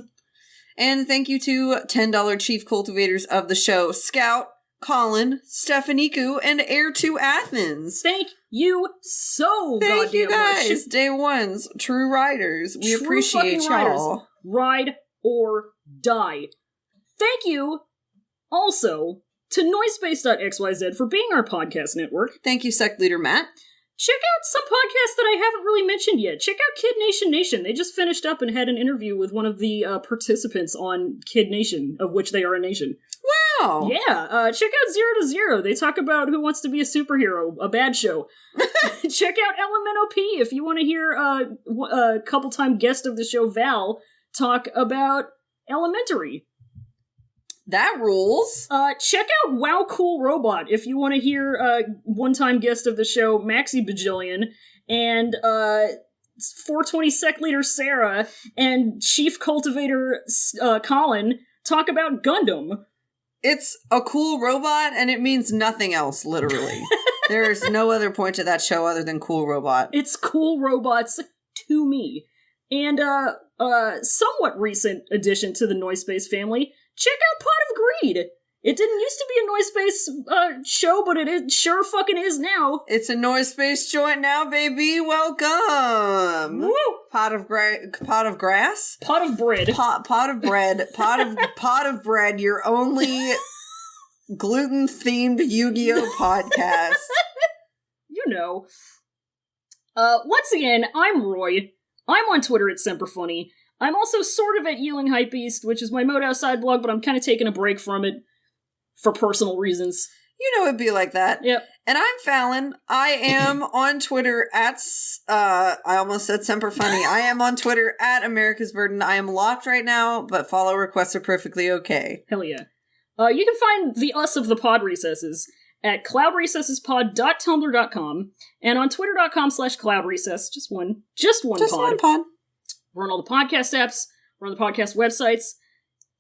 [SPEAKER 2] And thank you to $10 Chief Cultivators of the show, Scout, Colin, Stefaniku, and Heir to Athens.
[SPEAKER 1] Thank you so
[SPEAKER 2] Thank you guys.
[SPEAKER 1] much.
[SPEAKER 2] Day ones, true riders. We
[SPEAKER 1] True
[SPEAKER 2] appreciate
[SPEAKER 1] fucking
[SPEAKER 2] y'all.
[SPEAKER 1] Riders. Ride or die. Thank you also to Noisepace.xyz for being our podcast network.
[SPEAKER 2] Thank you, Sect Leader Matt.
[SPEAKER 1] Check out some podcasts that I haven't really mentioned yet. Check out Kid Nation Nation. They just finished up and had an interview with one of the participants on Kid Nation, of which they are a nation.
[SPEAKER 2] Wow.
[SPEAKER 1] Yeah, check out 0 to 0. They talk about Who Wants to Be a Superhero, a bad show. Check out LMNOP if you want to hear a couple-time guest of the show, Val, talk about Elementary.
[SPEAKER 2] That rules.
[SPEAKER 1] Check out Wow Cool Robot if you want to hear one-time guest of the show, Maxi Bajillion, and 420 Sect Leader Sarah, and Chief Cultivator Colin talk about Gundam.
[SPEAKER 2] It's a cool robot, and it means nothing else, literally. There's no other point to that show other than cool robot.
[SPEAKER 1] It's cool robots to me. And somewhat recent addition to the Noise Space family, check out Pot of Greed. It didn't used to be a noise-based show, but it sure fucking is now.
[SPEAKER 2] It's a noise-based joint now, baby. Welcome.
[SPEAKER 1] Woo!
[SPEAKER 2] Pot of grass?
[SPEAKER 1] Pot of bread.
[SPEAKER 2] Pot of bread. Pot of bread. Your only gluten-themed Yu-Gi-Oh podcast.
[SPEAKER 1] You know. Once again, I'm Roy. I'm on Twitter at SemperFunny. I'm also sort of at Yeeling Hypebeast, which is my Mode Outside blog, but I'm kind of taking a break from it for personal reasons.
[SPEAKER 2] You know it'd be like that.
[SPEAKER 1] Yep.
[SPEAKER 2] And I'm Fallon. I am on Twitter at, I almost said SemperFunny. I am on Twitter at America's Burden. I am locked right now, but follow requests are perfectly okay.
[SPEAKER 1] Hell yeah. You can find the us of the pod recesses at cloudrecessespod.tumblr.com and on twitter.com/cloudrecess. Just one pod. We're on all the podcast apps. We're on the podcast websites.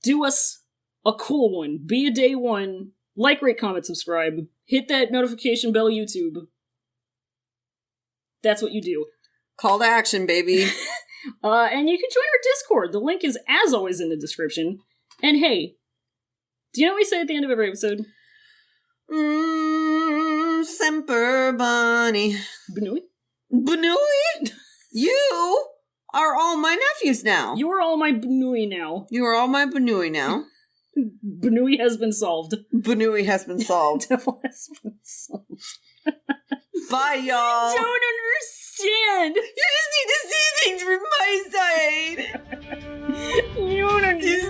[SPEAKER 1] Do us a cool one. Be a day one. Like, rate, comment, subscribe. Hit that notification bell, YouTube. That's what you do.
[SPEAKER 2] Call to action, baby.
[SPEAKER 1] And you can join our Discord. The link is, as always, in the description. And hey, do you know what we say at the end of every episode?
[SPEAKER 2] Semper Bunny.
[SPEAKER 1] Benui?
[SPEAKER 2] You are all my nephews now.
[SPEAKER 1] You are all my Benui now.
[SPEAKER 2] You are all my Benui now.
[SPEAKER 1] Benui has been solved.
[SPEAKER 2] Benui has been solved.
[SPEAKER 1] Devil has been solved.
[SPEAKER 2] Bye, y'all.
[SPEAKER 1] I don't understand.
[SPEAKER 2] You just need to see things from my side.
[SPEAKER 1] You don't understand.